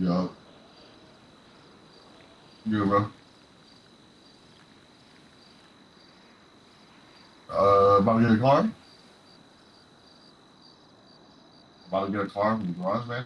Speaker 4: Yo. Good, bro. About to get a car? About to get a car from the garage, man?